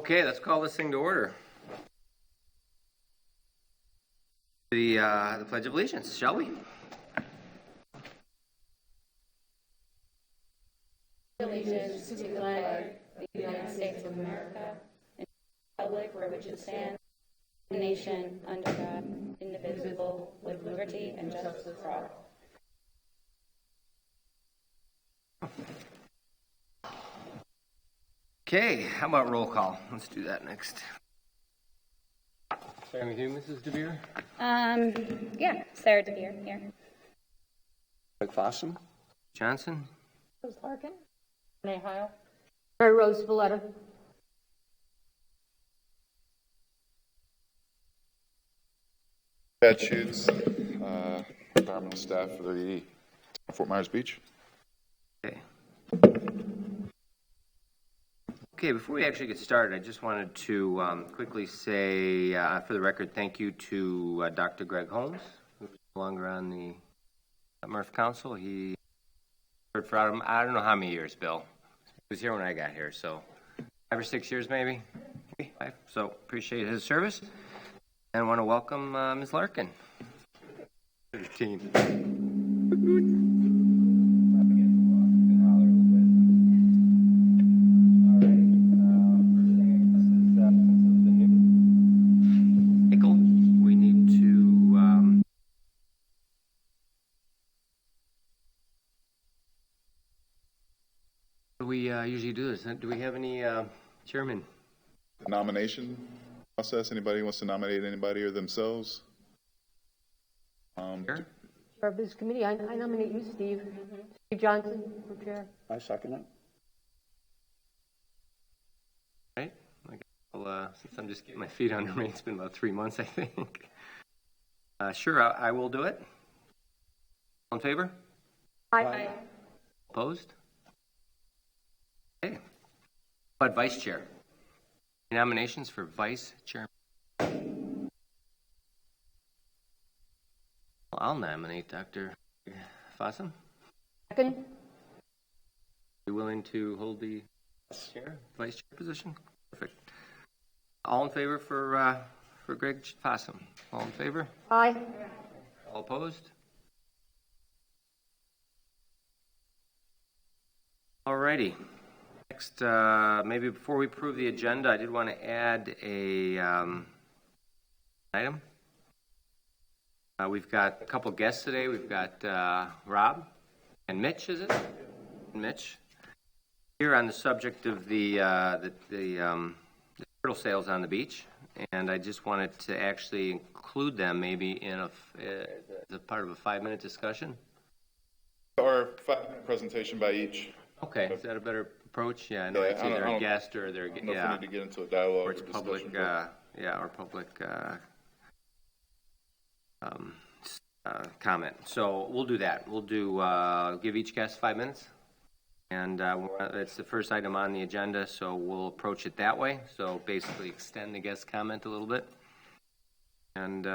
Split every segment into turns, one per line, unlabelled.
Okay, let's call this thing to order. The Pledge of Allegiance, shall we?
Allegiance to the flag of the United States of America and the republic for which it stands, one nation under God, indivisible, with liberty and justice for all.
Okay, how about roll call? Let's do that next. Starting with you, Mrs. DeVere.
Yeah, Sarah DeVere here.
Greg Fossum.
Johnson.
Rose Larkin. Renee Heil.
Mary Rose Valletta.
Pat Schutz, environmental staff for the Fort Myers Beach.
Okay, before we actually get started, I just wanted to quickly say, for the record, thank you to Dr. Greg Holmes, who's no longer on the MRTF Council. He served for, I don't know how many years, Bill. He was here when I got here, so 5 or 6 years maybe. Maybe 5. So appreciate his service. And I want to welcome Ms. Larkin to the team. We usually do this. Do we have any chairman?
Nomination process. Anybody wants to nominate anybody or themselves?
Sure.
Chair of this committee, I nominate you, Steve. Steve Johnson for chair.
I second it.
Right. Since I'm just getting my feet under me, it's been about 3 months, I think. Sure, I will do it. All in favor?
Aye.
Opposed? Okay. But vice chair? Any nominations for vice chair? I'll nominate Dr. Fossum.
Second.
Are you willing to hold the vice chair position? Perfect. All in favor for Greg Fossum? All in favor?
Aye.
All opposed? All righty. Next, maybe before we approve the agenda, I did want to add a item. We've got a couple guests today. We've got Rob and Mitch, is it? Mitch. Here on the subject of the turtle sales on the beach, and I just wanted to actually include them maybe in as a part of a 5-minute discussion.
Or 5-minute presentation by each.
Okay, is that a better approach? Yeah, I know it's either a guest or they're,
I don't know if we need to get into a dialogue
or it's public, or public comment. So we'll do that. We'll do give each guest 5 minutes, and it's the first item on the agenda, so we'll approach it that way. So basically, extend the guest comment a little bit. And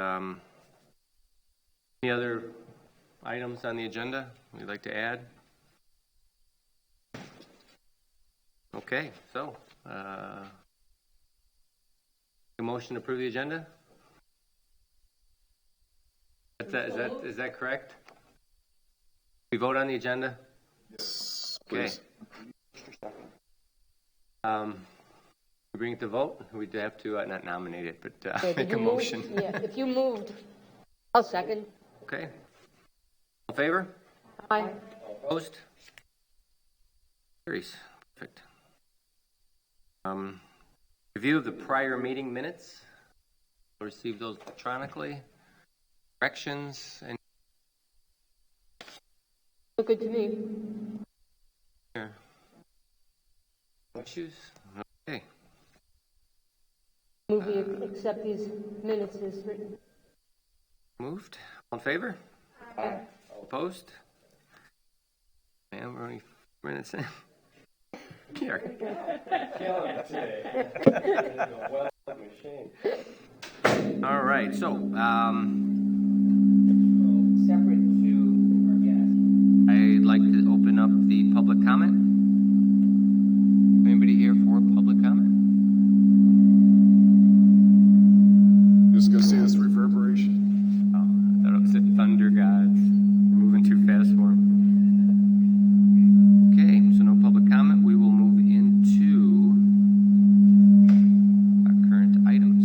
any other items on the agenda you'd like to add? Okay, so a motion to approve the agenda. Is that correct? We vote on the agenda.
Yes, please.
Okay. We bring it to vote. We'd have to not nominate it, but make a motion.
Yeah, if you moved, I'll second.
Okay. All in favor?
Aye.
Opposed? Carries. Perfect. Review of the prior meeting minutes. We'll receive those electronically. Corrections and
Look good to me.
issues? Okay.
Move we accept these minutes as written.
Moved. All in favor?
Aye.
Opposed? Man, we're only 4 minutes in. Here. All right, so separate to our guest, I'd like to open up the public comment. Anybody here for public comment?
Just go see this reverberation.
Oh, I thought it was the thunder gods. Moving too fast for him. Okay, so no public comment. We will move into our current items.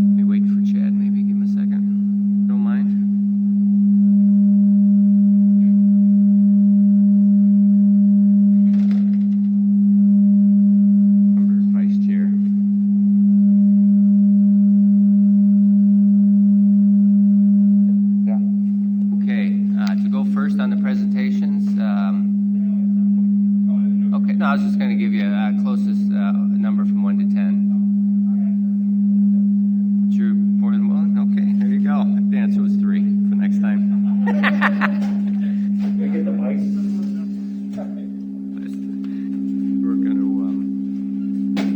Let me wait for Chad, maybe. Give him a second. Don't mind. Member Vice Chair.
Yeah.
Okay, to go first on the presentations. Okay, no, I was just going to give you a closest number from 1 to 10. You're more than willing? Okay, there you go. The answer was 3 for next time.
We get the mic.
We're going to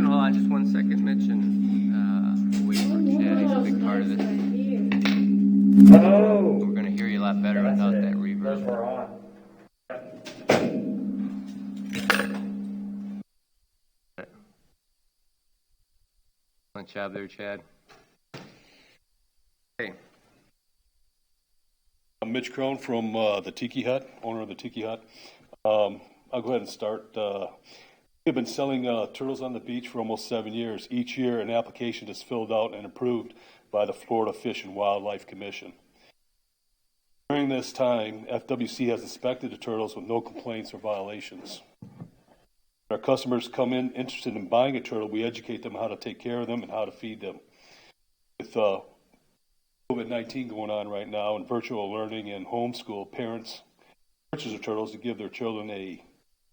hold on just 1 second, Mitch, and wait for Chad. He's a big part of this.
Oh,
We're going to hear you a lot better without that reverb.
we're on.
Excellent job there, Chad. Okay.
I'm Mitch Crone from the Tiki Hut, owner of the Tiki Hut. I'll go ahead and start. We've been selling turtles on the beach for almost 7 years. Each year, an application is filled out and approved by the Florida Fish and Wildlife Commission. During this time, FWC has inspected the turtles with no complaints or violations. When our customers come in interested in buying a turtle, we educate them how to take care of them and how to feed them. With COVID-19 going on right now and virtual learning and homeschool, parents purchase the turtles to give their children a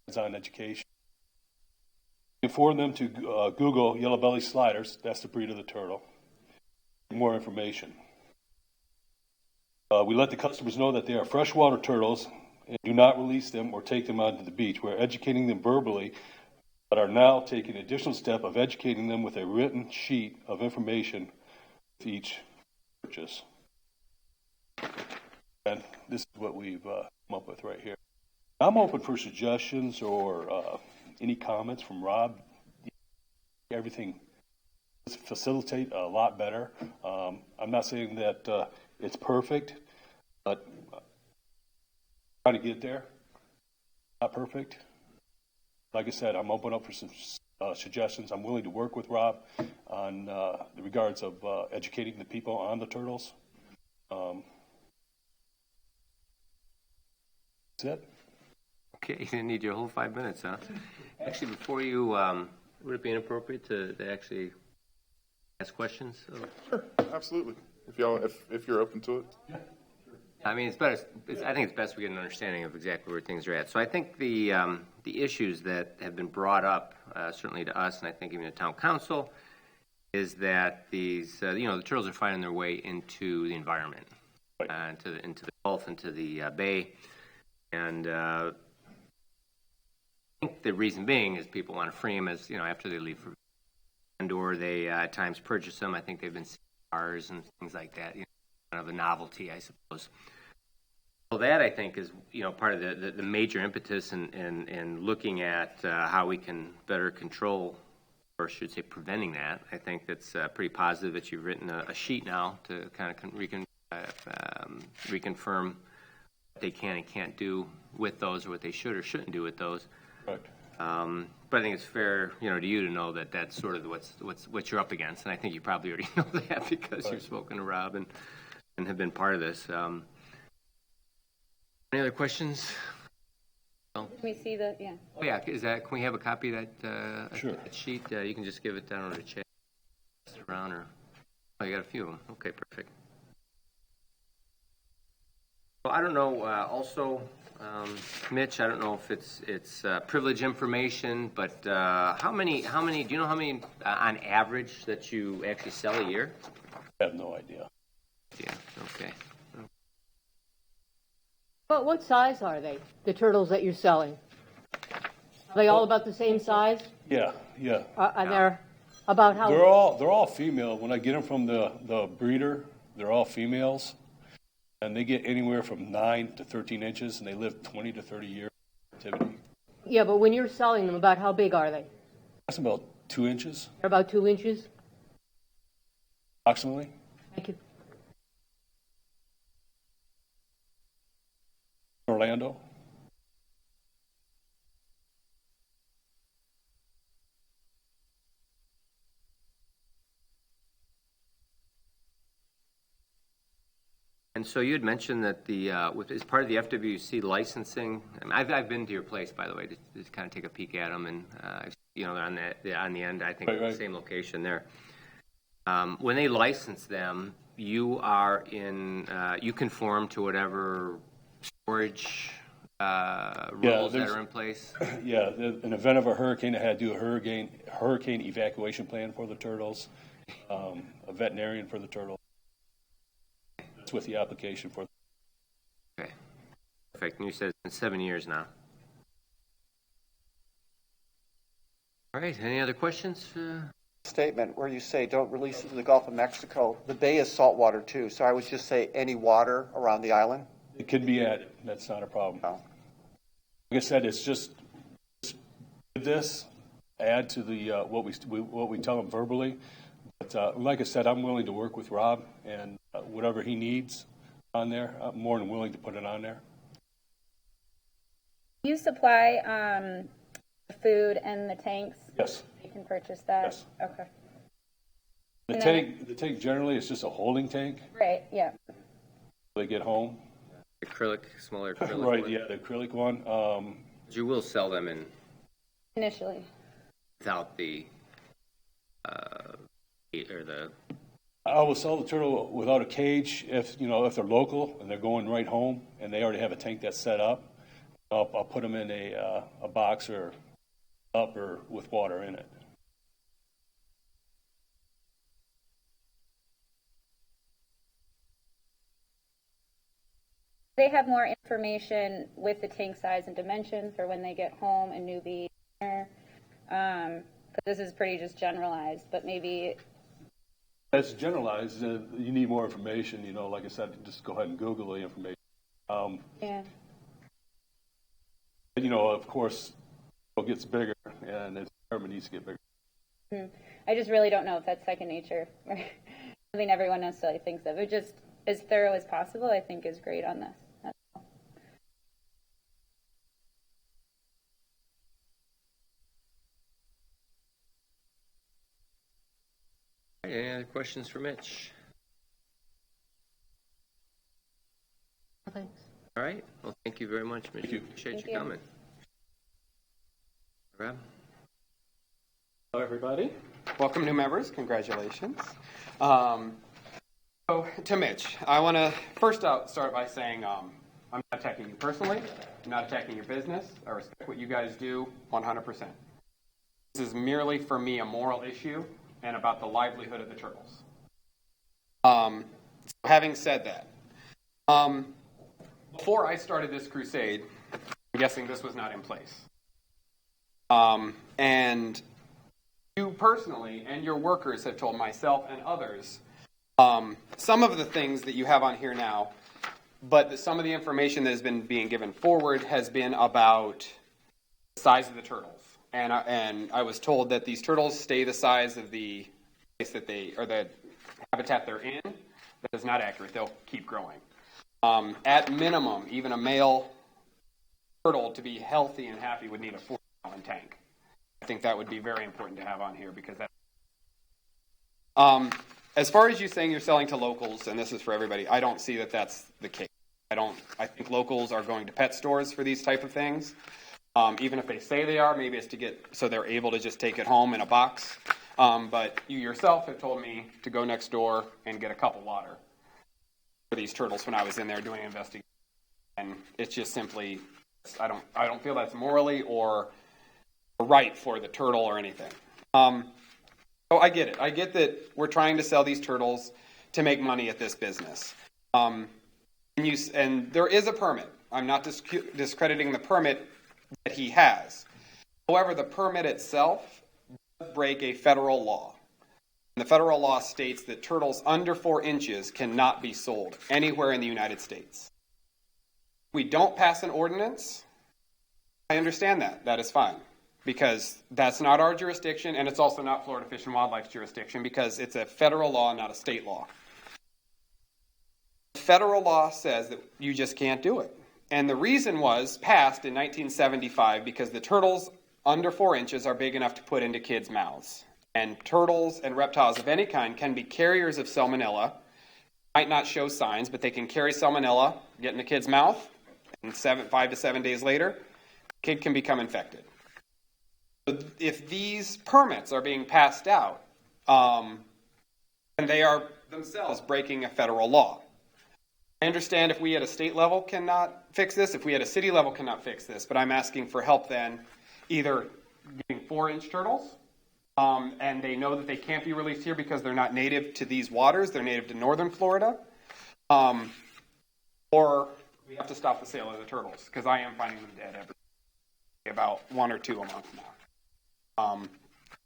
hands-on education. Inform them to Google yellow belly sliders, that's the breed of the turtle, for more information. We let the customers know that they are freshwater turtles and do not release them or take them onto the beach. We're educating them verbally, but are now taking an additional step of educating them with a written sheet of information with each purchase. And this is what we've come up with right here. I'm open for suggestions or any comments from Rob. Everything facilitate a lot better. I'm not saying that it's perfect, but trying to get there. Not perfect. Like I said, I'm open up for some suggestions. I'm willing to work with Rob on the regards of educating the people on the turtles. That's it.
Okay, you didn't need your whole 5 minutes, huh? Actually, before you, would it be inappropriate to actually ask questions?
Sure, absolutely. If you're open to it.
I mean, it's better. I think it's best we get an understanding of exactly where things are at. So I think the issues that have been brought up, certainly to us, and I think even to town council, is that these, the turtles are finding their way into the environment,
Right.
into the Gulf, into the bay, and I think the reason being is people want to free them as after they leave, or they at times purchase them. I think they've been seeing cars and things like that. Kind of a novelty, I suppose. So that, I think, is part of the major impetus in looking at how we can better control, or I should say preventing that. I think that's pretty positive that you've written a sheet now to kind of reconfirm what they can and can't do with those, or what they should or shouldn't do with those.
Right.
But I think it's fair, to you to know that that's sort of what you're up against, and I think you probably already know that because you've spoken to Rob and have been part of this. Any other questions?
Can we see the, yeah.
Oh yeah, can we have a copy of that,
Sure.
that sheet? You can just give it down to Chad, around, or you got a few of them. Okay, perfect. Well, I don't know. Also, Mitch, I don't know if it's privileged information, but how many? Do you know how many on average that you actually sell a year?
I have no idea.
Yeah. Okay.
But what size are they, the turtles that you're selling? Are they all about the same size?
Yeah.
And they're about how?
They're all female. When I get them from the breeder, they're all females, and they get anywhere from 9 to 13 inches, and they live 20 to 30 years of activity.
Yeah, but when you're selling them, about how big are they?
That's about 2 inches.
They're about 2 inches?
approximately.
Thank you.
Orlando.
And so you had mentioned that as part of the FWC licensing, I've been to your place, by the way, to kind of take a peek at them, and they're on the end, I think,
Right.
same location there. When they license them, you conform to whatever storage rules that are in place.
Yeah, in the event of a hurricane, I had to do a hurricane evacuation plan for the turtles, a veterinarian for the turtles. That's with the application for.
Okay, perfect. And you said it's been 7 years now. All right, any other questions?
Statement where you say don't release into the Gulf of Mexico. The bay is saltwater too, so I would just say any water around the island.
It can be added. That's not a problem.
No.
Like I said, it's just this add to the what we tell them verbally. But like I said, I'm willing to work with Rob and whatever he needs on there. I'm more than willing to put it on there.
You supply the food and the tanks?
Yes.
You can purchase that?
Yes.
Okay.
The tank generally is just a holding tank.
Right, yeah.
They get home.
Smaller acrylic.
Right.
one.
Yeah, the acrylic one.
You will sell them
Initially.
without the or the.
I will sell the turtle without a cage if they're local and they're going right home and they already have a tank that's set up. I'll put them in a box or upper with water in it.
They have more information with the tank size and dimension for when they get home and newbie. Because this is pretty just generalized, but maybe.
As generalized, you need more information. Like I said, just go ahead and Google the information.
Yeah.
Of course, it gets bigger, and its environment needs to get bigger.
I just really don't know if that's second nature. Something everyone necessarily thinks of. It just as thorough as possible, I think, is great on this. That's all.
Any other questions for Mitch?
Thanks.
All right. Well, thank you very much, Mitch.
Thank you.
Appreciate
Thank
you
you.
coming. Rob?
Hello, everybody. Welcome, new members. Congratulations. So, to Mitch, I want to first start by saying I'm not attacking you personally. I'm not attacking your business. I respect what you guys do 100%. This is merely, for me, a moral issue and about the livelihood of the turtles. So having said that, before I started this crusade, I'm guessing this was not in place. And you personally and your workers have told myself and others some of the things that you have on here now, but some of the information that has been being given forward has been about the size of the turtles. And I was told that these turtles stay the size of the place that the habitat they're in. That is not accurate. They'll keep growing. At minimum, even a male turtle to be healthy and happy would need a 40-gallon tank. I think that would be very important to have on here because that. As far as you saying you're selling to locals, and this is for everybody, I don't see that that's the case. I think locals are going to pet stores for these type of things. Even if they say they are, maybe it's so they're able to just take it home in a box. But you yourself have told me to go next door and get a cup of water for these turtles when I was in there doing investigation. And it's just simply, I don't feel that's morally or right for the turtle or anything. So I get it. I get that we're trying to sell these turtles to make money at this business. And there is a permit. I'm not discrediting the permit that he has. However, the permit itself does break a federal law. And the federal law states that turtles under 4 inches cannot be sold anywhere in the United States. We don't pass an ordinance. I understand that. That is fine. because that's not our jurisdiction, and it's also not Florida Fish and Wildlife's jurisdiction because it's a federal law, not a state law. Federal law says that you just can't do it. And the reason was passed in 1975 because the turtles under 4 inches are big enough to put into kids' mouths. And turtles and reptiles of any kind can be carriers of salmonella. Might not show signs, but they can carry salmonella, get in the kid's mouth, and 5 to 7 days later, the kid can become infected. So if these permits are being passed out, and they are themselves breaking a federal law. I understand if we at a state level cannot fix this, if we at a city level cannot fix this, but I'm asking for help then, either getting 4-inch turtles, and they know that they can't be released here because they're not native to these waters, they're native to northern Florida, or we have to stop the sale of the turtles, because I am finding them dead about 1 or 2 a month now. And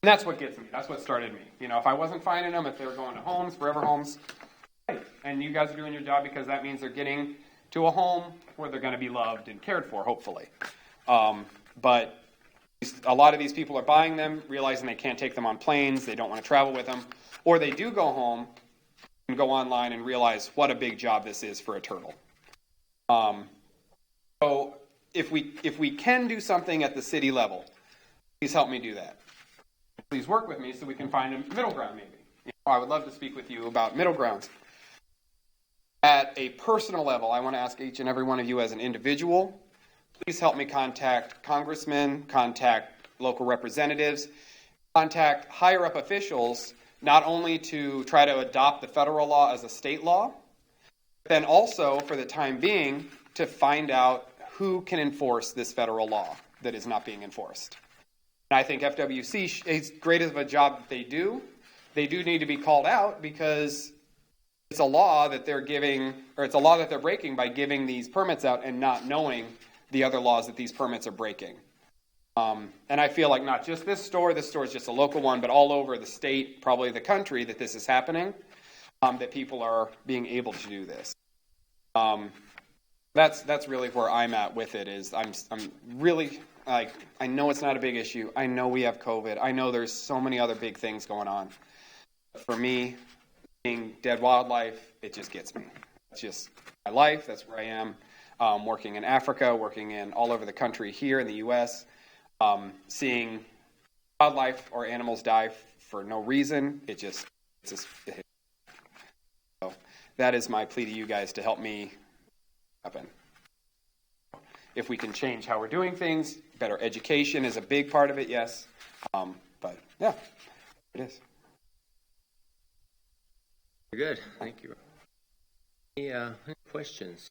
that's what gets me, that's what started me. You know, if I wasn't finding them, if they were going to homes, forever homes, and you guys are doing your job because that means they're getting to a home where they're going to be loved and cared for, hopefully. But a lot of these people are buying them, realizing they can't take them on planes, they don't want to travel with them, or they do go home and go online and realize what a big job this is for a turtle. So if we can do something at the city level, please help me do that. Please work with me so we can find a middle ground maybe. You know, I would love to speak with you about middle grounds. At a personal level, I want to ask each and every one of you as an individual, please help me contact congressmen, contact local representatives, contact higher up officials, not only to try to adopt the federal law as a state law, but then also, for the time being, to find out who can enforce this federal law that is not being enforced. And I think FWC, as great of a job that they do need to be called out because it's a law that they're giving, or it's a law that they're breaking by giving these permits out and not knowing the other laws that these permits are breaking. And I feel like not just this store is just a local one, but all over the state, probably the country, that this is happening, that people are being able to do this. That's really where I'm at with it. Is I'm really like, I know it's not a big issue. I know we have COVID. I know there's so many other big things going on. But for me, being dead wildlife, it just gets me. It's just my life. That's where I am. Working in Africa, working in all over the country here in the U.S., seeing wildlife or animals die for no reason, it hits. So that is my plea to you guys to help me happen. If we can change how we're doing things, better education is a big part of it, yes. But yeah, it is.
Very good, thank you. Any questions?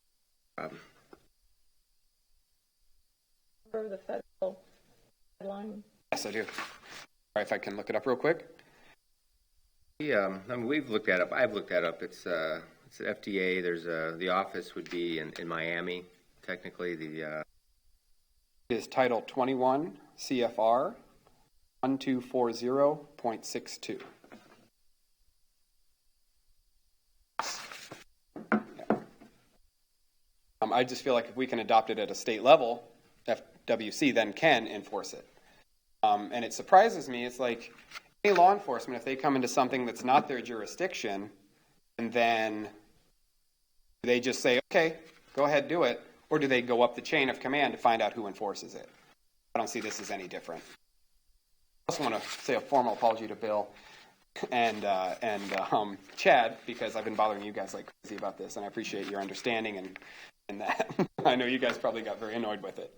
For the federal deadline?
Yes, I do. All right, if I can look it up real quick.
Yeah, I mean, we've looked that up. I've looked that up. It's the FDA. There's the office would be in Miami. Technically, the
It is Title 21 CFR 1240.62. I just feel like if we can adopt it at a state level, FWC then can enforce it. And it surprises me. It's like any law enforcement, if they come into something that's not their jurisdiction, and then they just say, okay, go ahead, do it, or do they go up the chain of command to find out who enforces it? I don't see this as any different. I also want to say a formal apology to Bill and Chad, because I've been bothering you guys like crazy about this, and I appreciate your understanding and that. I know you guys probably got very annoyed with it.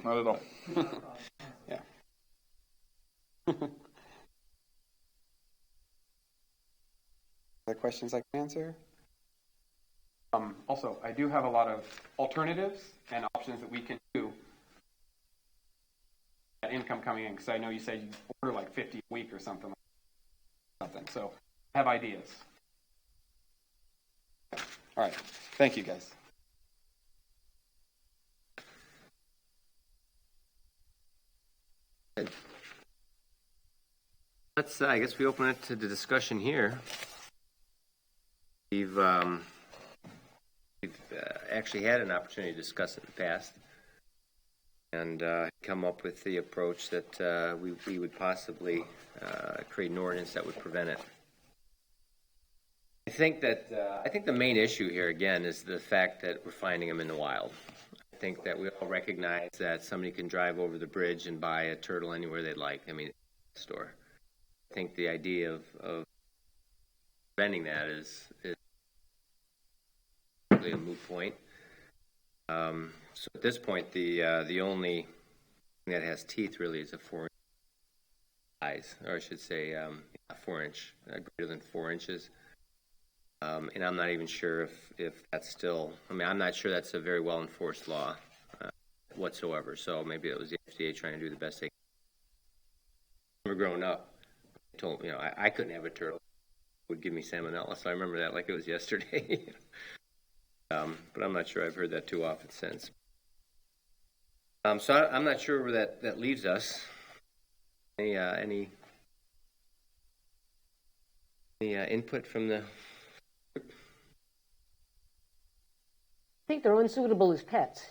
Not at all.
Yeah. Other questions I can answer? Also, I do have a lot of alternatives and options that we can do. That income coming in, because I know you said you order like 50 a week or something. So I have ideas. All right. Thank you, guys.
let's. I guess we open it to the discussion here. We've actually had an opportunity to discuss it in the past. and come up with the approach that we would possibly create an ordinance that would prevent it. I think the main issue here again is the fact that we're finding them in the wild. I think that we all recognize that somebody can drive over the bridge and buy a turtle anywhere they'd like. I mean, store. I think the idea of preventing that is really a moot point. So at this point, the only thing that has teeth really is a 4-inch size, or I should say, a 4-inch, greater than 4 inches. And I'm not even sure if that's still. I mean, I'm not sure that's a very well enforced law whatsoever. So maybe it was the FDA trying to do the best they can. Never grown up, told me, I couldn't have a turtle. It would give me salmonella, so I remember that like it was yesterday. But I'm not sure I've heard that too often since. So I'm not sure where that leaves us. Any input from the?
I think they're unsuitable as pets,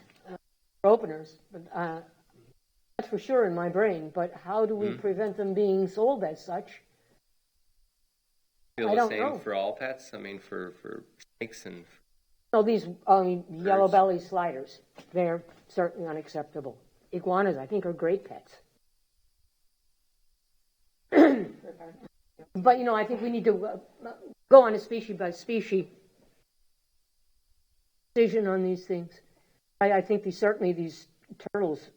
for openers, but that's for sure in my brain. But how do we prevent them being sold as such?
Feel
I
the
don't
same
know.
for all pets? I mean, for snakes and.
No, these yellow belly sliders, they're certainly unacceptable. Iguanas, I think, are great pets. But, I think we need to go on a species by species decision on these things. I think these turtles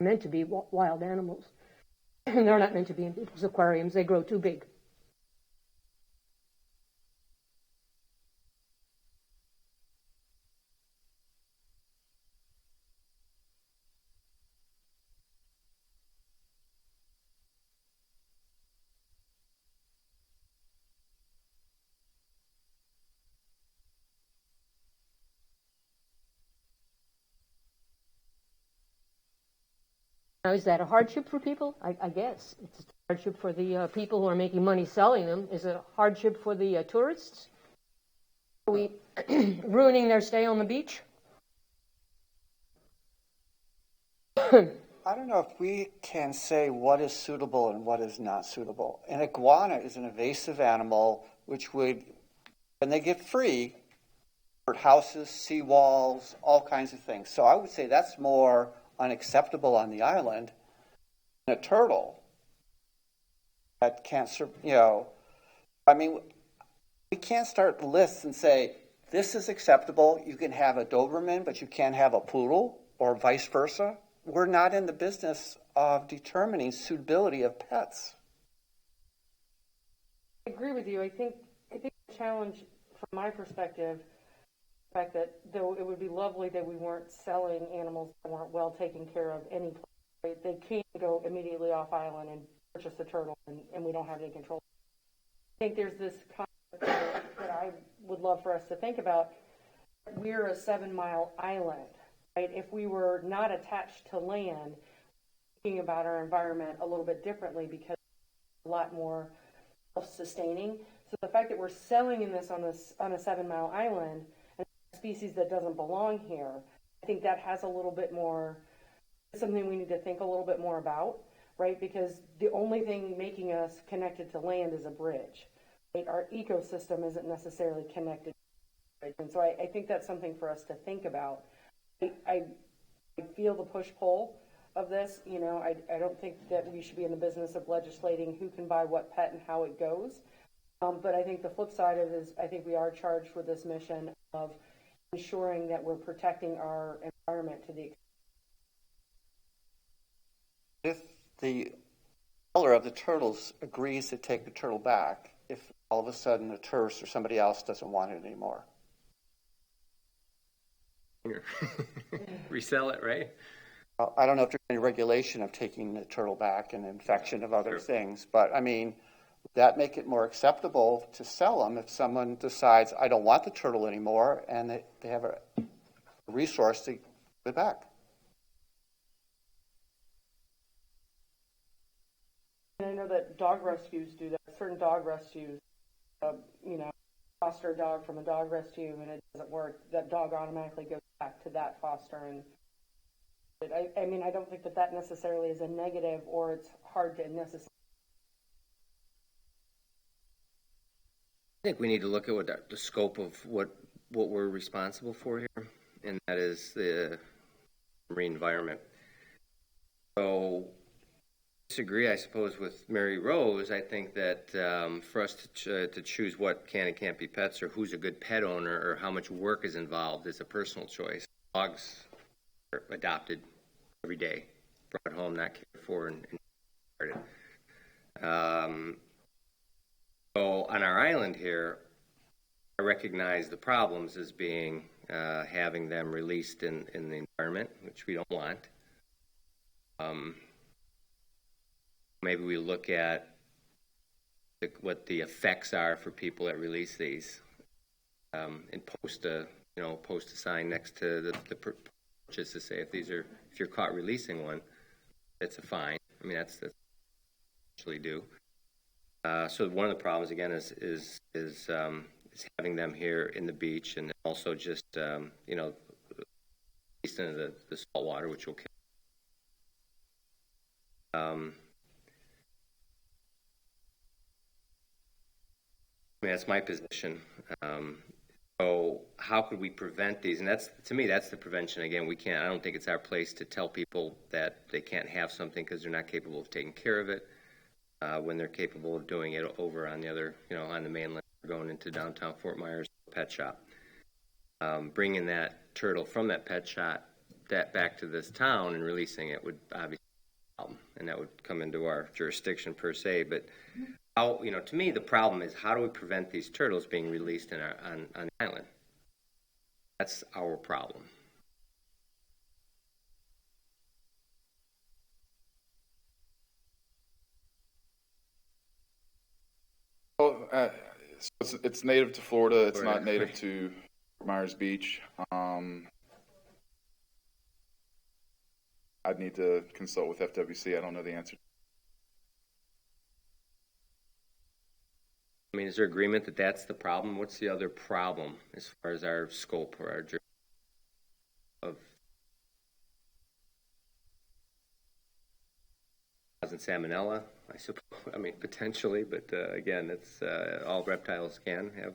are meant to be wild animals. And they're not meant to be in people's aquariums. They grow too big. Now, is that a hardship for people? I guess. It's a hardship for the people who are making money selling them. Is it a hardship for the tourists? Are we ruining their stay on the beach?
I don't know if we can say what is suitable and what is not suitable. An iguana is an invasive animal which would, when they get free, hurt houses, seawalls, all kinds of things. So I would say that's more unacceptable on the island than a turtle that can't, I mean, we can't start lists and say, this is acceptable, you can have a Doberman, but you can't have a poodle, or vice versa. We're not in the business of determining suitability of pets.
I agree with you. I think the challenge from my perspective, the fact that though it would be lovely that we weren't selling animals that weren't well taken care of any place, right? They can't go immediately off island and purchase a turtle and we don't have any control. I think there's this concept that I would love for us to think about. We're a 7-mile island, right? If we were not attached to land, thinking about our environment a little bit differently because it's a lot more self-sustaining. So the fact that we're selling in this on a 7-mile island, and a species that doesn't belong here, I think that has a little bit more, something we need to think a little bit more about, right? Because the only thing making us connected to land is a bridge, right? Our ecosystem isn't necessarily connected. Right? And so I think that's something for us to think about. I feel the push-pull of this. I don't think that we should be in the business of legislating who can buy what pet and how it goes. But I think the flip side of it is I think we are charged with this mission of ensuring that we're protecting our environment to the extent.
If the seller of the turtles agrees to take the turtle back, if all of a sudden a tourist or somebody else doesn't want it anymore.
Resell it, right?
Well, I don't know if there's any regulation of taking the turtle back and infection of other things, but I mean, would that make it more acceptable to sell them if someone decides, I don't want the turtle anymore, and they have a resource to give it back?
And I know that dog rescues do that. Certain dog rescues, foster a dog from a dog rescue and it doesn't work, that dog automatically goes back to that foster. And I mean, I don't think that that necessarily is a negative, or it's hard to necessarily.
I think we need to look at what the scope of what we're responsible for here, and that is the marine environment. So, disagree, I suppose, with Mary Rose. I think that for us to choose what can and can't be pets, or who's a good pet owner, or how much work is involved, is a personal choice. Dogs are adopted every day, brought home, not cared for, and started. So on our island here, I recognize the problems as being having them released in the environment, which we don't want. Maybe we look at what the effects are for people that release these, and post a sign next to the purchase to say if you're caught releasing one, it's a fine. I mean that's actually do. So one of the problems again is having them here in the beach, and also just released into the salt water, which will kill. I mean, that's my position. So how could we prevent these? And to me, that's the prevention. Again, we can't. I don't think it's our place to tell people that they can't have something because they're not capable of taking care of it. When they're capable of doing it over on the other, on the mainland, going into downtown Fort Myers pet shop, bringing that turtle from that pet shop back to this town and releasing it would obviously be a problem, and that would come into our jurisdiction per se. But how, to me, the problem is how do we prevent these turtles being released on the island? That's our problem.
Well, so it's native to Florida. It's not native to Fort Myers Beach. I'd need to consult with FWC. I don't know the answer.
I mean, is there agreement that that's the problem? What's the other problem as far as our scope or our of causing salmonella? I suppose. I mean, potentially, but again, it's all reptiles can have.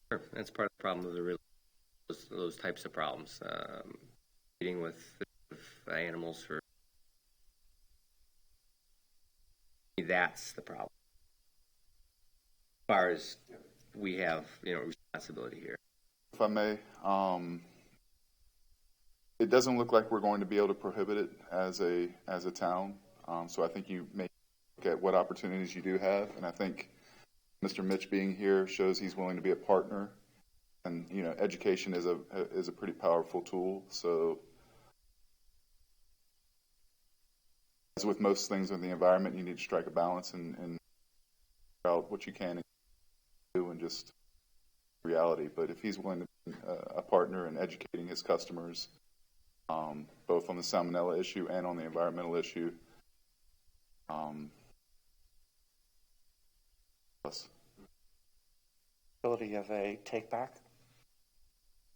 Sure. That's part of the problem of those types of problems. Eating with animals for that's the problem. As far as we have, responsibility here.
If I may, it doesn't look like we're going to be able to prohibit it as a town. So I think you may look at what opportunities you do have, and I think Mr. Mitch being here shows he's willing to be a partner. And education is a pretty powerful tool. So, as with most things in the environment, you need to strike a balance and figure out what you can do and just reality. But if he's willing to be a partner in educating his customers, both on the salmonella issue and on the environmental issue, plus.
Ability of a take back.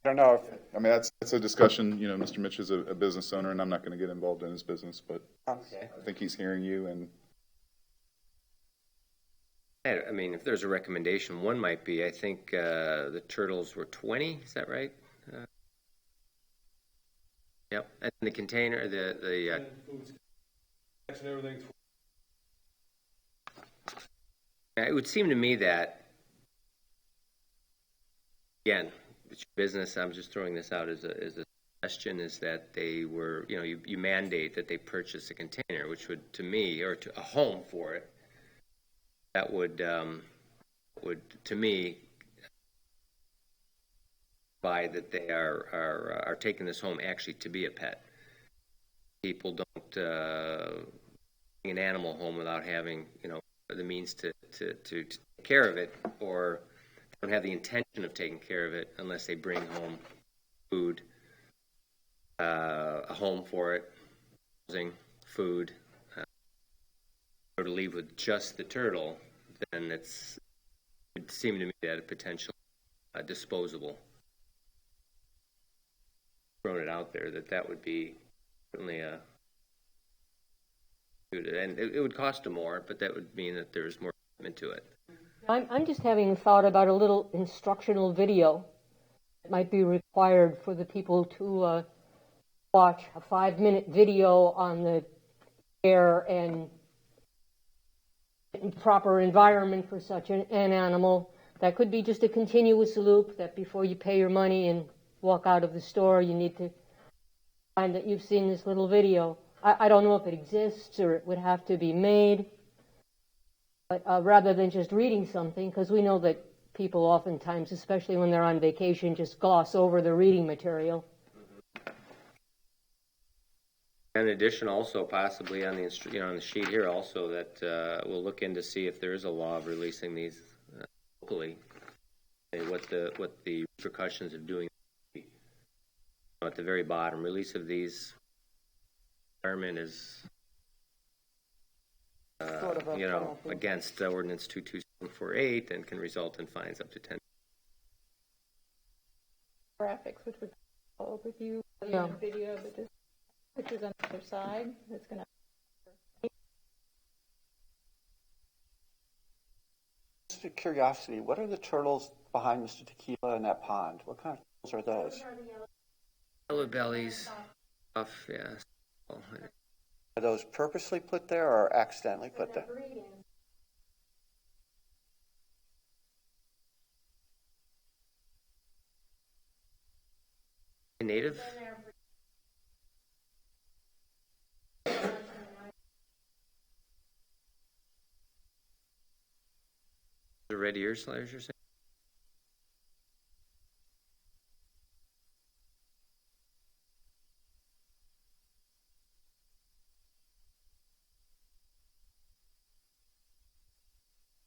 I don't know if.
I mean, that's a discussion. Mr. Mitch is a business owner, and I'm not going to get involved in his business, but
Okay.
I think he's hearing you. And
I mean, if there's a recommendation, one might be, I think the turtles were 20. Is that right? Yep. And the container, the
And everything.
it would seem to me that, again, it's your business. I'm just throwing this out as a suggestion, is that they were, you mandate that they purchase a container, which would, to me, or a home for it, that would to me, by that they are taking this home actually to be a pet. People don't bring an animal home without having, the means to take care of it, or don't have the intention of taking care of it unless they bring home food, a home for it, housing, food, or to leave with just the turtle, then it would seem to me that a potential disposable. Thrown it out there that would be certainly a and it would cost them more, but that would mean that there's more commitment to it.
I'm just having thought about a little instructional video that might be required for the people to watch a 5-minute video on the care and proper environment for such an animal. That could be just a continuous loop that before you pay your money and walk out of the store, you need to find that you've seen this little video. I don't know if it exists or it would have to be made, but rather than just reading something, because we know that people oftentimes, especially when they're on vacation, just gloss over the reading material.
In addition, also possibly on the on the sheet here, also that we'll look in to see if there is a law of releasing these locally, what the repercussions of doing. At the very bottom, release of these environment is against Ordinance 22748 and can result in fines up to 10.
Graphics, which would help if you have a video, but just pictures on the other side. It's going to.
Just a curiosity, what are the turtles behind Mr. Tequila in that pond? What kind of turtles are those?
Yellow bellies, yeah.
Are those purposely put there or accidentally put there?
Native? The red ear sliders, you're saying?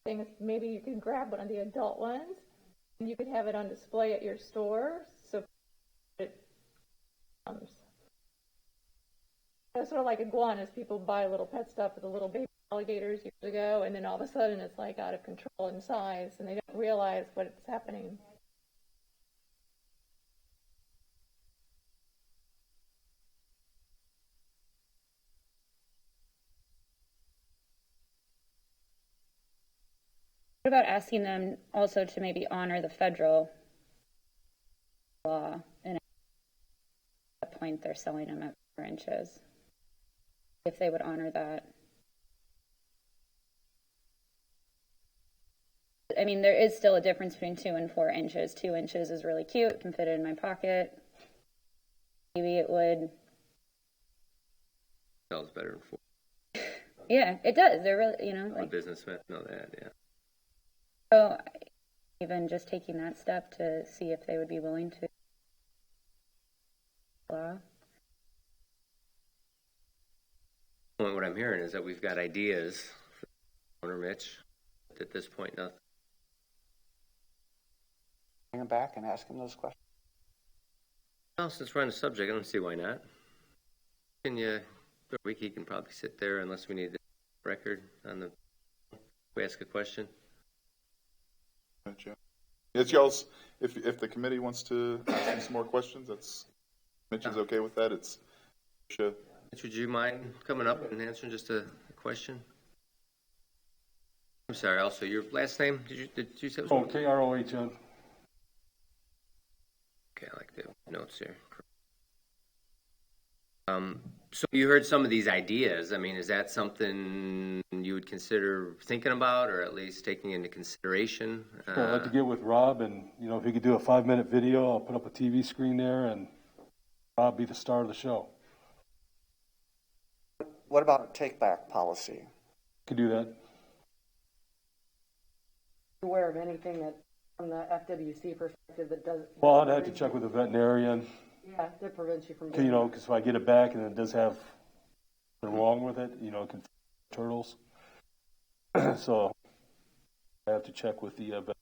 Thing is, maybe you can grab one of the adult ones, and you could have it on display at your store, so it comes. It's sort of like iguanas. People buy little pet stuff with the little baby alligators years ago, and then all of a sudden it's like out of control in size, and they don't realize what's happening.
What about asking them also to maybe honor the federal law and at that point they're selling them at 4 inches? If they would honor that. I mean, there is still a difference between 2 and 4 inches. 2 inches is really cute, can fit it in my pocket. Maybe it would.
Sells better than 4.
Yeah, it does. They're really, like.
Businessmen know that, yeah.
So, even just taking that step to see if they would be willing to.
What I'm hearing is that we've got ideas for owner Mitch. At this point, nothing.
Bring him back and ask him those questions.
Well, since we're on the subject, I don't see why not. Can you, for a week, he can probably sit there unless we need the record on the, we ask a question.
Gotcha. It's y'all's, if the committee wants to ask him some more questions, that's, Mitch is okay with that. It's, sure.
Mitch, would you mind coming up and answering just a question? I'm sorry, also, your last name, did you say it was?
Oh, Krohn.
Okay, I like the notes here. So you heard some of these ideas. I mean, is that something you would consider thinking about, or at least taking into consideration?
I'd like to get with Rob, and if he could do a 5-minute video, I'll put up a TV screen there, and Rob be the star of the show.
What about a take-back policy?
Could do that.
Aware of anything that, from the FWC perspective, that does.
Well, I'd have to check with the veterinarian.
Yeah, that prevents you from.
Because if I get it back and it does have something wrong with it, it can turtles. So I have to check with the vet.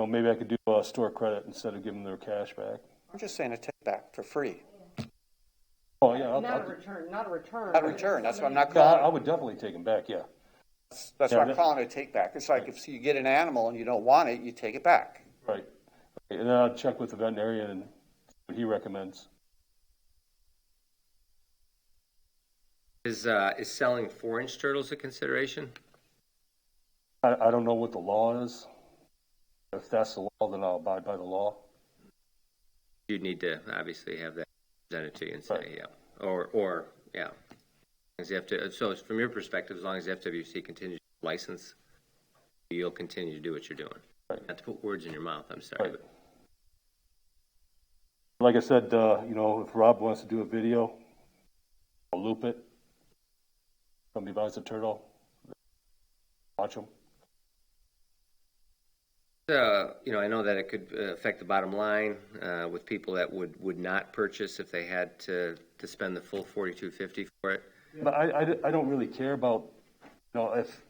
maybe I could do store credit instead of giving them their cash back.
I'm just saying a take back for free.
Oh, yeah.
Not a return, not a return.
Not a return, that's what I'm not
I
calling
would definitely take them back, yeah.
That's
Yeah,
what I'm calling a take back. It's like if you get an animal and you don't want it, you take it back.
Right. And then I'll check with the veterinarian and see what he recommends.
Is selling 4-inch turtles a consideration?
I don't know what the law is. If that's the law, then I'll abide by the law.
You'd need to obviously have that presented to you and say,
Right.
yeah, or yeah. As you have to, so from your perspective, as long as the FWC continues to license, you'll continue to do what you're doing.
Right.
Not to put words in your mouth, I'm sorry.
Right. Like I said, if Rob wants to do a video, I'll loop it. Somebody buys a turtle, watch them.
I know that it could affect the bottom line with people that would not purchase if they had to spend the full $42.50 for it.
But I don't really care about, if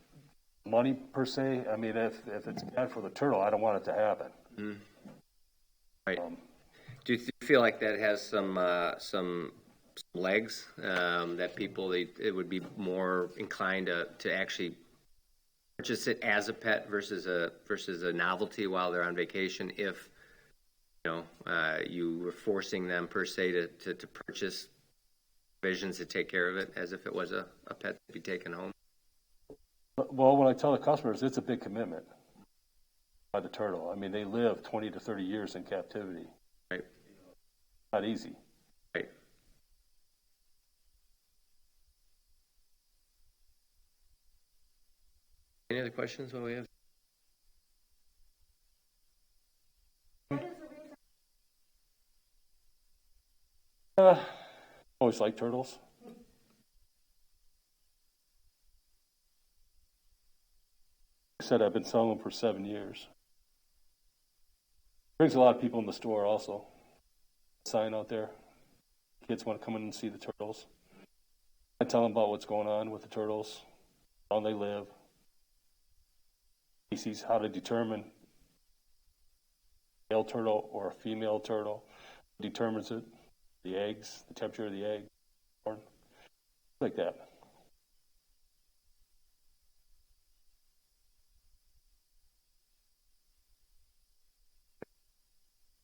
money per se. I mean, if it's bad for the turtle, I don't want it to happen.
Mm. Right. Do you feel like that has some legs that people it would be more inclined to actually purchase it as a pet versus a novelty while they're on vacation if you were forcing them per se to purchase provisions to take care of it as if it was a pet to be taken home?
Well, when I tell the customers, it's a big commitment by the turtle. I mean, they live 20 to 30 years in captivity.
Right.
Not easy.
Right. Any other questions while we have?
Always like turtles. I said I've been selling them for 7 years. Brings a lot of people in the store also. Sign out there. Kids want to come in and see the turtles. I tell them about what's going on with the turtles, how they live, species, how to determine a male turtle or a female turtle. Determines it, the eggs, the temperature of the egg, born, like that.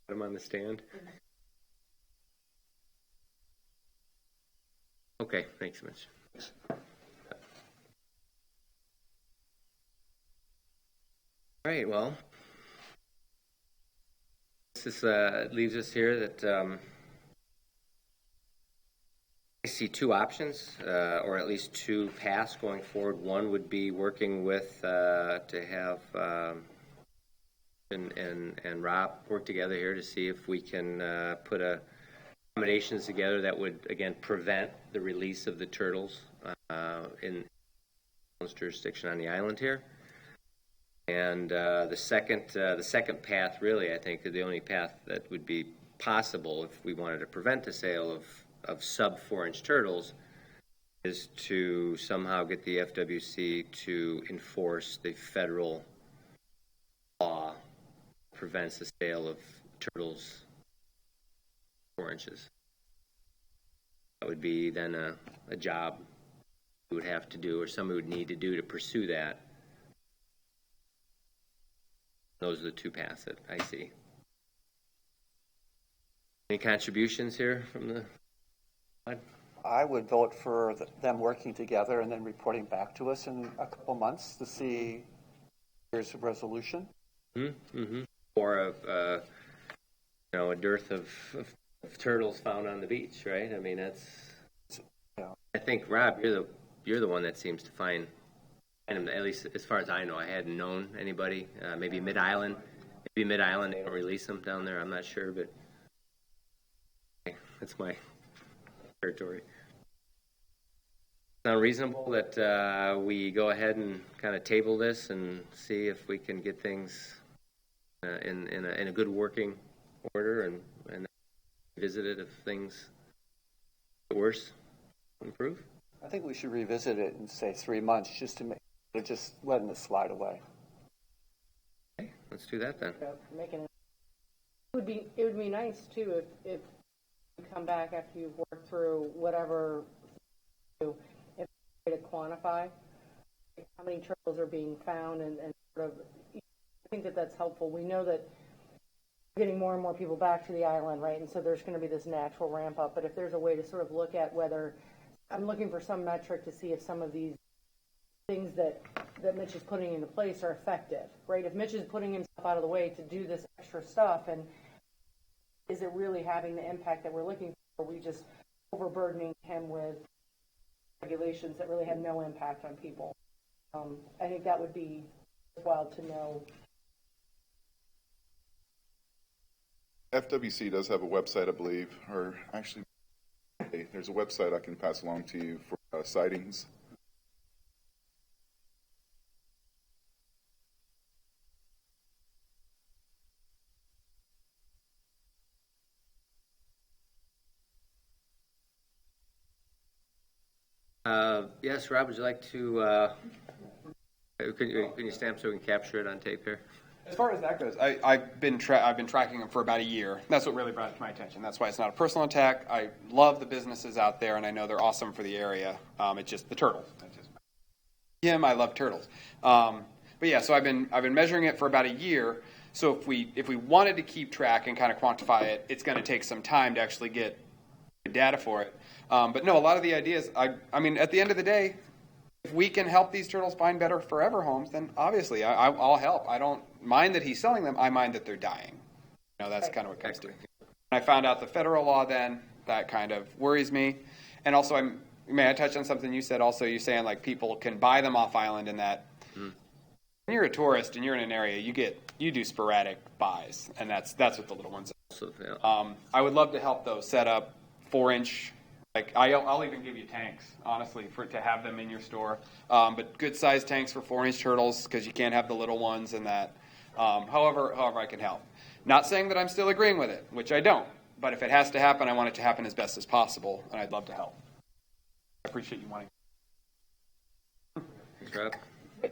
Put them on the stand. Okay, thanks, Mitch. All right, well, this leaves us here that I see two options, or at least two paths going forward. One would be working with to have and Rob work together here to see if we can put accommodations together that would again prevent the release of the turtles in jurisdiction on the island here. And the second path, really, I think, the only path that would be possible if we wanted to prevent the sale of sub 4-inch turtles is to somehow get the FWC to enforce the federal law that prevents the sale of turtles 4 inches. That would be then a job we would have to do, or somebody would need to do to pursue that. Those are the two paths that I see. Any contributions here from the side?
I would vote for them working together and then reporting back to us in a couple months to see if there's a resolution.
Mm-hmm. Or a dearth of turtles found on the beach, right? I mean, that's.
Yeah.
I think Rob, you're the one that seems to find them. At least as far as I know, I hadn't known anybody. Maybe Mid-Island. Maybe Mid-Island, they don't release them down there. I'm not sure, but that's my territory. Sound reasonable that we go ahead and kind of table this and see if we can get things in a good working order and visit it if things get worse, improve?
I think we should revisit it in, say, 3 months just to make just letting it slide away.
Okay, let's let's do that then.
Making it would be nice too if you come back after you've worked through whatever, if you to quantify how many turtles are being found and sort of, I think that's helpful. We know that we're getting more and more people back to the island, right? And so there's going to be this natural ramp up. But if there's a way to sort of look at whether, I'm looking for some metric to see if some of these things that Mitch is putting into place are effective, right? If Mitch is putting himself out of the way to do this extra stuff, and is it really having the impact that we're looking for? Or are we just overburdening him with regulations that really have no impact on people? I think that would be worthwhile to know.
FWC does have a website, I believe, or actually, there's a website I can pass along to you for sightings.
Yes, Rob, would you like to, can you stamp so we can capture it on tape here?
As far as that goes, I've been tracking them for about a year. That's what really brought it to my attention. That's why it's not a personal attack. I love the businesses out there, and I know they're awesome for the area. It's just the turtles. I love turtles. But yeah, so I've been measuring it for about a year. So if we wanted to keep track and kind of quantify it, it's going to take some time to actually get data for it. But no, a lot of the ideas, I mean, at the end of the day, if we can help these turtles find better forever homes, then obviously I'll help. I don't mind that he's selling them. I mind that they're dying. You know, that's kind of what comes to it. When I found out the federal law then, that kind of worries me. And also, may I touch on something you said also? You're saying like people can buy them off island and that. When you're a tourist and you're in an area, you do sporadic buys, and that's what the little ones are.
So, yeah.
I would love to help those set up 4-inch. Like I'll even give you tanks, honestly, to have them in your store. But good sized tanks for 4-inch turtles because you can't have the little ones and that. However I can help. Not saying that I'm still agreeing with it, which I don't. But if it has to happen, I want it to happen as best as possible, and I'd love to help. I appreciate you wanting.
Thanks, Rob.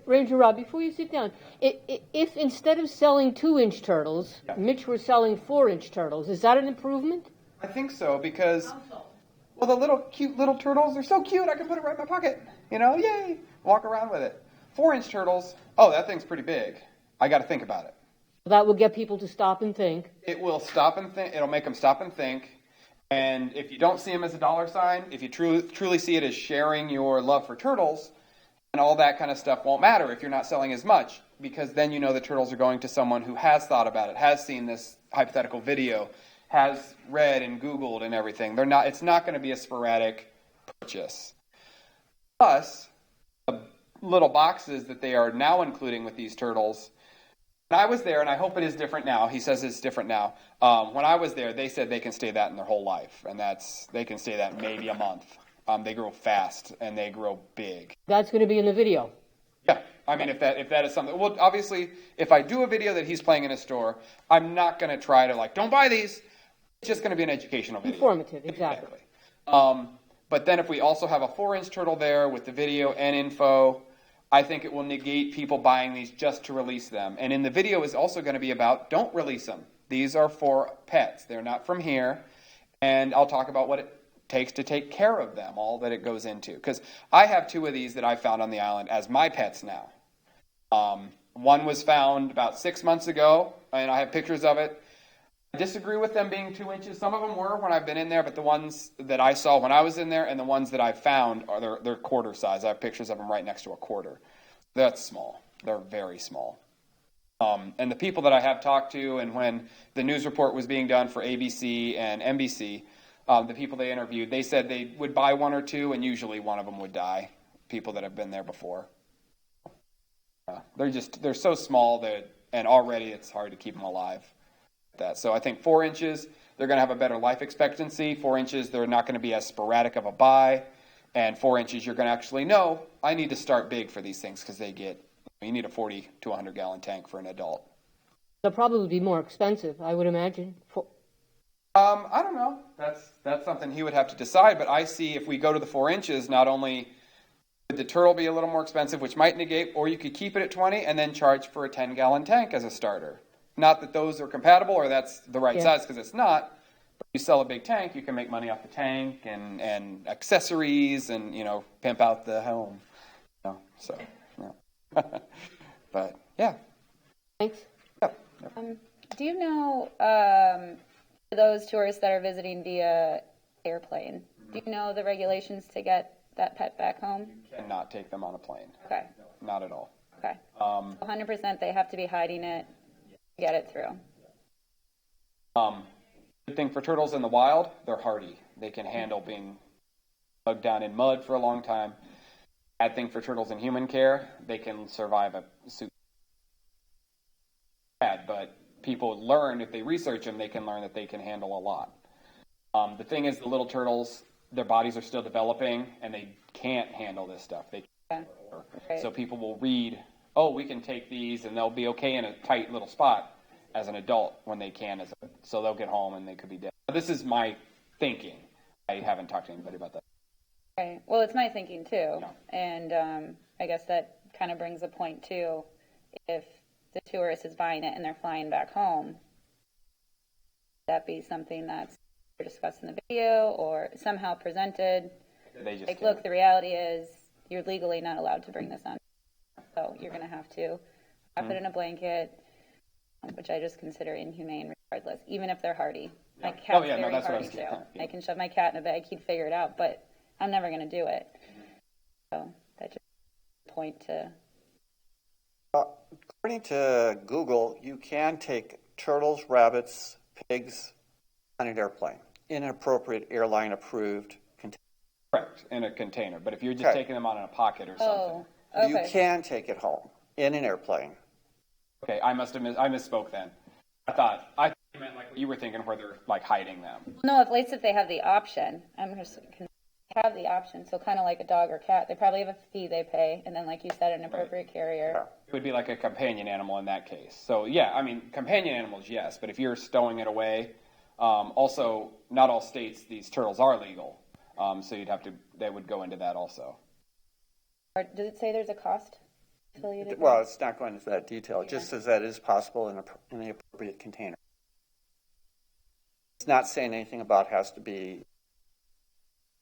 Ranger Rob, before you sit down, if instead of selling 2-inch turtles, Mitch were selling 4-inch turtles, is that an improvement?
I think so because. Well, the little cute little turtles, they're so cute, I can put it right in my pocket. You know, yay, walk around with it. 4-inch turtles, oh, that thing's pretty big. I got to think about it.
That will get people to stop and think.
It will stop and think. It'll make them stop and think. And if you don't see them as a dollar sign, if you truly see it as sharing your love for turtles, and all that kind of stuff won't matter if you're not selling as much, because then you know the turtles are going to someone who has thought about it, has seen this hypothetical video, has read and Googled and everything. It's not going to be a sporadic purchase. Plus, the little boxes that they are now including with these turtles, when I was there, and I hope it is different now, he says it's different now. When I was there, they said they can stay that in their whole life, and they can stay that maybe a month. They grow fast, and they grow big. That's
going to be in the video.
Yeah, I mean, if that is something, well, obviously, if I do a video that he's playing in a store, I'm not going to try to don't buy these. It's just going to be an educational video.
Informative, exactly.
But then if we also have a 4-inch turtle there with the video and info, I think it will negate people buying these just to release them. And in the video is also going to be about, don't release them. These are for pets. They're not from here. And I'll talk about what it takes to take care of them, all that it goes into. Because I have 2 of these that I found on the island as my pets now. One was found about 6 months ago, and I have pictures of it. I disagree with them being 2 inches. Some of them were when I've been in there, but the ones that I saw when I was in there and the ones that I found are they're quarter size. I have pictures of them right next to a quarter. That's small. They're very small. And the people that I have talked to, and when the news report was being done for ABC and NBC, the people they interviewed, they said they would buy 1 or 2, and usually one of them would die. People that have been there before. They're so small and already it's hard to keep them alive. So I think 4 inches, they're going to have a better life expectancy. 4 inches, they're not going to be as sporadic of a buy. And 4 inches, you're going to actually know, I need to start big for these things because you need a 40 to 100 gallon tank for an adult.
They'll probably be more expensive, I would imagine.
I don't know. That's something he would have to decide. But I see if we go to the 4 inches, not only Would the turtle be a little more expensive, which might negate, or you could keep it at 20 and then charge for a 10-gallon tank as a starter. Not that those are compatible or that's the right size, because it's not. But you sell a big tank, you can make money off the tank and accessories and, pimp out the home. So, yeah. But, yeah.
Thanks.
Yep.
Do you know, for those tourists that are visiting via airplane, do you know the regulations to get that pet back home?
And not take them on a plane.
Okay.
Not at all.
Okay. 100% they have to be hiding it to get it through.
Good thing for turtles in the wild, they're hardy. They can handle being bogged down in mud for a long time. Bad thing for turtles in human care, they can survive a suit. Bad, but people learn, if they research them, they can learn that they can handle a lot. The thing is, the little turtles, their bodies are still developing, and they can't handle this stuff. They can't.
Right.
So people will read, oh, we can take these, and they'll be okay in a tight little spot as an adult when they can. So they'll get home, and they could be dead. This is my thinking. I haven't talked to anybody about that.
Right. Well, it's my thinking too.
No.
And I guess that kind of brings a point too. If the tourist is buying it and they're flying back home, that be something that's discussed in the video or somehow presented.
They just
Like,
can't.
look, the reality is you're legally not allowed to bring this on. So you're going to have to wrap it in a blanket, which I just consider inhumane regardless, even if they're hardy. My cat's
Oh, yeah, no,
very
that's what I
hardy
was
too.
saying. Yeah.
I can shove my cat in a bag, he'd figure it out, but I'm never going to do it. So that's just a point to...
According to Google, you can take turtles, rabbits, pigs on an airplane in an appropriate airline approved container.
Correct, in a container. But if you're just
Okay.
taking them on in a pocket or something.
Oh,
You
okay.
can take it home in an airplane.
Okay, I misspoke then. I thought you meant like what you were thinking, where they're like hiding them.
No, at least if they have the option. I'm just have the option. So kind of like a dog or cat, they probably have a fee they pay, and then like you said, an appropriate carrier.
It would be like a companion animal in that case. So yeah, I mean, companion animals, yes, but if you're stowing it away, also not all states these turtles are legal, so they would go into that also.
Or does it say there's a cost affiliated?
Well, it's not going into that detail. It just says that it is possible in the appropriate container. It's not saying anything about has to be a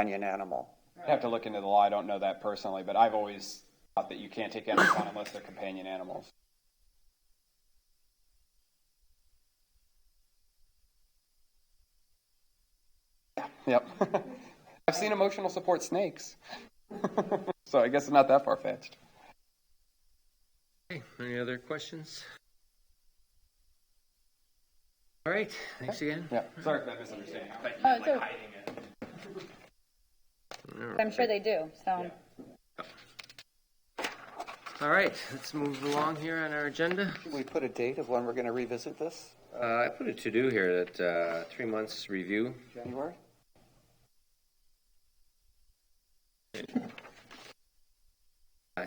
companion animal.
I'd have to look into the law. I don't know that personally, but I've always thought that you can't take animals on unless they're companion animals. Yep. I've seen emotional support snakes. So I guess it's not that far-fetched.
Okay, any other questions? All right, thanks again.
Yeah. Sorry for that misunderstanding. I thought you
Oh,
meant,
it's
like
okay.
hiding it.
I'm sure they do. So
All right, let's move along here on our agenda.
Can we put a date of when we're going to revisit this?
I put a to-do here that 3 months review.
January?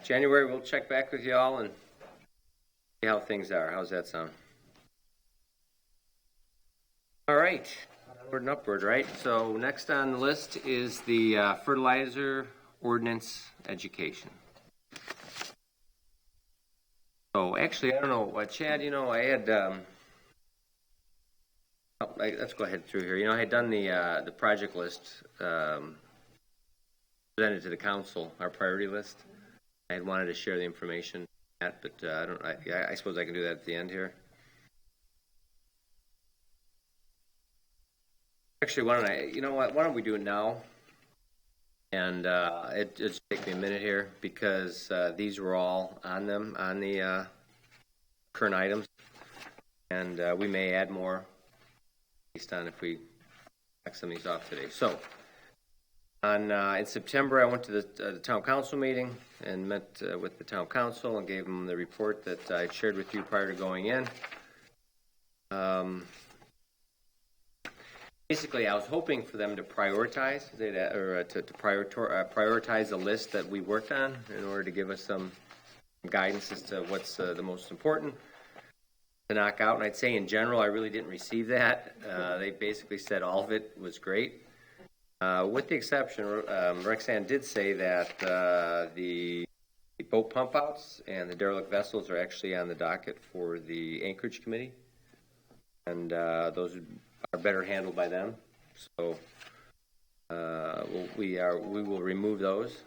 January, we'll check back with you all and see how things are. How's that sound? All right, onward and upward, right? So next on the list is the fertilizer ordinance education. So actually, I don't know, Chad, I had, let's go ahead through here. I had done the project list, presented to the council, our priority list. I had wanted to share the information, but I suppose I can do that at the end here. Actually, why don't we do it now? And it just take me a minute here because these were all on the current items, and we may add more based on if we check some of these off today. So, in September, I went to the town council meeting and met with the town council and gave them the report that I shared with you prior to going in. Basically, I was hoping for them to prioritize, prioritize the list that we worked on in order to give us some guidance as to what's the most important to knock out. And I'd say in general, I really didn't receive that. They basically said all of it was great. With the exception, Rexanne did say that the boat pump outs and the derelict vessels are actually on the docket for the Anchorage Committee, and those are better handled by them. So we will remove those.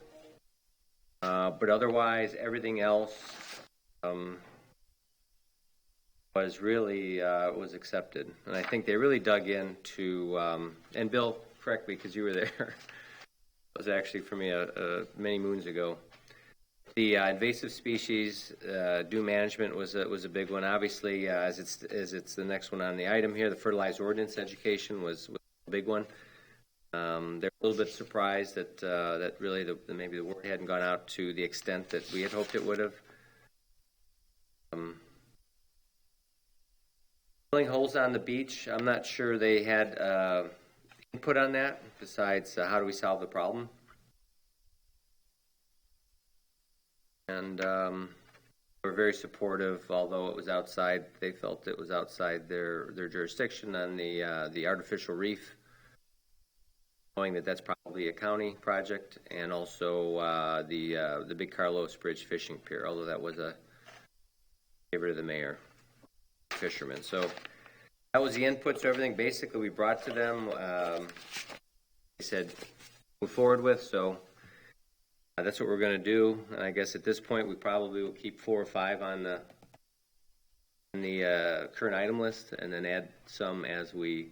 But otherwise, everything else was really was accepted, and I think they really dug into. And Bill, correct me because you were there. It was actually for me many moons ago. The invasive species due management was a big one. Obviously, as it's the next one on the item here, the fertilizer ordinance education was a big one. They're a little bit surprised that really maybe the word hadn't gone out to the extent that we had hoped it would have. Filling holes on the beach, I'm not sure they had input on that. Besides, how do we solve the problem? And we're very supportive, although it was outside. They felt it was outside their jurisdiction on the artificial reef, knowing that that's probably a county project, and also the Big Carlos Bridge fishing pier, although that was a favor to the mayor, fishermen. So that was the input to everything. Basically, we brought to them. They said move forward with. So that's what we're going to do. And I guess at this point, we probably will keep 4 or 5 on the current item list, and then add some as we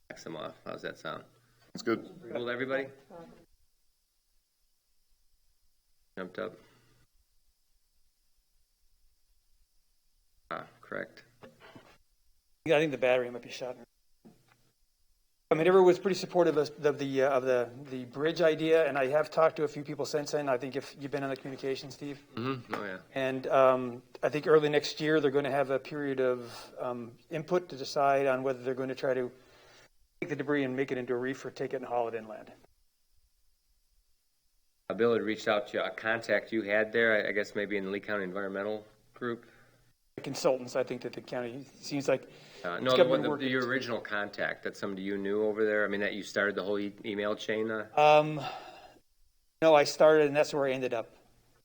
X them off. How's that sound?
That's good.
Cool, everybody? Jumped up. Correct.
Yeah, I think the battery might be shot. I mean, everyone was pretty supportive of the bridge idea, and I have talked to a few people since then. I think if you've been on the communication, Steve.
Mm-hmm. Oh yeah.
And I think early next year they're going to have a period of input to decide on whether they're going to try to take the debris and make it into a reef or take it and haul it inland.
Bill had reached out to you, a contact you had there, I guess maybe in the Lee County Environmental Group.
The consultants, I think that the county seems like
No, your original contact. That's somebody you knew over there. I mean, that you started the whole email chain.
No, I started, and that's where I ended up.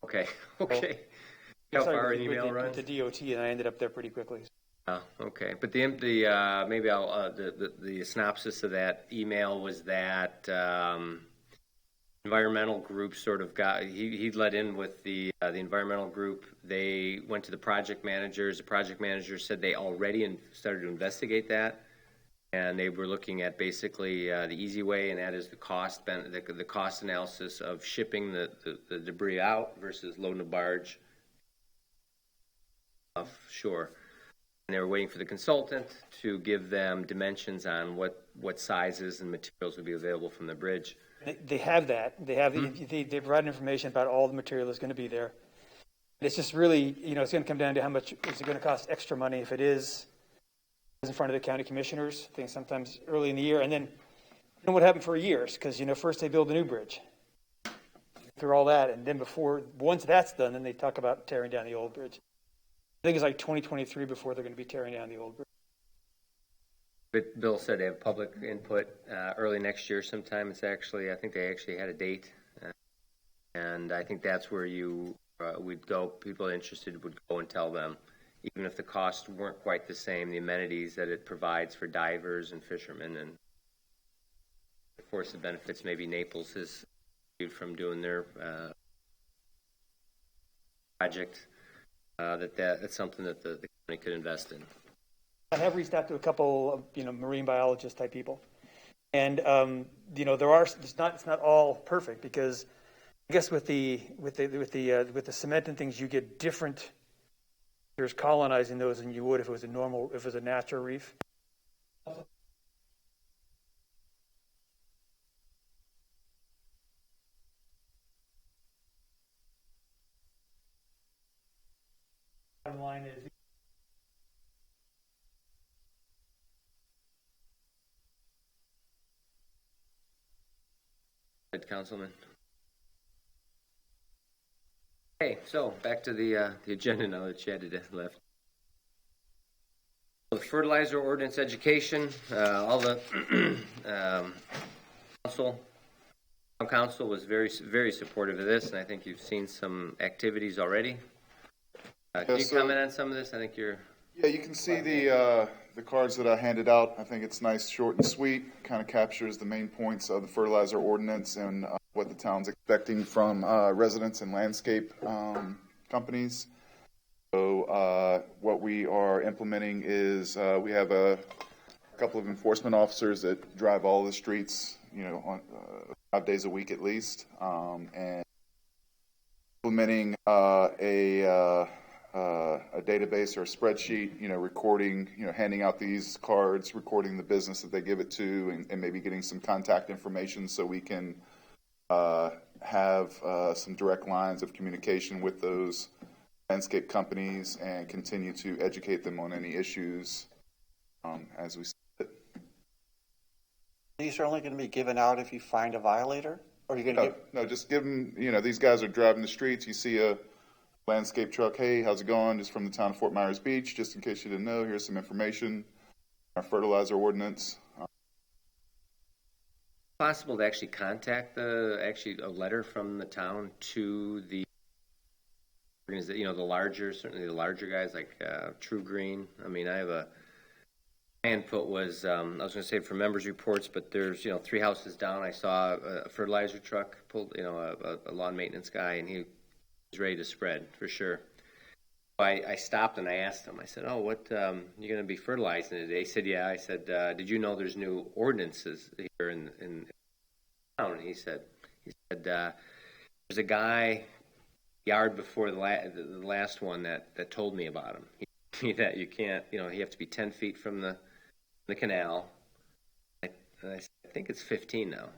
Okay. Okay. How far an email runs?
The DOT, and I ended up there pretty quickly.
Oh, okay. But the maybe I'll the synopsis of that email was that environmental group sort of got he led in with the environmental group. They went to the project managers. The project managers said they already started to investigate that, and they were looking at basically the easy way, and that is the cost analysis of shipping the debris out versus loading a barge offshore. And they were waiting for the consultant to give them dimensions on what sizes and materials would be available from the bridge.
They have that. They have they provide information about all the material that's going to be there. It's just really, it's going to come down to how much is it going to cost extra money if it is in front of the county commissioners. I think sometimes early in the year, and then what happened for years because first they build a new bridge through all that, and then once that's done, then they talk about tearing down the old bridge. I think it's like 2023 before they're going to be tearing down the old bridge.
But Bill said they have public input early next year sometime. I think they actually had a date, and I think that's where we'd go. People interested would go and tell them, even if the costs weren't quite the same, the amenities that it provides for divers and fishermen, and of course the benefits maybe Naples has received from doing their project. That's something that the county could invest in.
I have reached out to a couple of marine biologist type people, and it's not all perfect because I guess with the cement and things you get different creatures colonizing those than you would if it was a natural reef. Bottom line is.
Good, Councilman. Okay, so back to the agenda now that Chad had left. The fertilizer ordinance education, all the council Town council was very supportive of this, and I think you've seen some activities already. Can you comment on some of this? I think you're...
Yeah, you can see the cards that I handed out. I think it's nice, short and sweet, kind of captures the main points of the fertilizer ordinance and what the town's expecting from residents and landscape companies. So what we are implementing is we have a couple of enforcement officers that drive all the streets, on 5 days a week at least, and implementing a database or a spreadsheet, recording, handing out these cards, recording the business that they give it to, and maybe getting some contact information so we can have some direct lines of communication with those landscape companies and continue to educate them on any issues as we see it.
These are only going to be given out if you find a violator? Or are you going to
No, just give them, these guys are driving the streets. You see a landscape truck, hey, how's it going? Just from the town of Fort Myers Beach, just in case you didn't know, here's some information. Our fertilizer ordinance.
Possible to actually contact a letter from the town to the organization, certainly the larger guys like True Green. I mean, my input was, I was going to say for members reports, but there's, 3 houses down, I saw a fertilizer truck pulled, a lawn maintenance guy, and he was ready to spread for sure. I stopped and I asked him, I said, oh, what, you going to be fertilizing today? He said, yeah. I said, did you know there's new ordinances here in town? And he said, there's a guy yard before the last one that told me about him. He told me that you can't, you have to be 10 feet from the canal. And I said, I think it's 15 now.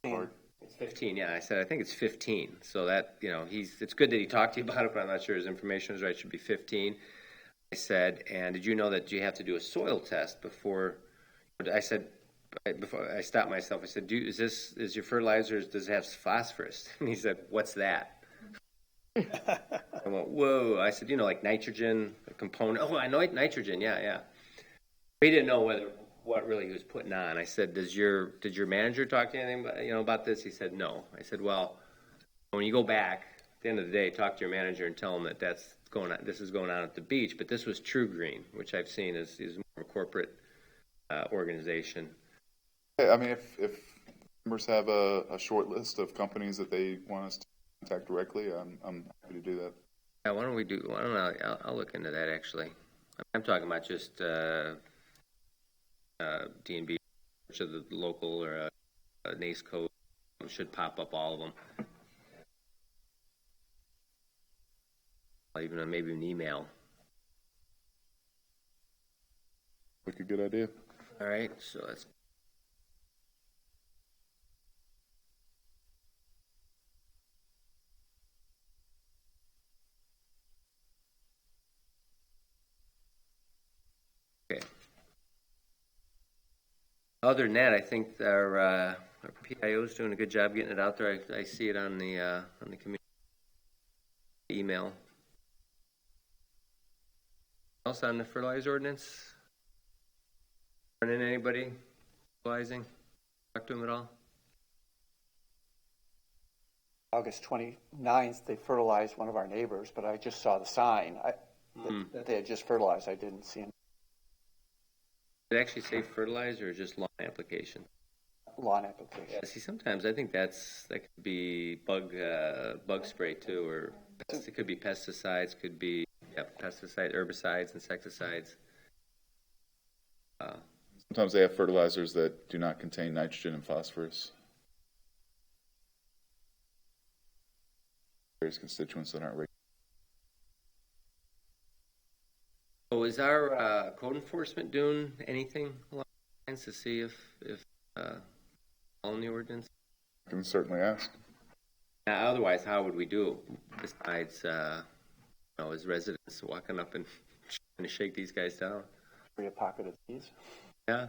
It's 15, yeah. I said, I think it's 15. So that, it's good that he talked to you about it, but I'm not sure his information is right. It should be 15. I said, and did you know that you have to do a soil test before, before I stopped myself, I said, is your fertilizer, does it have phosphorus? And he said, what's that? I went, whoa. I said, like nitrogen, a component. Oh, I know nitrogen, yeah. He didn't know what really he was putting on. I said, did your manager talk to you anything about this? He said, no. I said, well, when you go back at the end of the day, talk to your manager and tell him that this is going on at the beach. But this was True Green, which I've seen is more a corporate organization.
I mean, if members have a short list of companies that they want us to contact directly, I'm happy to do that.
Yeah, I'll look into that actually. I'm talking about just D&B, which of the local or NACE code should pop up all of them. Even maybe an email.
Like a good idea.
All right, so that's. Okay. Other than that, I think our PIO is doing a good job getting it out there. I see it on the community email. Else on the fertilizer ordinance? Run in anybody fertilizing? Talk to them at all?
August 29th, they fertilized one of our neighbors, but I just saw the sign that they had just fertilized. I didn't see him.
Did it actually say fertilizer or just lawn application?
Lawn application.
Yeah, see, sometimes I think that could be bug spray too, or it could be pesticides, could be pesticide, herbicides, insecticides.
Sometimes they have fertilizers that do not contain nitrogen and phosphorus. Various constituents that aren't regulated.
So is our code enforcement doing anything along the lines to see if on the ordinance?
I can certainly ask.
Otherwise, how would we do it besides, as residents walking up and trying to shake these guys down?
Free a pocket of these.
Yeah.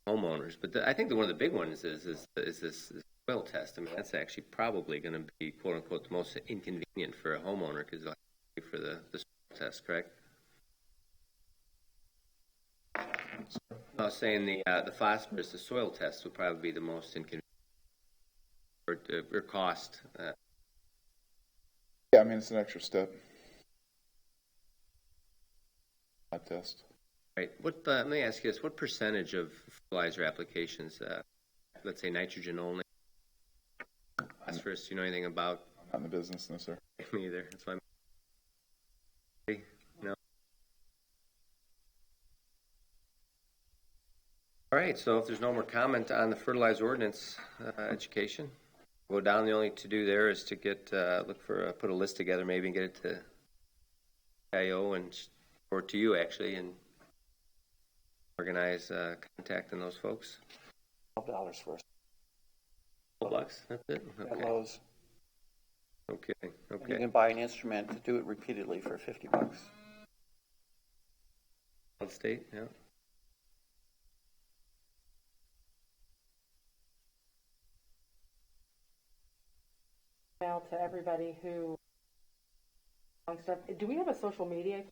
Homeowners, but I think one of the big ones is this soil test. I mean, that's actually probably going to be quote unquote the most inconvenient for a homeowner because they'll have to pay for the soil test, correct? I was saying the phosphorus, the soil test would probably be the most inconvenient or cost.
Yeah, I mean, it's an extra step. Lab test.
Right. Let me ask you this: what percentage of fertilizer applications, let's say nitrogen only, phosphorus? Do you know anything about?
I'm not in the business, no, sir.
Me either. That's why. No. All right. So if there's no more comment on the fertilizer ordinance education, go down. The only to do there is to get put a list together, maybe, and get it to IO or to you actually, and organize contacting those folks.
$12 for us
$12. That's it.
at
Okay.
Lowe's.
Okay.
You
Okay.
can buy an instrument to do it repeatedly for $50.
State. Yeah.
Email to everybody who stuff. Do we have a social media?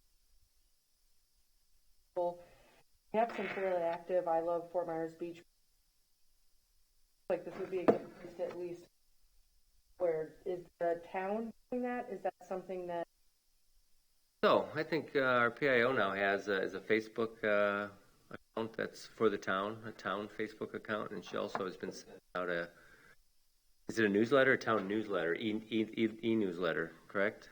We have some fairly active. I love Fort Myers Beach. Like this would be a good place to at least. Where is the town doing that? Is that something that?
So I think our PIO now has is a Facebook account that's for the town, a town Facebook account, and she also has been sending out is it a newsletter, a town newsletter, e-newsletter, correct?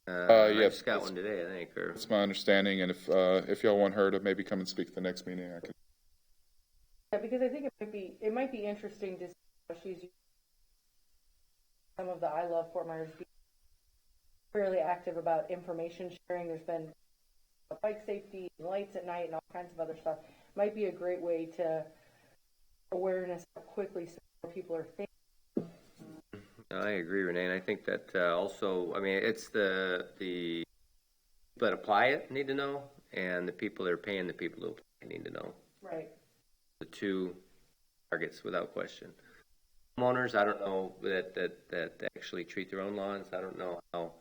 I
Yes.
just got one today, I think. Or
That's my understanding, and if y'all want her to maybe come and speak at the next meeting, I can.
Yeah, because I think it might be interesting to see how she's using some of the I Love Fort Myers Beach. Fairly active about information sharing. There's been bike safety, lights at night, and all kinds of other stuff. Might be a great way to awareness how quickly some people are thinking.
I agree, Renee, and I think that also, I mean, it's the people that apply it need to know, and the people that are paying the people who apply need to know.
Right.
The two targets, without question. Homeowners, I don't know that actually treat their own lawns. I don't know how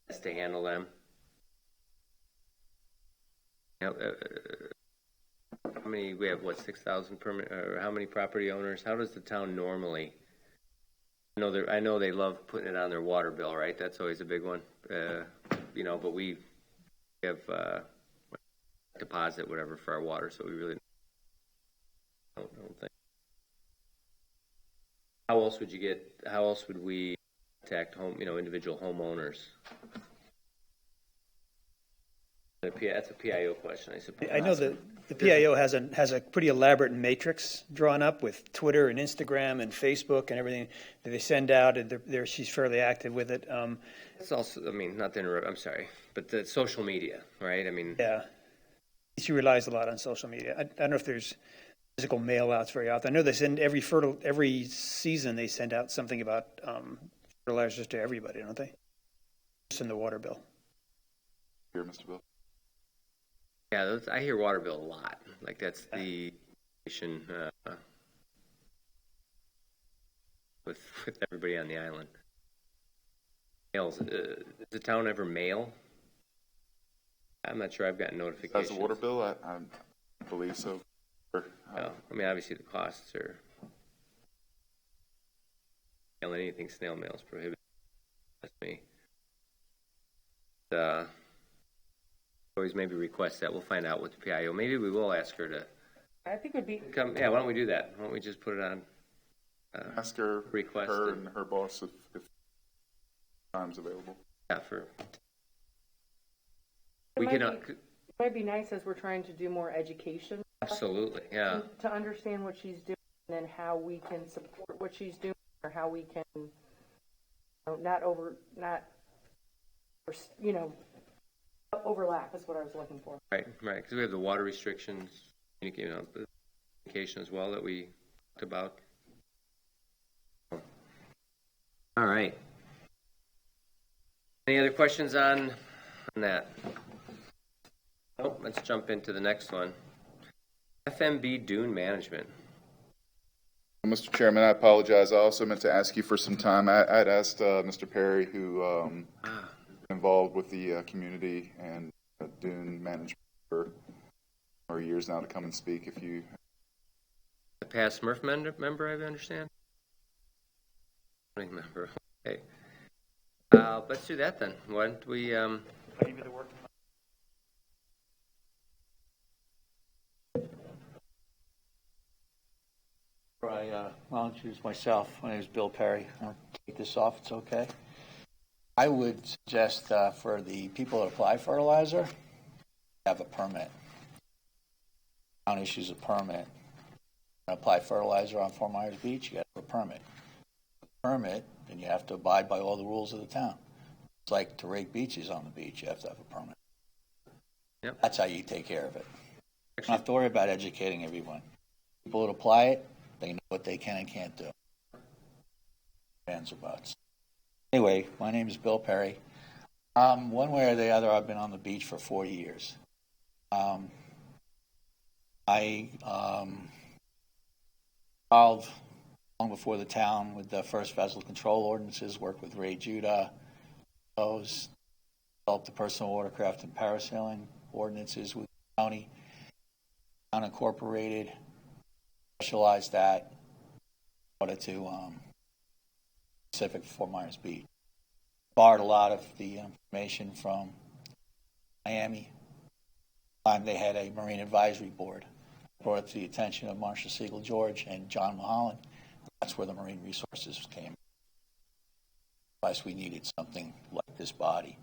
best to handle them. You know, how many we have? 6,000 permit, or how many property owners? How does the town normally? I know they love putting it on their water bill, right? That's always a big one. But we have deposit whatever for our water, so we really don't think. How else would we contact individual homeowners? That's a PIO question, I suppose.
I know that the PIO has a pretty elaborate matrix drawn up with Twitter and Instagram and Facebook and everything that they send out, and she's fairly active with it.
It's also, not to interrupt, I'm sorry, but the social media, right?
Yeah, she relies a lot on social media. I don't know if there's physical mail outs very often. I know they send every season they send out something about fertilizers to everybody, don't they? Just in the water bill.
Here, Mr. Bill.
Yeah, I hear water bill a lot. Like that's the with everybody on the island. Mails. Does the town ever mail? I'm not sure. I've gotten notifications.
As a water bill, I believe so.
Well, obviously the costs are. Anything snail mail is prohibited. That's me. Always maybe request that. We'll find out with the PIO. Maybe we will ask her to
I think it would be.
come. Yeah, why don't we do that? Why don't we just put it on?
Ask her,
Request
her
it.
and her boss if time's available.
Yeah, for.
It might be nice as we're trying to do more education.
Absolutely, yeah.
To understand what she's doing and then how we can support what she's doing, or how we can overlap is what I was looking for.
Right, because we have the water restrictions, the communication as well that we talked about. All right. Any other questions on that? Nope, let's jump into the next one. FMB dune management.
Mr. Chairman, I apologize. I also meant to ask you for some time. I'd asked Mr. Perry, who involved with the community and dune management for or years now to come and speak if you.
A past Smurf member, I understand? Member, okay. Let's do that then. Why don't we,
I give you the work.
I'll introduce myself. My name is Bill Perry. I'll take this off. It's okay. I would suggest for the people that apply fertilizer, have a permit. Town issues a permit. Apply fertilizer on Fort Myers Beach, you got to have a permit. Permit, then you have to abide by all the rules of the town. It's like to rake beaches on the beach, you have to have a permit.
Yep.
That's how you take care of it. You don't have to worry about educating everyone. People that apply it, they know what they can and can't do. Fans or butts. Anyway, my name is Bill Perry. One way or the other, I've been on the beach for 40 years. I involved long before the town with the first vessel control ordinances, worked with Ray Judah, those, developed the personal watercraft and parasailing ordinances with the county. Town incorporated, specialized that in order to specific Fort Myers Beach. Borrowed a lot of the information from Miami. Time they had a Marine Advisory Board. Brought it to the attention of Marshal Siegel George and John Mulholland. That's where the Marine Resources came. Plus, we needed something like this body.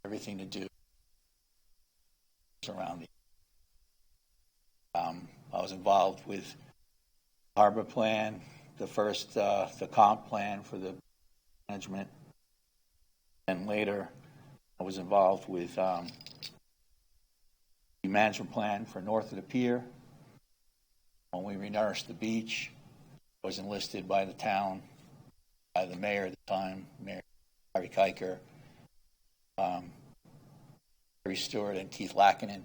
Everything to do surrounding. I was involved with the harbor plan, the first, the comp plan for the management, and later I was involved with the management plan for north of the pier. When we renourished the beach, I was enlisted by the town, by the mayor at the time, Mayor Harry Kiker, Harry Stewart, and Keith Lackinen,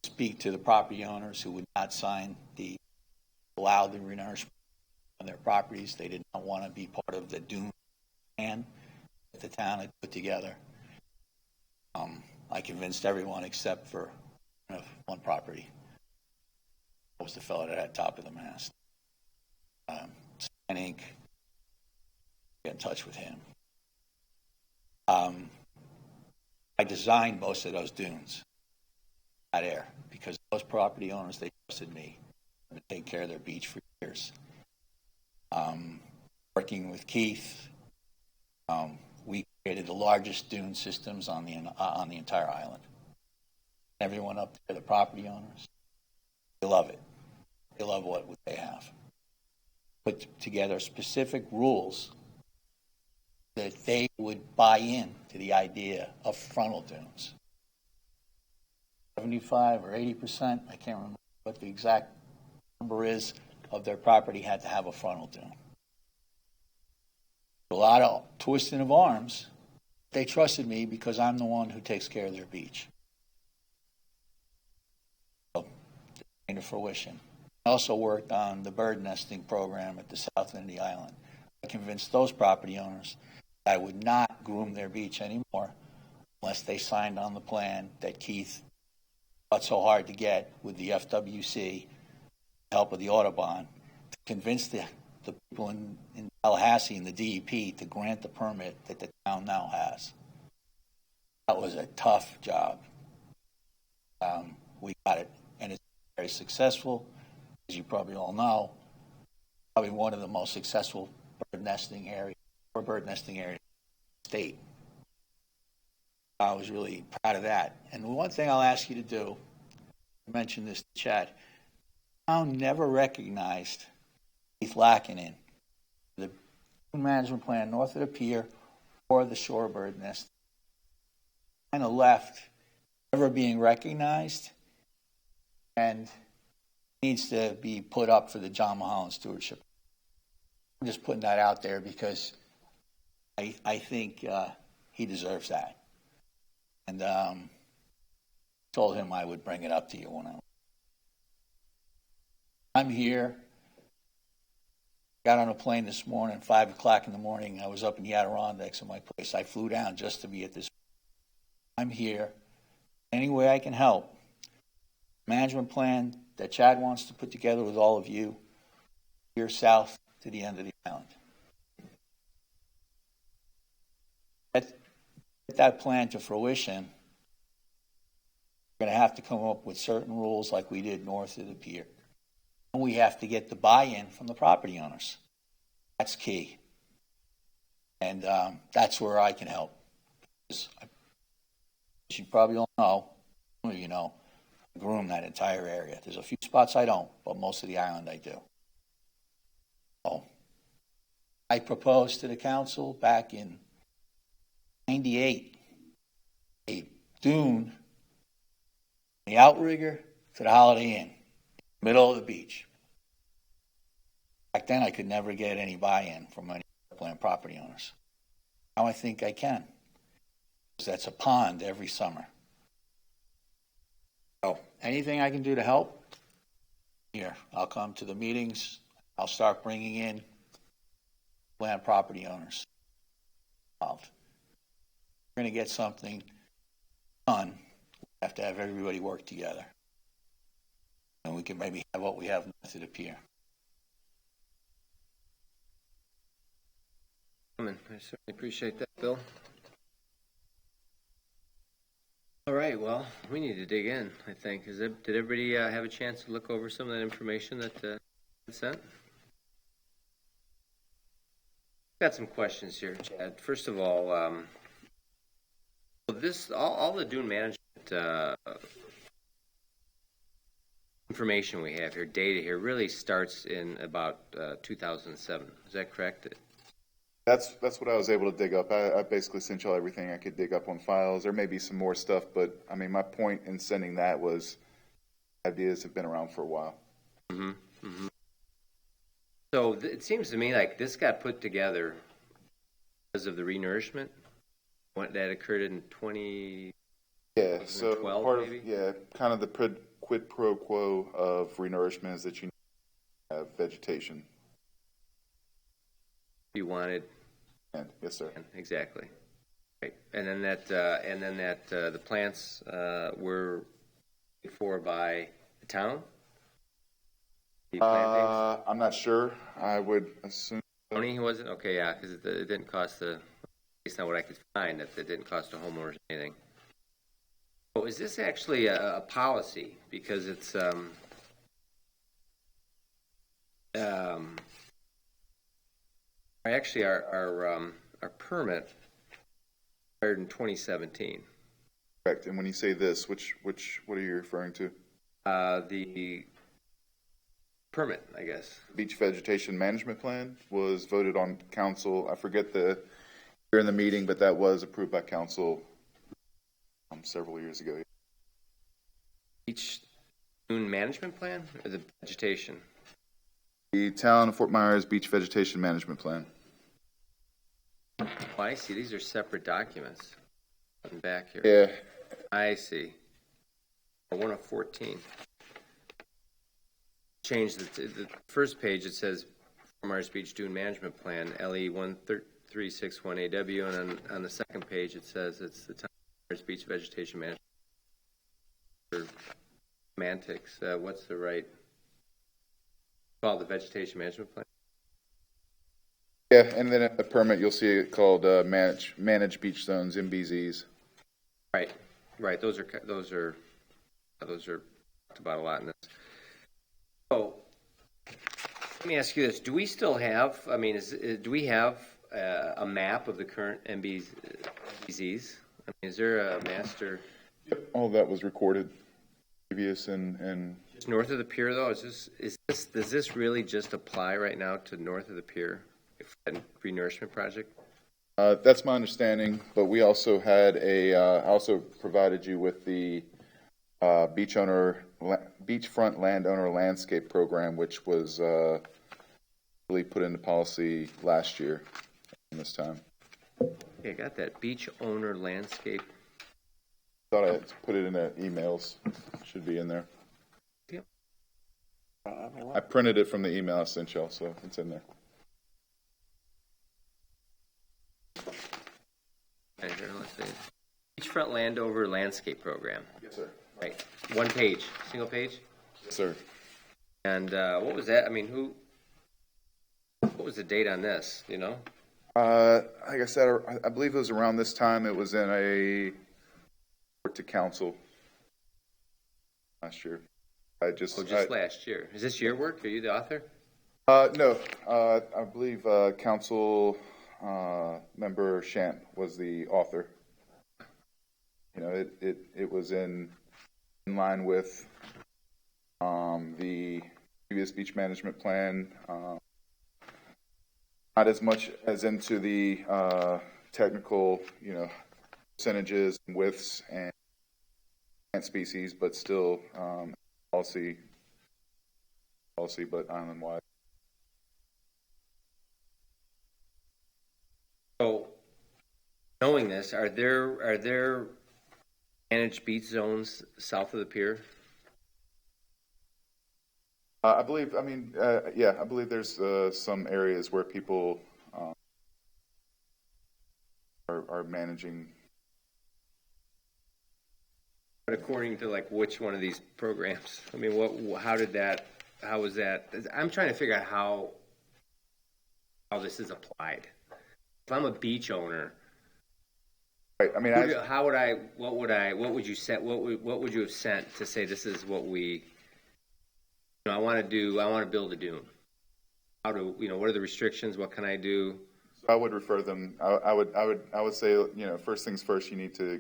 to speak to the property owners who would not sign the allowed the renourishment on their properties. They did not want to be part of the dune plan that the town had put together. I convinced everyone except for one property. That was the fellow that had top of the mast. Inc. Get in touch with him. I designed most of those dunes out there because those property owners, they trusted me to take care of their beach for years. Working with Keith, we created the largest dune systems on the entire island. Everyone up there, the property owners, they love it. They love what they have. Put together specific rules that they would buy in to the idea of frontal dunes. 75 or 80%, I can't remember what the exact number is, of their property had to have a frontal dune. A lot of twisting of arms. They trusted me because I'm the one who takes care of their beach. So, it came to fruition. I also worked on the bird nesting program at the south end of the island. I convinced those property owners that I would not groom their beach anymore unless they signed on the plan that Keith fought so hard to get with the FWC, the help of the Audubon, to convince the people in Tallahassee and the DEP to grant the permit that the town now has. That was a tough job. We got it, and it's very successful. As you probably all know, probably one of the most successful bird nesting areas in the state. I was really proud of that. And one thing I'll ask you to do, I mentioned this to Chad, the town never recognized Keith Lackinen, the management plan north of the pier or the shorebird nest. Kind of left, never being recognized, and needs to be put up for the John Mulholland Stewardship. I'm just putting that out there because I think he deserves that. And told him I would bring it up to you when I'm here. Got on a plane this morning, 5 o'clock in the morning. I was up in the Adirondacks at my place. I flew down just to be at this. I'm here. Any way I can help. management plan that Chad wants to put together with all of you here south to the end of the island. Get that plan to fruition, we're going to have to come up with certain rules like we did north of the pier. And we have to get the buy-in from the property owners. That's key. And that's where I can help. As you probably all know, some of you know, I groom that entire area. There's a few spots I don't, but most of the island I do. So I proposed to the council back in 98 a dune, the outrigger to the Holiday Inn, middle of the beach. Back then I could never get any buy-in from any land property owners. Now I think I can, because that's a pond every summer. So anything I can do to help, here, I'll come to the meetings. I'll start bringing in land property owners involved. We're going to get something done. We have to have everybody work together. And we can maybe have what we have north of the pier.
I certainly appreciate that, Bill. All right, well, we need to dig in, I think. Did everybody have a chance to look over some of that information that sent? Got some questions here, Chad. First of all, all the dune management information we have here, data here, really starts in about 2007. Is that correct?
That's what I was able to dig up. I basically sent y'all everything I could dig up on files. There may be some more stuff, but I mean, my point in sending that was ideas have been around for a while.
Mm-hmm. Mm-hmm. So it seems to me like this got put together because of the renourishment that occurred in 2012,
Yeah, so part
maybe?
of kind of the quid pro quo of renourishment is that you have vegetation.
You wanted.
And, yes, sir.
Exactly. Right, and then that the plants were paid for by the town. The plantings?
I'm not sure. I would assume.
County, was it? Okay, yeah, because it didn't cost based on what I could find, that it didn't cost the homeowners anything. So is this actually a policy? Because it's actually our permit expired in 2017.
Correct. And when you say this, what are you referring to?
The permit, I guess.
Beach vegetation management plan was voted on council. I forget during the meeting, but that was approved by council several years ago.
Beach dune management plan or the vegetation?
The town of Fort Myers beach vegetation management plan.
Oh, I see. These are separate documents. Back here.
Yeah.
I see. 1 of 14. Change the first page. It says Fort Myers Beach Dune Management Plan, LE 1361AW, and on the second page it says it's the Fort Myers Beach Vegetation Management. For semantics, what's the right? Called the Vegetation Management Plan.
Yeah, and then a permit you'll see it called manage beach zones (MBZs).
Right. Those are talked about a lot in this. So, let me ask you this: do we still have? I mean, do we have a map of the current MBZs? I mean, is there a master?
Yep, all that was recorded, previous and.
Just north of the pier, though, does this really just apply right now to north of the pier, renourishment project?
That's my understanding, but we also had I also provided you with the beachfront landowner landscape program, which was really put into policy last year in this time.
Okay, got that. Beach owner landscape.
Thought I put it in the emails. Should be in there.
Yep.
I printed it from the email I sent y'all, so it's in there.
Beachfront landowner landscape program.
Yes, sir.
Right, one page, single page?
Sir.
And what was that? I mean, what was the date on this, you know?
Like I said, I believe it was around this time. It was in a report to council last year. Just
Last year. Is this your work? Are you the author?
No, I believe council member Shamp was the author. You know, it was in line with the previous beach management plan. Not as much as into the technical, you know, percentages and widths and plant species, but still policy, but island-wide.
So, knowing this, are there managed beach zones south of the pier?
I believe, I mean, yeah, I believe there's some areas where people are managing.
But according to like which one of these programs? I mean, how was that? I'm trying to figure out how this is applied. If I'm a beach owner,
Right, I mean,
what would you have sent to say this is what we, I want to build a dune. What are the restrictions? What can I do?
I would refer them. I would say, you know, first things first. You need to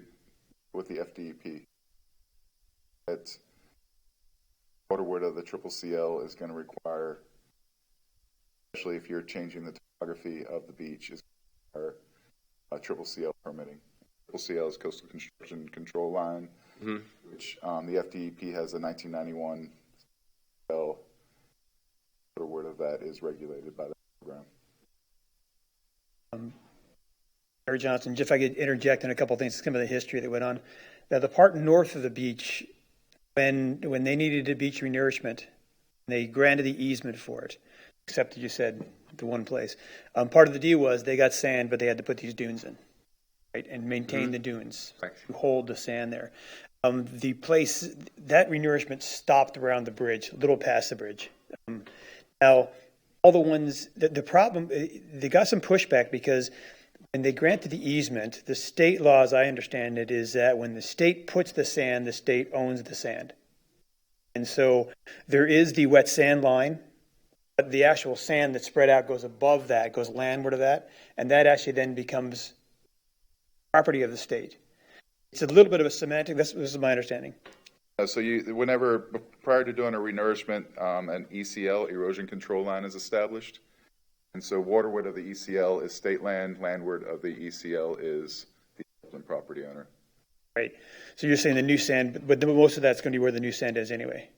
with the FDEP. That waterward of the CCL is going to require, especially if you're changing the topography of the beach, is require CCL permitting. CCL is Coastal Construction Control Line, which the FDEP has a 1991 CCL. Waterward of that is regulated by the program.
Mary Johnson, if I could interject in a couple of things, some of the history that went on. Now, the part north of the beach, when they needed a beach renourishment, they granted the easement for it, except that you said the one place. Part of the deal was they got sand, but they had to put these dunes in, right, and maintain the dunes, to hold the sand there. The place, that renourishment stopped around the bridge, a little past the bridge. Now, all the ones, the problem, they got some pushback because when they granted the easement, the state law, as I understand it, is that when the state puts the sand, the state owns the sand. And so there is the wet sand line, but the actual sand that's spread out goes above that, goes landward of that, and that actually then becomes property of the state. It's a little bit of a semantic, this is my understanding.
So prior to doing a renourishment, an ECL, erosion control line, is established. And so waterward of the ECL is state land, landward of the ECL is the upland property owner.
Right. So you're saying the new sand, but most of that's going to be where the new sand is anyway.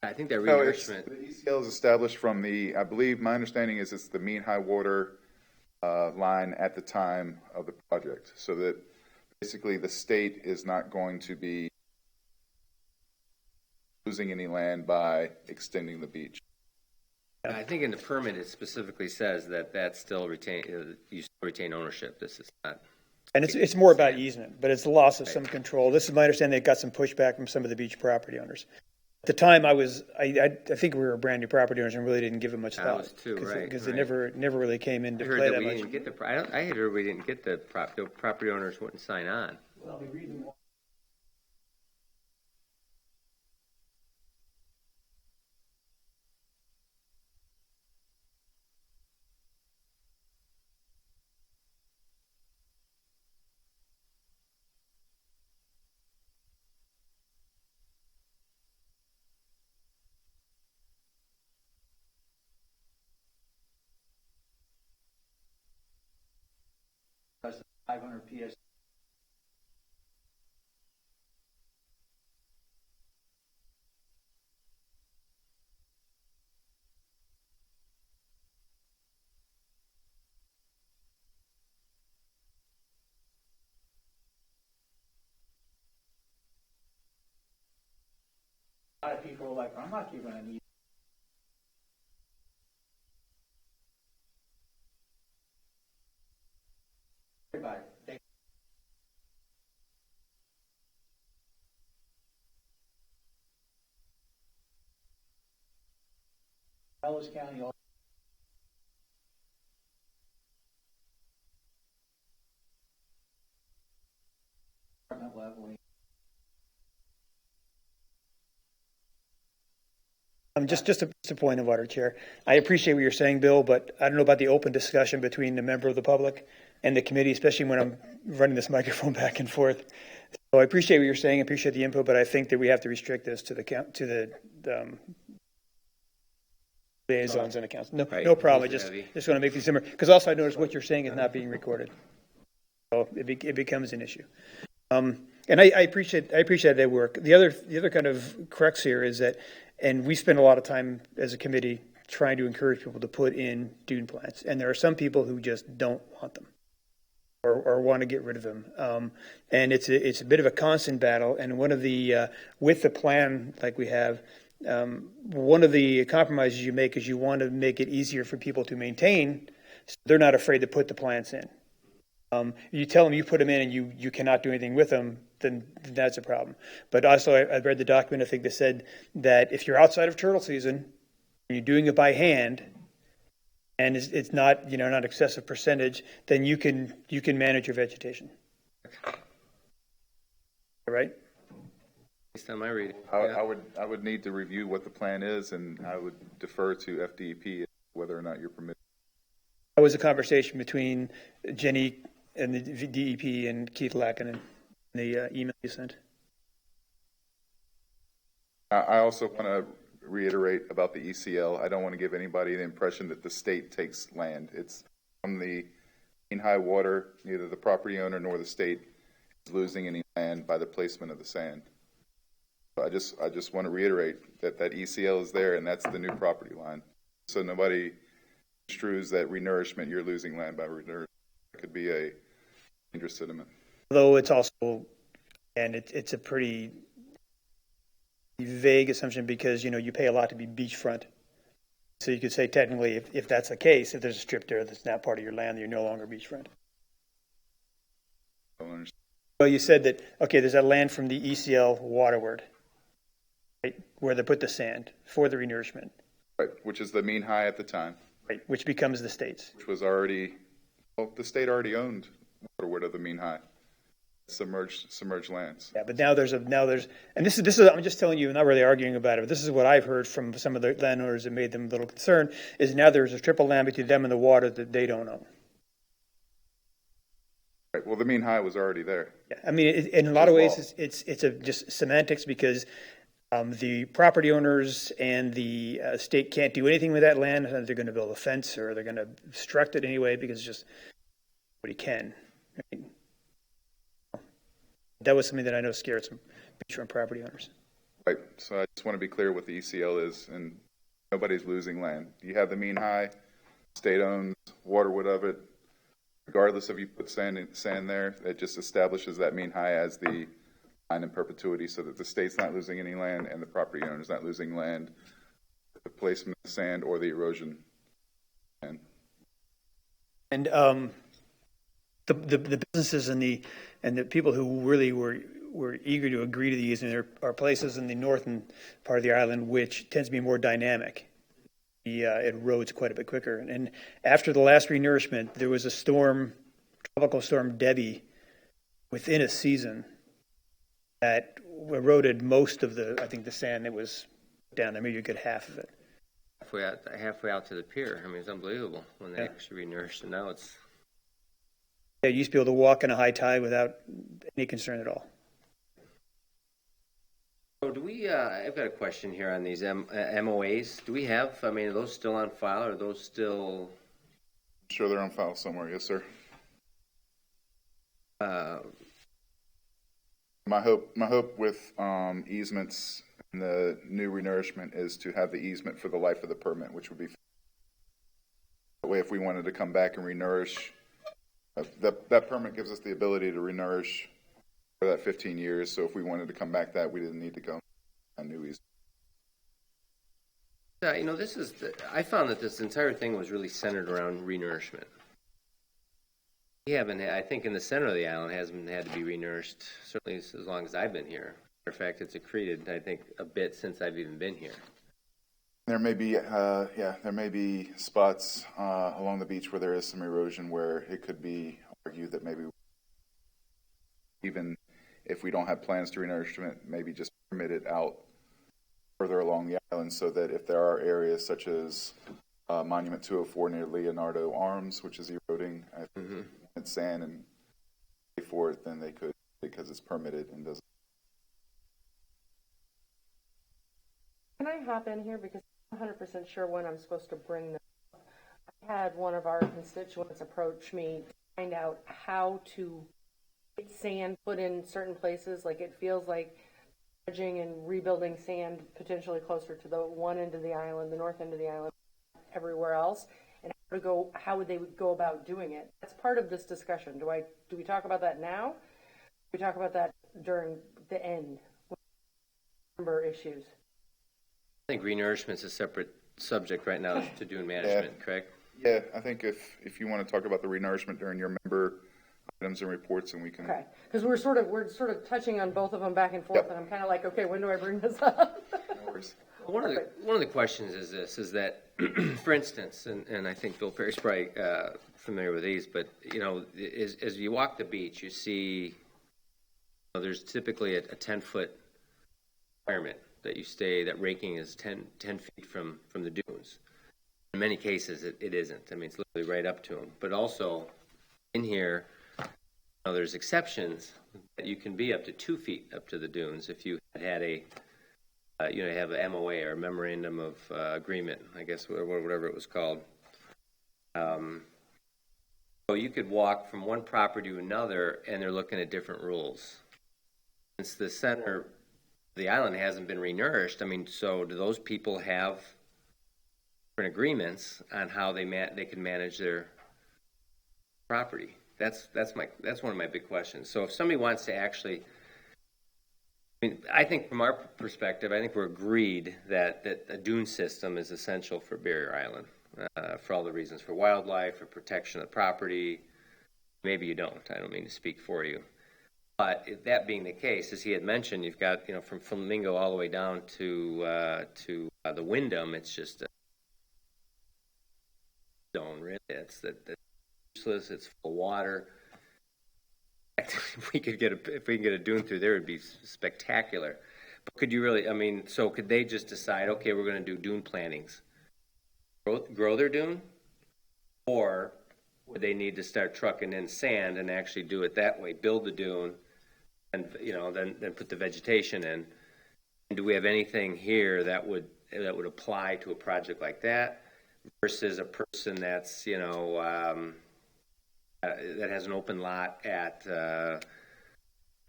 I think that renourishment.
The ECL is established from I believe my understanding is it's the mean high water line at the time of the project. So that basically the state is not going to be losing any land by extending the beach.
I think in the permit it specifically says that still you still retain ownership. This is not.
And it's more about easement, but it's the loss of some control. This is my understanding. They got some pushback from some of the beach property owners. At the time, I think we were brand new property owners and really didn't give it much thought.
I was too, right?
Because they never really came into play that much.
I had heard we didn't get the property owners wouldn't sign on.
Well, the reason why. Because the 500 PS. A lot of people are like, I'm not giving an everybody. Ellis County. Leveling.
Just a point of order, Chair. I appreciate what you're saying, Bill, but I don't know about the open discussion between the member of the public and the committee, especially when I'm running this microphone back and forth. So I appreciate what you're saying, I appreciate the input, but I think that we have to restrict this to the liaisons and accounts. No,
Right.
no problem. I just
Heavy.
want to make these similar, because also I noticed what you're saying is not being recorded. So it becomes an issue. And I appreciate that work. The other kind of crux here is that, and we spend a lot of time as a committee trying to encourage people to put in dune plants, and there are some people who just don't want them or want to get rid of them. And it's a bit of a constant battle. And one of the with the plan like we have, one of the compromises you make is you want to make it easier for people to maintain, so they're not afraid to put the plants in. You tell them you put them in and you cannot do anything with them, then that's a problem. But also, I read the document, I think that said that if you're outside of turtle season and you're doing it by hand, and it's not not excessive percentage, then you can manage your vegetation. All right?
Based on my reading.
I would need to review what the plan is, and I would defer to FDEP whether or not you're permitted.
That was a conversation between Jenny and the DEP and Keith Lackinen in the email you sent.
I also want to reiterate about the ECL. I don't want to give anybody the impression that the state takes land. It's from the mean high water. Neither the property owner nor the state is losing any land by the placement of the sand. So I just want to reiterate that ECL is there, and that's the new property line. So nobody construes that renourishment, you're losing land by renourishment. It could be a dangerous sentiment.
Although it's also, and it's a pretty vague assumption because, you pay a lot to be beachfront. So you could say technically if that's the case, if there's a strip there that's not part of your land, you're no longer beachfront.
I don't understand.
Well, you said that, okay, there's that land from the ECL waterward, right, where they put the sand for the renourishment.
Right, which is the mean high at the time.
Right, which becomes the state's.
Which was already, the state already owned waterward of the mean high. Submerged lands.
Yeah, but now there's, and this is, I'm just telling you, I'm not really arguing about it, but this is what I've heard from some of the landowners that made them a little concerned, is now there's a strip of land between them and the water that they don't own.
Right, well, the mean high was already there.
Yeah, I mean, in a lot of ways, it's just semantics because the property owners and the state can't do anything with that land. They're going to build a fence or they're going to obstruct it anyway because it's just nobody can. Right? That was something that I know scared some beachfront property owners.
Right, so I just want to be clear what the ECL is, and nobody's losing land. You have the mean high, state owns waterwood of it. Regardless if you put sand there, it just establishes that mean high as the line in perpetuity so that the state's not losing any land and the property owner's not losing land, the placement of sand or the erosion.
And the businesses and the people who really were eager to agree to these, and there are places in the northern part of the island which tends to be more dynamic. It erodes quite a bit quicker. And after the last renourishment, there was a storm, tropical storm Debbie, within a season that eroded most of the sand that was down there, maybe a good half of it.
Halfway out to the pier. I mean, it's unbelievable when they actually renourished, and now it's.
Yeah, you used to be able to walk in a high tide without any concern at all.
So do we, I've got a question here on these MOAs. Do we have, are those still on file, or are those still?
I'm sure they're on file somewhere, yes, sir. My hope with easements and the new renourishment is to have the easement for the life of the permit, which would be that way if we wanted to come back and renourish. That permit gives us the ability to renourish for that 15 years. So if we wanted to come back we didn't need to go a new easement.
I found that this entire thing was really centered around renourishment. We haven't, I think in the center of the island hasn't had to be renourished, certainly as long as I've been here. Matter of fact, it's accreted, I think, a bit since I've even been here.
There may be, there may be spots along the beach where there is some erosion where it could be argued that maybe even if we don't have plans to renourishment, maybe just permit it out further along the island so that if there are areas such as Monument 204 near Leonardo Arms, which is eroding, and sand and pay for it, then they could, because it's permitted and doesn't.
Can I hop in here because I'm 100% sure when I'm supposed to bring this up. I had one of our constituents approach me to find out how to get sand put in certain places. Like it feels like dredging and rebuilding sand potentially closer to the one end of the island, the north end of the island, everywhere else, and how would they go about doing it? That's part of this discussion. Do we talk about that now? Do we talk about that during the end? Number issues.
I think renourishment's a separate subject right now to dune management, correct?
Yeah, I think if you want to talk about the renourishment during your member items and reports, and we can.
Okay, because we're sort of touching on both of them back and forth, and I'm kind of like, okay, when do I bring this up?
No worries.
One of the questions is this: is that, for instance, and I think Bill Perry's probably familiar with these, but as you walk the beach, you see there's typically a 10-foot requirement that you stay. That raking is 10 feet from the dunes. In many cases, it isn't. I mean, it's literally right up to them. But also, in here, there's exceptions that you can be up to 2 feet up to the dunes if you had a have a MOA or a memorandum of agreement, I guess, whatever it was called. So you could walk from one property to another, and they're looking at different rules. Since the center of the island hasn't been renourished, I mean, so do those people have different agreements on how they can manage their property? That's one of my big questions. So if somebody wants to actually, I think from our perspective, I think we're agreed that a dune system is essential for Barrier Island for all the reasons, for wildlife, for protection of property. Maybe you don't. I don't mean to speak for you. But that being the case, as he had mentioned, you've got from Flamingo all the way down to the Wyndham. It's just a zone, really. It's useless. It's full of water. If we can get a dune through there, it'd be spectacular. But could you really? I mean, so could they just decide, okay, we're going to do dune plantings, grow their dune, or would they need to start trucking in sand and actually do it that way, build the dune, and then put the vegetation in? And do we have anything here that would apply to a project like that versus a person that's that has an open lot at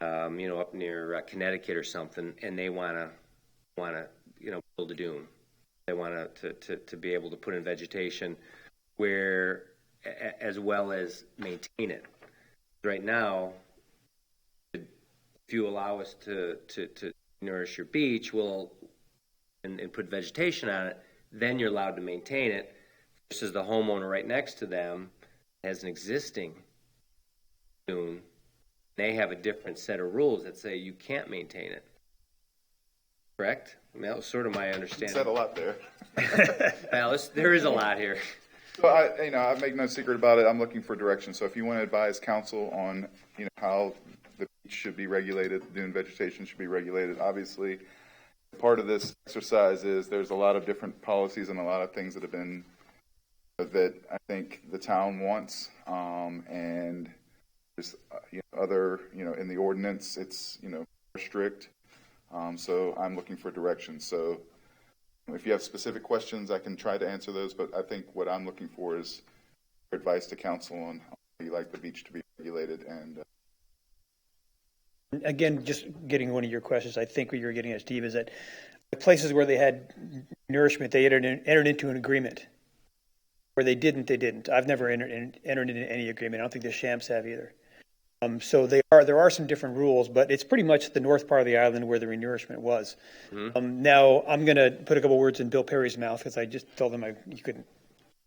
up near Connecticut or something, and they want to build a dune. They want to be able to put in vegetation where as well as maintain it. Right now, if you allow us to nourish your beach, and put vegetation on it, then you're allowed to maintain it. Versus the homeowner right next to them has an existing dune. They have a different set of rules that say you can't maintain it. Correct? I mean, that was sort of my understanding.
You said a lot there.
Well, there is a lot here.
So I make no secret about it. I'm looking for direction. So if you want to advise council on, how the beach should be regulated, dune vegetation should be regulated, obviously part of this exercise is there's a lot of different policies and a lot of things that have been that I think the town wants, and there's other in the ordinance it's more strict. So I'm looking for direction. So if you have specific questions, I can try to answer those. But I think what I'm looking for is advice to council on how you like the beach to be regulated. And
again, just getting one of your questions, I think what you're getting at, Steve, is that the places where they had nourishment, they entered into an agreement. Where they didn't. I've never entered into any agreement. I don't think the Shamps have either. So there are some different rules, but it's pretty much the north part of the island where the renourishment was. Mm-hmm. Now I'm going to put a couple words in Bill Perry's mouth because I just told him you couldn't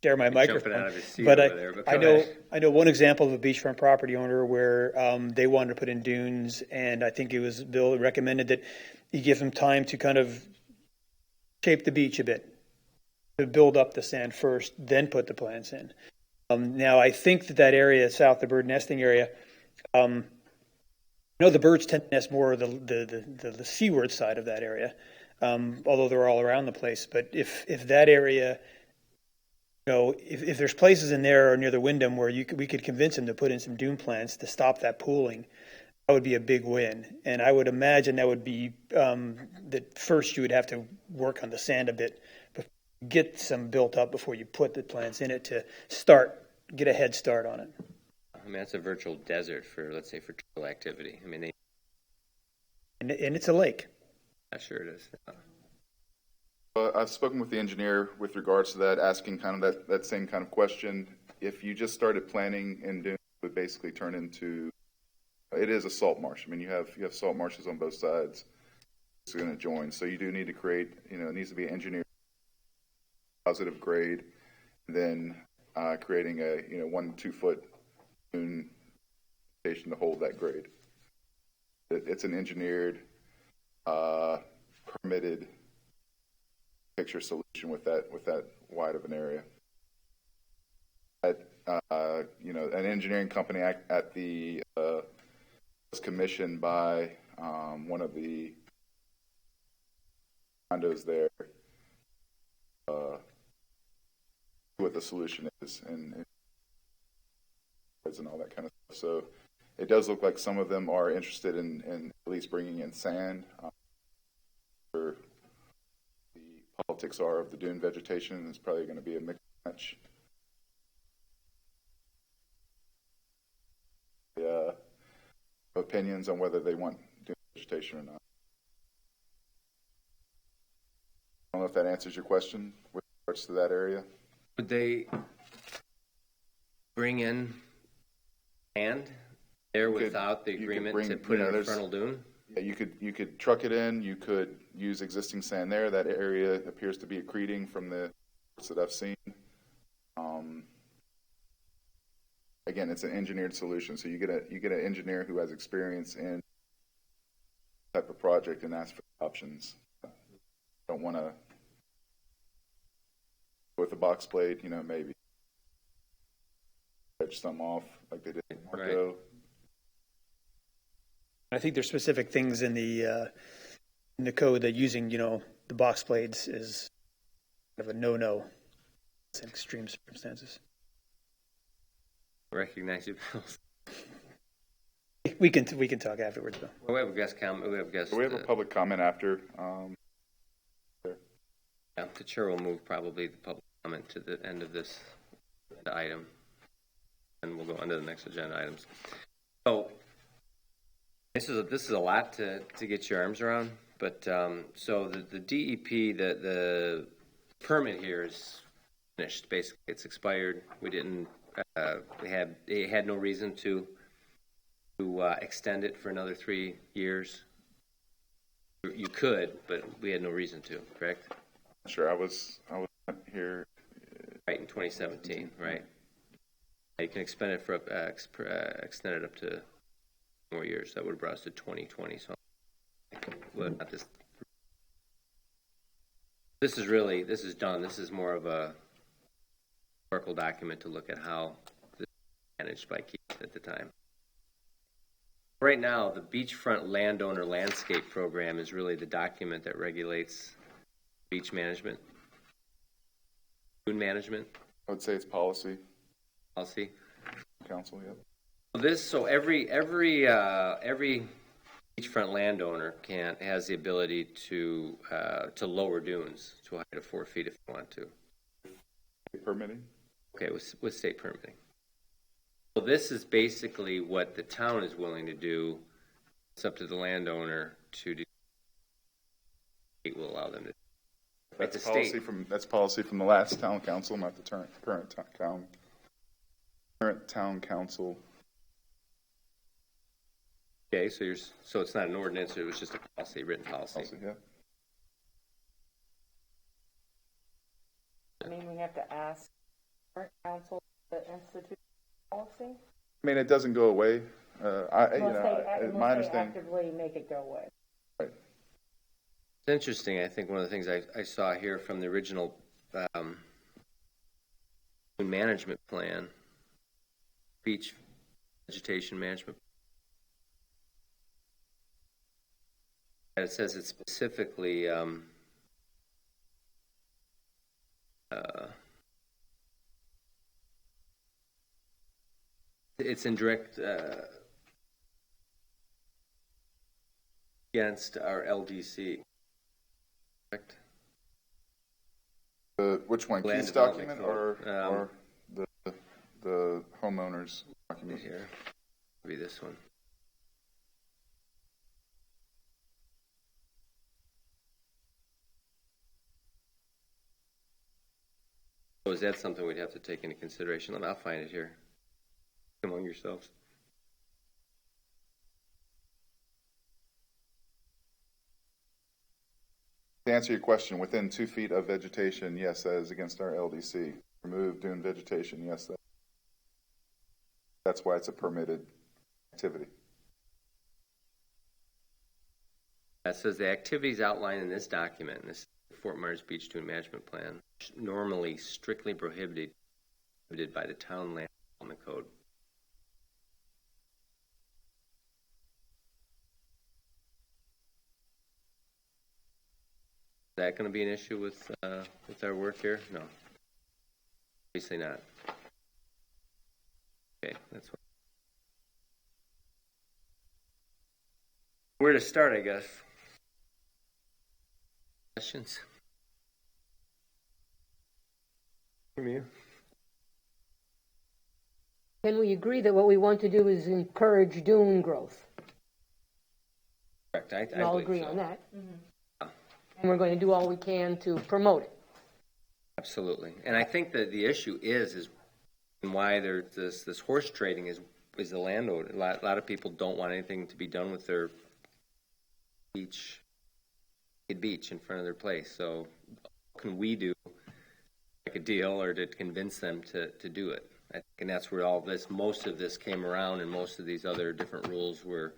share my microphone. But I know one example of a beachfront property owner where they wanted to put in dunes, and I think it was Bill recommended that you give them time to kind of shape the beach a bit. to build up the sand first, then put the plants in. Now, I think that area south, the bird nesting area, I know the birds tend to nest more the seaward side of that area, although they're all around the place. But if that area, if there's places in there or near the Wyndham where we could convince them to put in some dune plants to stop that pooling, that would be a big win. And I would imagine that would be that first you would have to work on the sand a bit, get some built up before you put the plants in it to get a head start on it.
I mean, that's a virtual desert for, let's say, for turtle activity. I mean,
And it's a lake.
I'm sure it is.
I've spoken with the engineer with regards to that, asking kind of that same kind of question. If you just started planning and doing, it would basically turn into, it is a salt marsh. I mean, you have salt marshes on both sides. It's going to join. So you do need to create, it needs to be engineered positive grade, and then creating a 1 to 2 foot dune station to hold that grade. It's an engineered, permitted picture solution with that wide of an area. An engineering company at the was commissioned by one of the condos there. What the solution is and all that kind of stuff. So it does look like some of them are interested in at least bringing in sand. For the politics are of the dune vegetation, it's probably going to be a mixed match. Opinions on whether they want dune vegetation or not. I don't know if that answers your question with regards to that area.
Would they bring in sand there without the agreement to put in a frontal dune?
Yeah, you could truck it in. You could use existing sand there. That area appears to be accreting from the reports that I've seen. Again, it's an engineered solution, so you get an engineer who has experience in type of project and ask for options. Don't want to with a box blade, maybe edge some off like they did in Marco.
Right.
I think there's specific things in the code that using the box blades is kind of a no-no in extreme circumstances.
Recognize you.
We can talk afterwards though.
We have a guest comment.
We have a public comment after.
Yeah, the chair will move probably the public comment to the end of this item, and we'll go on to the next agenda items. So this is a lot to get your arms around, but so the DEP, the permit here is finished. Basically, it's expired. We didn't. They had no reason to extend it for another 3 years. You could, but we had no reason to. Correct?
Sure, I was here.
Right, in 2017, right? You can extend it extend it up to more years. That would have brought us to 2020. So, not this. This is done. This is more of a historical document to look at how this was managed by Keith at the time. Right now, the Beachfront Landowner Landscape Program is really the document that regulates beach management, dune management.
I would say it's policy.
Policy.
Council, yep.
So every beachfront landowner has the ability to lower dunes to a height of 4 feet if they want to.
Permitting?
Okay, with state permitting. So this is basically what the town is willing to do. It's up to the landowner to do. It will allow them to.
That's policy from the last town council, not the current town council.
Okay, so it's not an ordinance; it was just a policy, written policy.
Yeah.
I mean, we have to ask current council to institute policy.
I mean, it doesn't go away. My
Unless
understanding.
they actively make it go away.
It's interesting. I think one of the things I saw here from the original management plan, beach vegetation management. And it says it specifically it's in direct against our LDC. Correct?
Which one,
Land
Keith's
development
document
code.
or the homeowner's document?
Here, maybe this one. So is that something we'd have to take into consideration? I'll find it here among yourselves.
To answer your question, within 2 feet of vegetation, yes, that is against our LDC. Remove dune vegetation, yes, that's why it's a permitted activity.
That says the activities outlined in this document, and this is the Fort Myers Beach Dune Management Plan, normally strictly prohibited by the Town Land Development Code. Is that going to be an issue with our work here? No. Obviously not. Okay, that's what. Where to start, I guess. Questions? From you?
Can we agree that what we want to do is encourage dune growth?
Correct.
We all agree
so.
on that. And we're going to do all we can to promote it.
Absolutely. And I think that the issue is why there's this horse trading is the landowner. A lot of people don't want anything to be done with their beach in front of their place. So what can we do, like a deal, or to convince them to do it? I think, and that's where most of this came around, and most of these other different rules were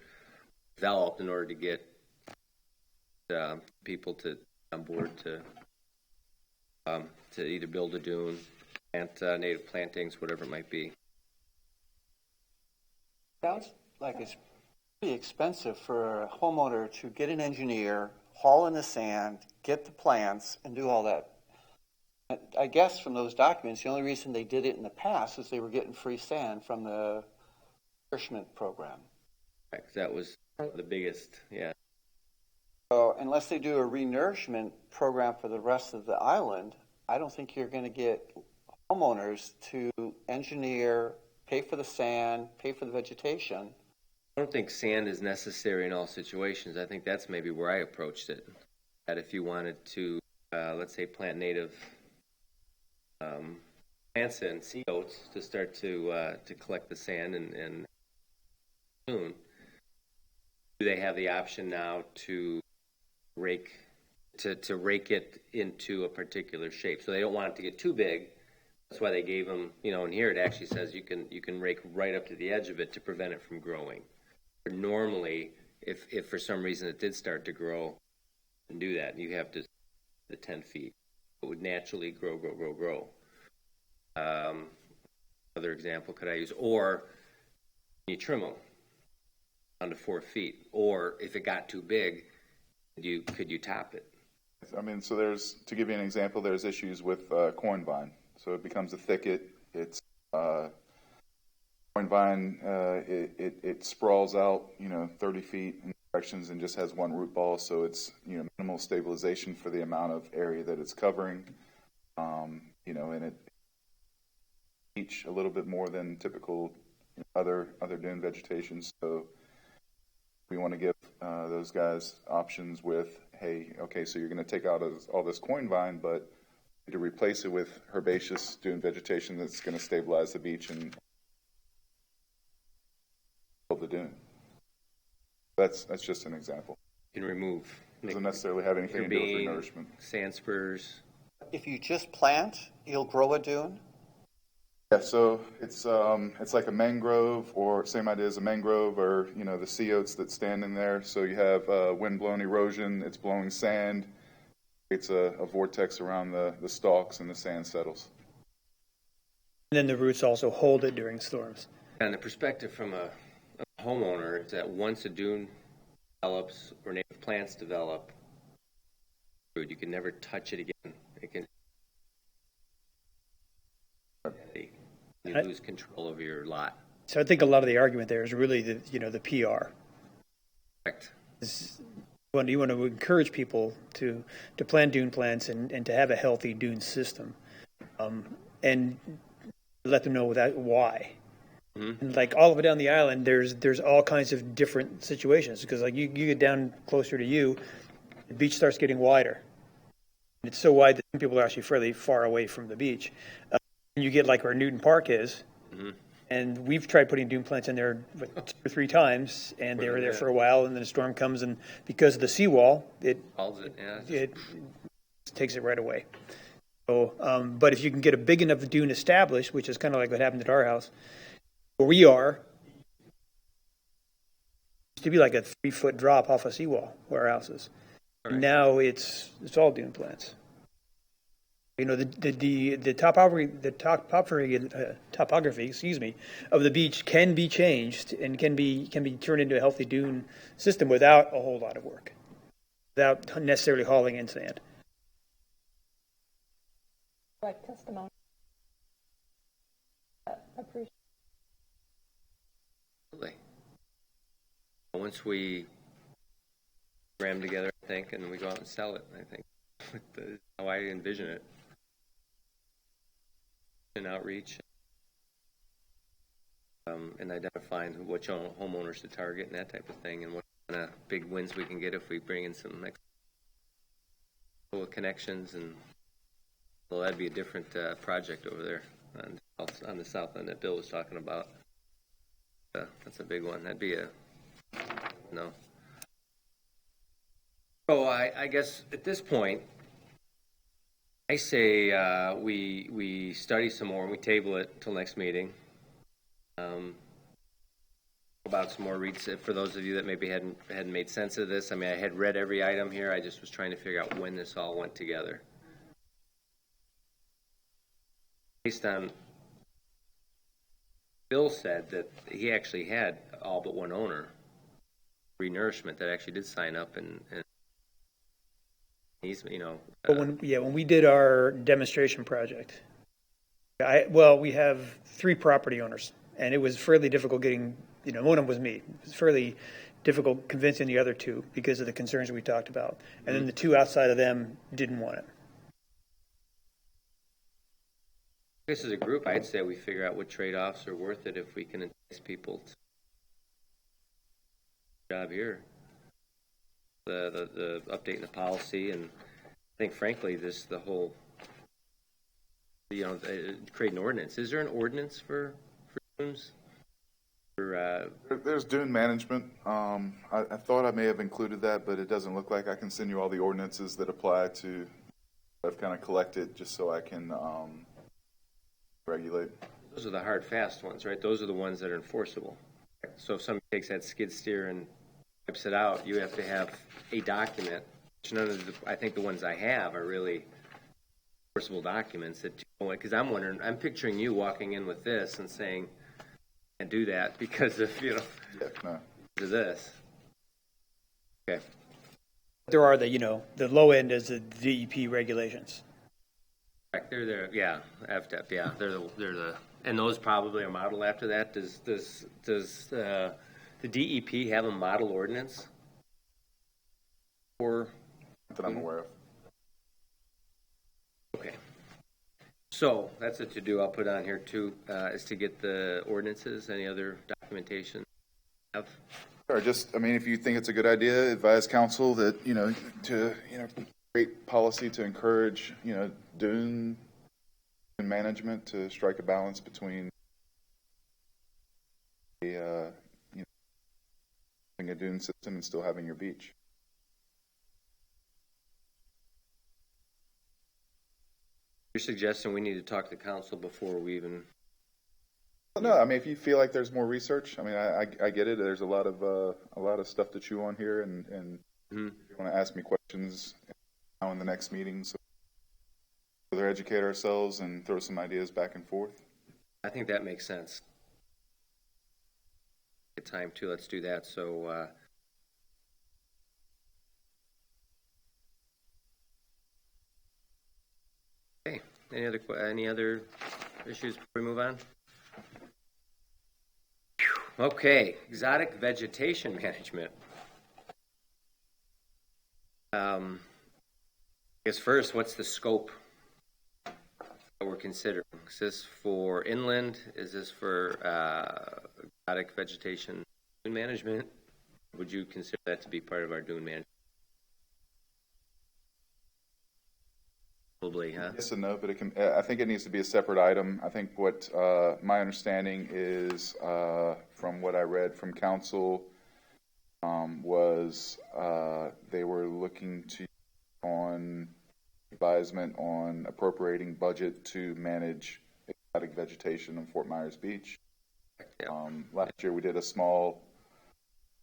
developed in order to get people on board to either build a dune, plant native plantings, whatever it might be.
Sounds like it's pretty expensive for a homeowner to get an engineer, haul in the sand, get the plants, and do all that. I guess from those documents, the only reason they did it in the past is they were getting free sand from the nourishment program.
That was the biggest, yeah.
So unless they do a renourishment program for the rest of the island, I don't think you're going to get homeowners to engineer, pay for the sand, pay for the vegetation.
I don't think sand is necessary in all situations. I think that's maybe where I approached it. That if you wanted to, let's say, plant native plants and sea oats to start to collect the sand and soon, do they have the option now to rake it into a particular shape? So they don't want it to get too big. That's why they gave them, and here it actually says you can rake right up to the edge of it to prevent it from growing. But normally, if for some reason it did start to grow, and do that, you have to the 10 feet. It would naturally grow. Another example could I use? Or you trim them down to 4 feet. Or if it got too big, could you top it?
I mean, so to give you an example, there's issues with corn vine. So it becomes a thicket. It's corn vine. It sprawls out, 30 feet in directions and just has one root ball. So it's minimal stabilization for the amount of area that it's covering. And it each a little bit more than typical other dune vegetation. So we want to give those guys options with, hey, okay, so you're going to take out all this corn vine, but to replace it with herbaceous dune vegetation that's going to stabilize the beach and build the dune. That's just an example.
You can remove.
Doesn't necessarily have anything to do with renourishment.
Sand spurs.
If you just plant, you'll grow a dune?
Yeah, so it's like a mangrove, or same idea as a mangrove, or the sea oats that stand in there. So you have wind-blown erosion. It's blowing sand. creates a vortex around the stalks and the sand settles.
And then the roots also hold it during storms.
And the perspective from a homeowner is that once a dune develops or native plants develop, you can never touch it again. It can, you lose control over your lot.
So I think a lot of the argument there is really the PR.
Correct.
You want to encourage people to plant dune plants and to have a healthy dune system, and let them know why. Mm-hmm. And like all up and down the island, there's all kinds of different situations, because like you get down closer to you, the beach starts getting wider. And it's so wide that some people are actually fairly far away from the beach. And you get like where Newton Park is, mm-hmm. and we've tried putting dune plants in there 2 or 3 times, and they were there for a while, and then a storm comes, and because of the seawall, it takes it right away. So, but if you can get a big enough dune established, which is kind of like what happened at our house, where we are, used to be like a 3-foot drop off a seawall where our house is. Right. Now it's all dune plants. You know, the topography, of the beach can be changed and can be turned into a healthy dune system without a whole lot of work, without necessarily hauling in sand.
Like testimony. Appreciate.
Once we ram together, I think, and we go out and sell it, I think. That's how I envision it. And outreach, and identifying which homeowners to target and that type of thing, and what kind of big wins we can get if we bring in some connections. And well, that'd be a different project over there on the south end that Bill was talking about. That's a big one. That'd be no. So I guess at this point, I say we study some more and we table it until next meeting. About some more reads for those of you that maybe hadn't made sense of this. I mean, I had read every item here. I just was trying to figure out when this all went together. Based on Bill said that he actually had all but one owner, Renourishment, that actually did sign up and he's,
But when we did our demonstration project, we have 3 property owners, and it was fairly difficult getting, one of them was me. It was fairly difficult convincing the other 2 because of the concerns we talked about. And then the 2 outside of them didn't want it.
I guess as a group, I'd say we figure out what trade-offs are worth it if we can entice people to job here. The updating the policy, and I think frankly the whole create an ordinance. Is there an ordinance for dunes?
There's dune management. I thought I may have included that, but it doesn't look like. I can send you all the ordinances that apply to. I've kind of collected just so I can regulate.
Those are the hard, fast ones, right? Those are the ones that are enforceable. So if somebody takes that skid steer and wipes it out, you have to have a document. I think the ones I have are really enforceable documents that, because I'm picturing you walking in with this and saying, I can't do that because of, of this. Okay.
There are the low end is the DEP regulations.
They're there, yeah, FDEP, yeah. They're the, and those probably are modeled after that. Does the DEP have a model ordinance? Or
that I'm aware of.
Okay. So that's a to-do I'll put on here too, is to get the ordinances. Any other documentation you have?
Or just, if you think it's a good idea, advise council that, to create policy to encourage, dune management to strike a balance between having a dune system and still having your beach.
You're suggesting we need to talk to council before we even...
No, if you feel like there's more research, I get it. There's a lot of stuff to chew on here, and if you want to ask me questions, now in the next meeting, so further educate ourselves and throw some ideas back and forth.
I think that makes sense. Good time too. Let's do that. So, okay. Any other issues before we move on? Okay. Exotic vegetation management. I guess first, what's the scope that we're considering? Is this for inland? Is this for exotic vegetation dune management? Would you consider that to be part of our dune management? Probably, huh?
Yes and no, but it can. I think it needs to be a separate item. I think what my understanding is from what I read from council was they were looking to on advisement on appropriating budget to manage exotic vegetation in Fort Myers Beach.
Yeah.
Last year we did a small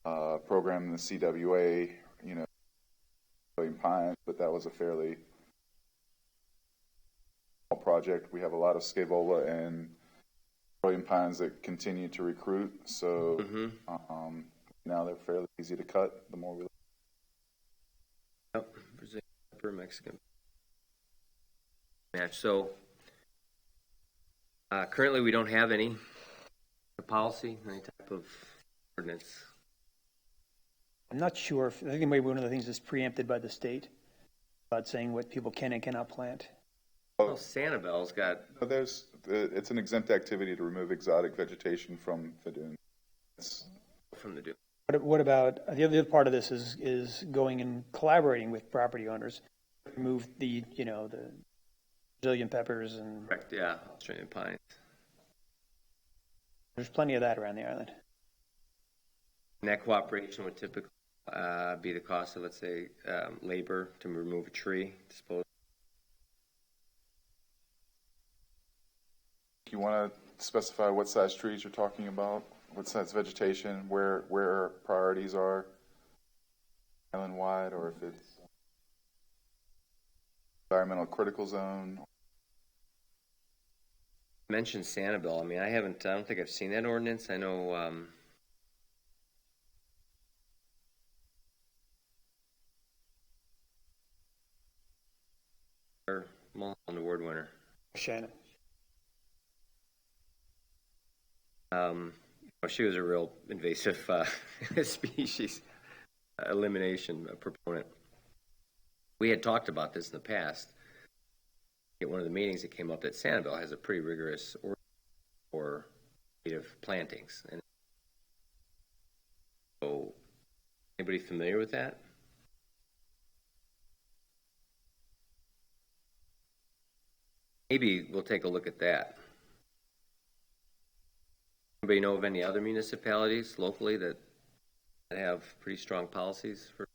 program in the CWA, Pines, but that was a fairly small project. We have a lot of scaevola and William Pines that continue to recruit, so now they're fairly easy to cut. The more we
Brazilian pepper, Mexican match. So currently we don't have any policy, any type of ordinance.
I'm not sure. I think maybe one of the things is preempted by the state about saying what people can and cannot plant.
Well, Sanibel's got.
it's an exempt activity to remove exotic vegetation from the dune.
From the dune.
What about the other part of this is going and collaborating with property owners, remove the the Brazilian peppers and
Correct, yeah, Australian pines.
there's plenty of that around the island.
And that cooperation would typically be the cost of, let's say, labor to remove a tree, dispose.
You want to specify what size trees you're talking about, what size vegetation, where our priorities are, island-wide, or if it's environmental critical zone.
Mentioned Sanibel. I mean, I don't think I've seen that ordinance. I know. Mulholland Award winner.
Shannon.
She was a real invasive species elimination proponent. We had talked about this in the past. At one of the meetings, it came up that Sanibel has a pretty rigorous ordinance for native plantings. And so, anybody familiar with that? Maybe we'll take a look at that. Anybody know of any other municipalities locally that have pretty strong policies for?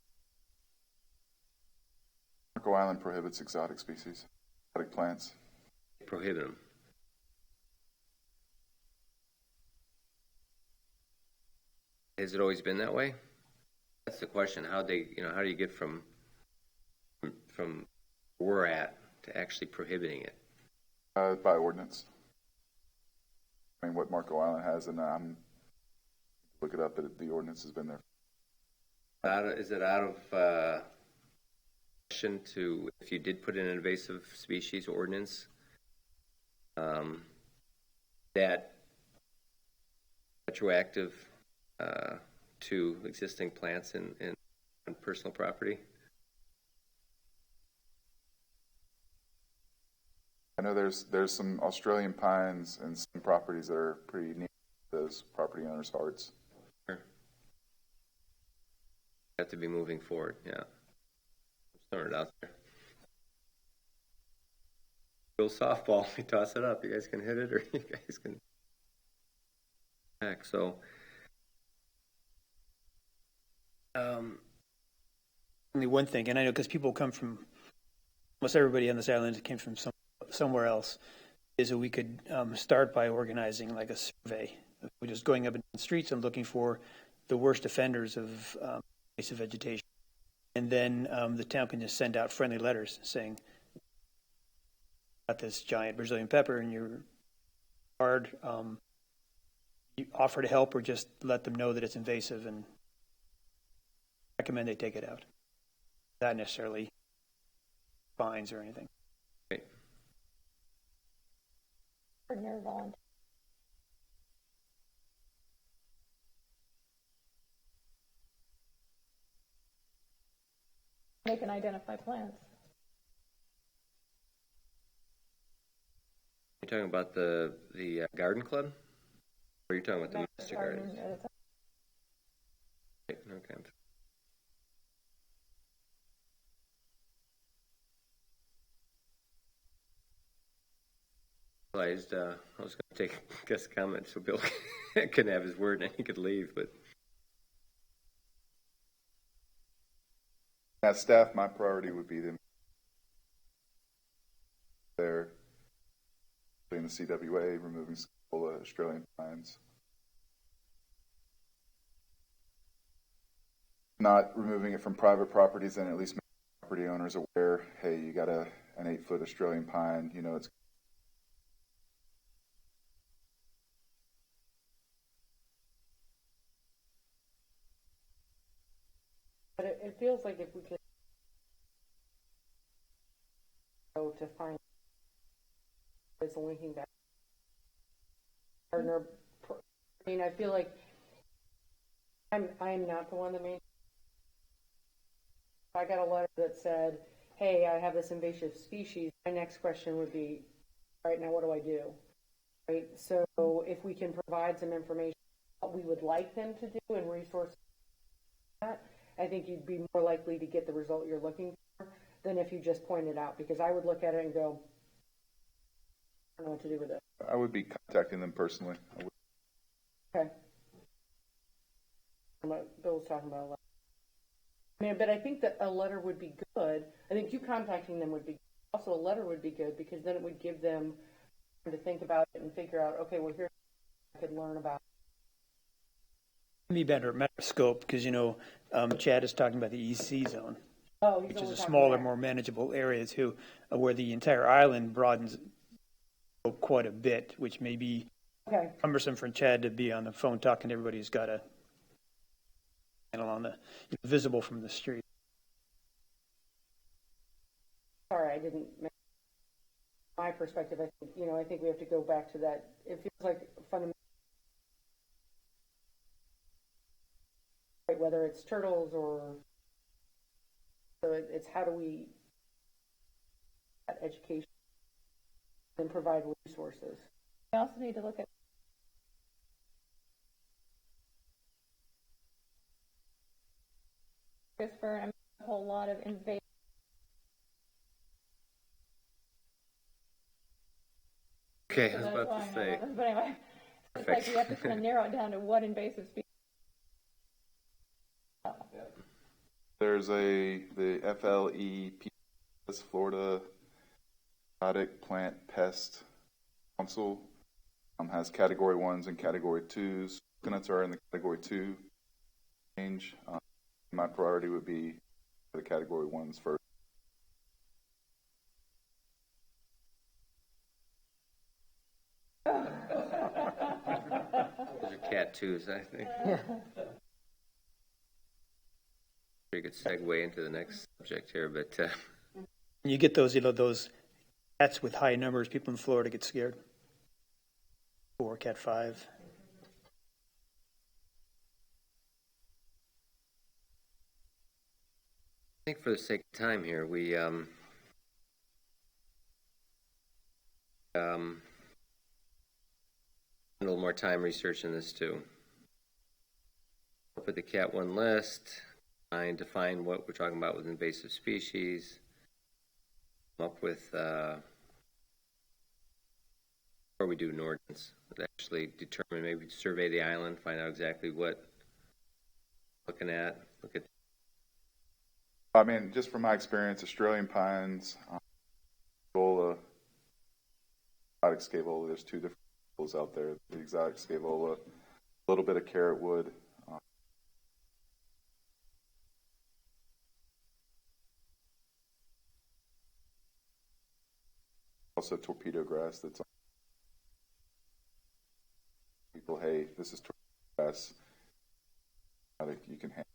Marco Island prohibits exotic species, exotic plants.
Prohibit them. Has it always been that way? That's the question. How do you get from where we're at to actually prohibiting it?
By ordinance. I mean, what Marco Island has, and look it up, but the ordinance has been there.
Is it out of question to, if you did put in an invasive species ordinance, that retroactive to existing plants on personal property?
I know there's some Australian pines and some properties that are pretty near those property owners' hearts.
Sure. Have to be moving forward, yeah. Throwing it out there. Real softball, we toss it up. You guys can hit it, or you guys can back. So,
Only one thing, and I know because people come from almost everybody on this island came from somewhere else, is that we could start by organizing like a survey. We're just going up in the streets and looking for the worst offenders of invasive vegetation And then the town can just send out friendly letters saying, got this giant Brazilian pepper in your yard. You offer to help or just let them know that it's invasive and recommend they take it out. Not necessarily fines or anything.
Okay.
Partner volunteer. They can identify plants.
You're talking about the garden club? Or are you talking about the master gardens? Right, okay. I was going to take guest comment so Bill can have his word and he could leave, but
As staff, my priority would be to there in the CWA, removing scapola, Australian pines. Not removing it from private properties, and at least make property owners aware, hey, you got an 8-foot Australian pine, you know, it's
But it feels like if we could go to find it's linking back. Partner, I mean, I feel like I'm not the one that made. If I got a letter that said, "Hey, I have this invasive species," my next question would be, "All right, now what do I do?" Right. So if we can provide some information, what we would like them to do, and resource that, I think you'd be more likely to get the result you're looking for than if you just point it out. Because I would look at it and go, I don't know what to do with it.
I would be contacting them personally. I would.
Okay. What Bill was talking about. I mean, but I think that a letter would be good. I think you contacting them would be good. Also, a letter would be good because then it would give them time to think about it and figure out, okay, well, here's what I could learn about.
It'd be better matter of scope because, you know, Chad is talking about the EC zone,
Oh, he's
which is
only
a
talking
smaller,
about-
more manageable area too, where the entire island broadens quite a bit, which may be
Okay.
cumbersome for Chad to be on the phone talking to everybody who's got a panel on the visible from the street.
Sorry, I didn't make my perspective. I think, I think we have to go back to that. It feels like fundamental, whether it's turtles or, so it's how do we that education and provide resources.
We also need to look at Christopher, I mean, a whole lot of invasive.
okay, I
So
was
that's
about
why
to
I know
say.
about this. But anyway, it's
Perfect.
like you have to kind of narrow it down to what invasive species.
There's the FLEP, Florida Exotic Plant Pest Council, has category 1s and category 2s. Coconuts are in the category 2 range. My priority would be the category 1s first.
Those are cat twos, I think.
Yeah.
Pretty good segue into the next subject here, but
And you get those, those cats with high numbers, people in Florida get scared. 4, cat 5.
I think for the sake of time here, we a little more time researching this too. Up with the Cat 1 list, define what we're talking about with invasive species, come up with, or we do an ordinance that actually determine, maybe survey the island, find out exactly what looking at, look at.
I mean, just from my experience, Australian pines, scapola, exotic scapola, there's 2 different schools out there. The exotic scapola, a little bit of carrot wood. also torpedo grass that's on people, hey, this is torpedo grass. You can handle.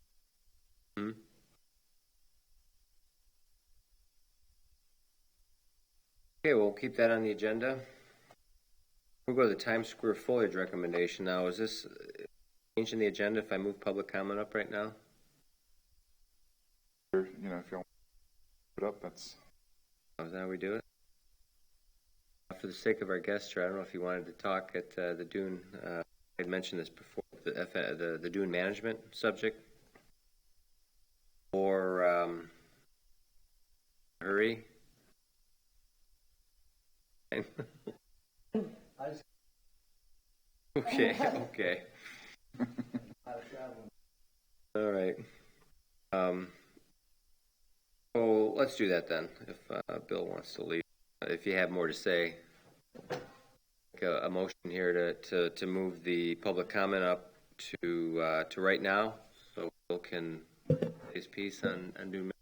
Okay, we'll keep that on the agenda. We'll go to the Times Square foliage recommendation now. Is this changing the agenda if I move public comment up right now?
You know, if you want to put it up, that's.
Oh, is that how we do it? For the sake of our guest here, I don't know if you wanted to talk at the dune. I had mentioned this before, the dune management subject, or hurry. Okay. All right. So let's do that then, if Bill wants to leave. If you have more to say, a motion here to move the public comment up to right now, so Bill can say his piece on dune management.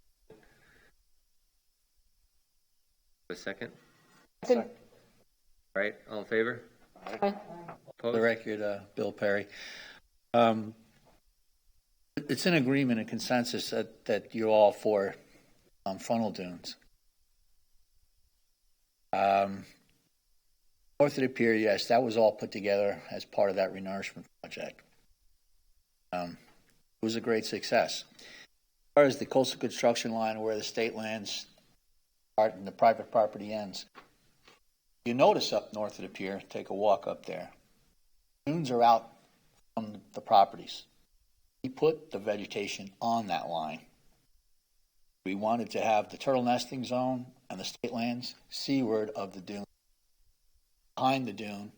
A second?
Second.
All right, all in favor?
Aye.
For the record, Bill Perry. It's an agreement and consensus that you're all for frontal dunes. North of the pier, yes, that was all put together as part of that renourishment project. It was a great success. As far as the coastal construction line where the state lands start and the private property ends, you notice up north of the pier, take a walk up there, dunes are out from the properties. We put the vegetation on that line. We wanted to have the turtle nesting zone and the state lands seaward of the dune. Behind the dune,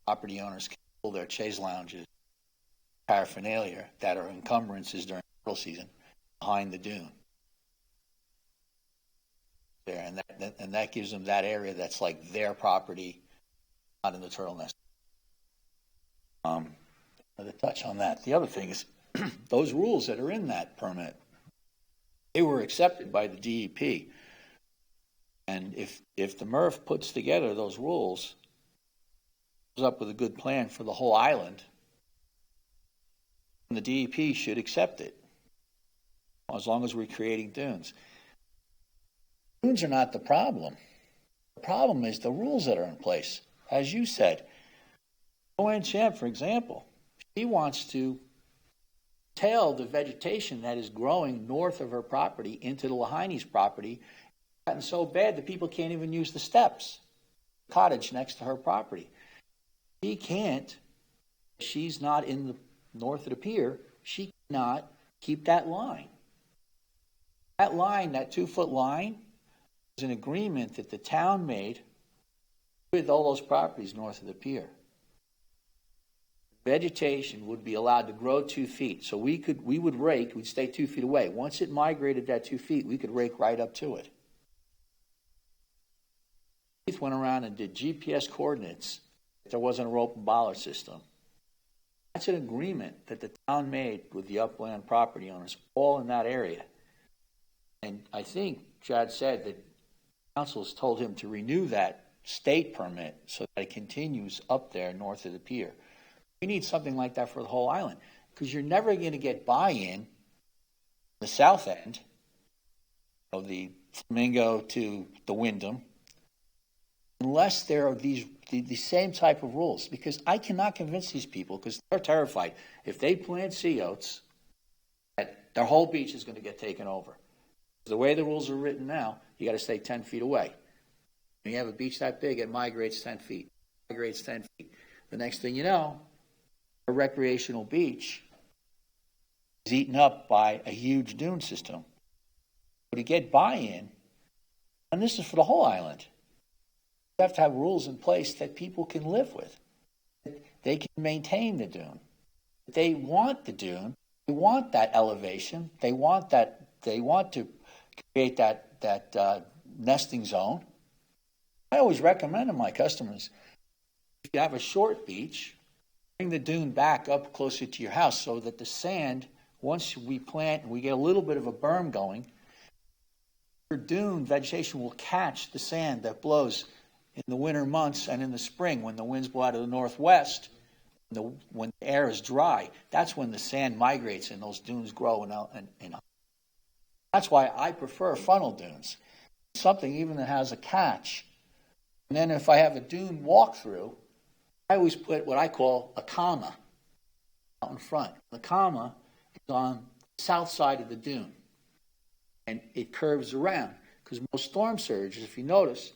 property owners can pull their chaise lounges, paraphernalia that are encumbrances during turtle season behind the dune. There, and that gives them that area that's like their property, not in the turtle nest. To touch on that, the other thing is those rules that are in that permit, they were accepted by the DEP, and if the MRF puts together those rules, comes up with a good plan for the whole island, the DEP should accept it, as long as we're creating dunes. Dunes are not the problem. The problem is the rules that are in place. As you said, Joanne Champ, for example, she wants to tail the vegetation that is growing north of her property into the Lahaini's property. It's gotten so bad that people can't even use the steps. Cottage next to her property. She can't, she's not in the north of the pier, she cannot keep that line. That line, that 2-foot line, is an agreement that the town made with all those properties north of the pier. Vegetation would be allowed to grow 2 feet. So we would rake, we'd stay 2 feet away. Once it migrated that 2 feet, we could rake right up to it. Keith went around and did GPS coordinates if there wasn't a rope and bollard system. That's an agreement that the town made with the upland property owners, all in that area. And I think Chad said that council's told him to renew that state permit so that it continues up there north of the pier. We need something like that for the whole island, because you're never going to get buy-in the south end of the Flamingo to the Wyndham unless there are the same type of rules. Because I cannot convince these people, because they're terrified. If they plant sea oats, their whole beach is going to get taken over. The way the rules are written now, you got to stay 10 feet away. When you have a beach that big, it migrates 10 feet. Migrates 10 feet. The next thing you know, a recreational beach is eaten up by a huge dune system. But to get buy-in, and this is for the whole island, you have to have rules in place that people can live with. They can maintain the dune. They want the dune. They want that elevation. They want that. They want to create that nesting zone. I always recommend to my customers, if you have a short beach, bring the dune back up closer to your house so that the sand, once we plant and we get a little bit of a berm going, your dune vegetation will catch the sand that blows in the winter months and in the spring when the winds blow out of the northwest, when the air is dry, that's when the sand migrates and those dunes grow. And that's why I prefer funnel dunes. Something even that has a catch. And then if I have a dune walkthrough, I always put what I call a comma out in front. The comma is on the south side of the dune. And it curves around. Because most storm surges, if you notice,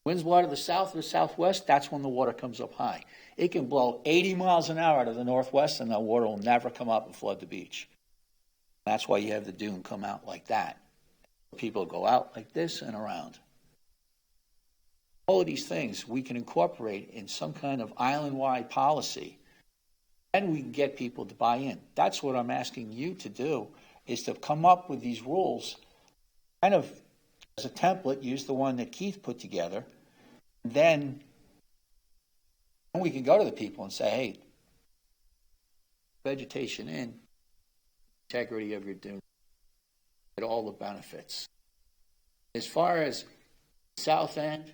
winds blow out of the south or the southwest, that's when the water comes up high. It can blow 80 miles an hour out of the northwest and the water will never come up and flood the beach. That's why you have the dune come out like that. People go out like this and around. All of these things we can incorporate in some kind of island-wide policy, and we can get people to buy in. That's what I'm asking you to do, is to come up with these rules, kind of as a template, use the one that Keith put together, then we can go to the people and say, hey, vegetation in, integrity of your dune, get all the benefits. As far as south end,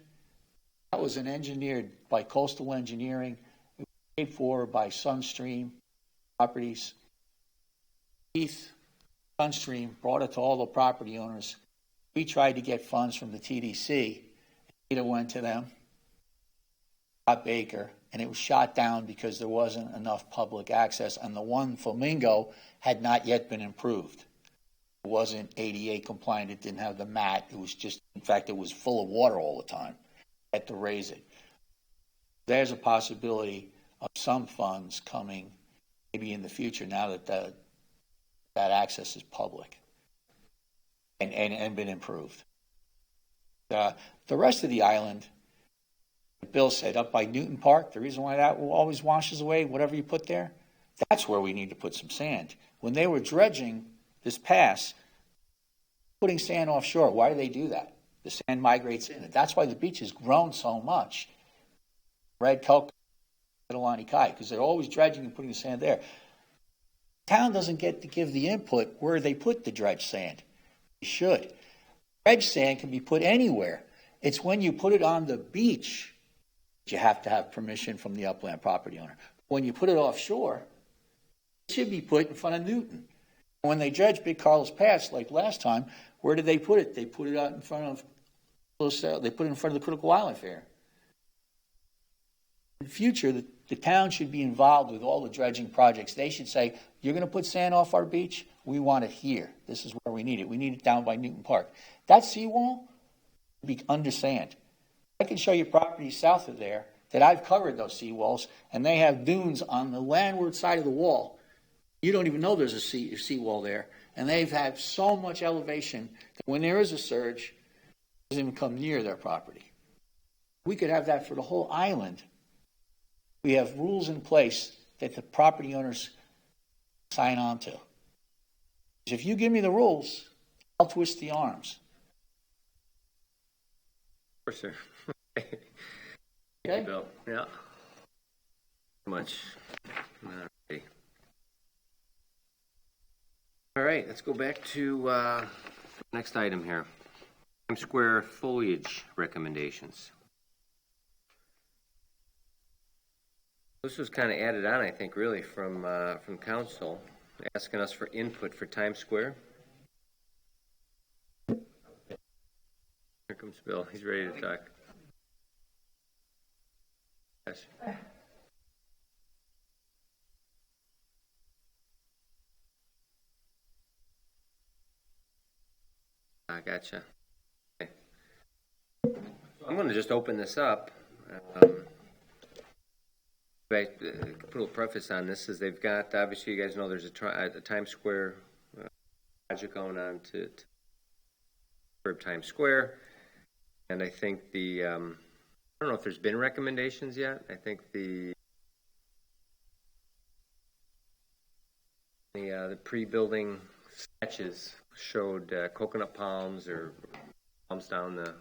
that was engineered by Coastal Engineering. It was paid for by Sunstream Properties. Keith, Sunstream, brought it to all the property owners. We tried to get funds from the TDC. It went to them, got Baker, and it was shot down because there wasn't enough public access, and the one Flamingo had not yet been improved. It wasn't ADA compliant. It didn't have the mat. It was just, in fact, it was full of water all the time. Had to raise it. There's a possibility of some funds coming maybe in the future now that that access is public and been improved. The rest of the island, Bill said, up by Newton Park, the reason why that always washes away, whatever you put there, that's where we need to put some sand. When they were dredging this pass, putting sand offshore, why do they do that? The sand migrates in. That's why the beach has grown so much. Red Coke, Little Kai, because they're always dredging and putting the sand there. The town doesn't get to give the input where they put the dredged sand. They should. Dredged sand can be put anywhere. It's when you put it on the beach that you have to have permission from the upland property owner. When you put it offshore, it should be put in front of Newton. When they dredged Big Carlos Pass, like last time, where did they put it? They put it out in front of they put it in front of the Critical Wildlife Fair. In the future, the town should be involved with all the dredging projects. They should say, you're going to put sand off our beach? We want it here. This is where we need it. We need it down by Newton Park. That seawall would be under sand. I can show you properties south of there that I've covered those seawalls, and they have dunes on the landward side of the wall. You don't even know there's a seawall there. And they've had so much elevation that when there is a surge, it doesn't even come near their property. We could have that for the whole island. We have rules in place that the property owners sign on to. If you give me the rules, I'll twist the arms.
Of course, sir.
Okay?
Thank you, Bill. Yeah. Much. Alrighty. All right, let's go back to next item here. Times Square foliage recommendations. This was kind of added on, I think, really from council, asking us for input for Times Square. Here comes Bill. He's ready to talk. Yes. I gotcha. Okay. I'm going to just open this up. Put a little preface on this, is they've got, obviously you guys know there's a Times Square project going on to Times Square, and I think I don't know if there's been recommendations yet. I think the pre-building sketches showed coconut palms or palms down the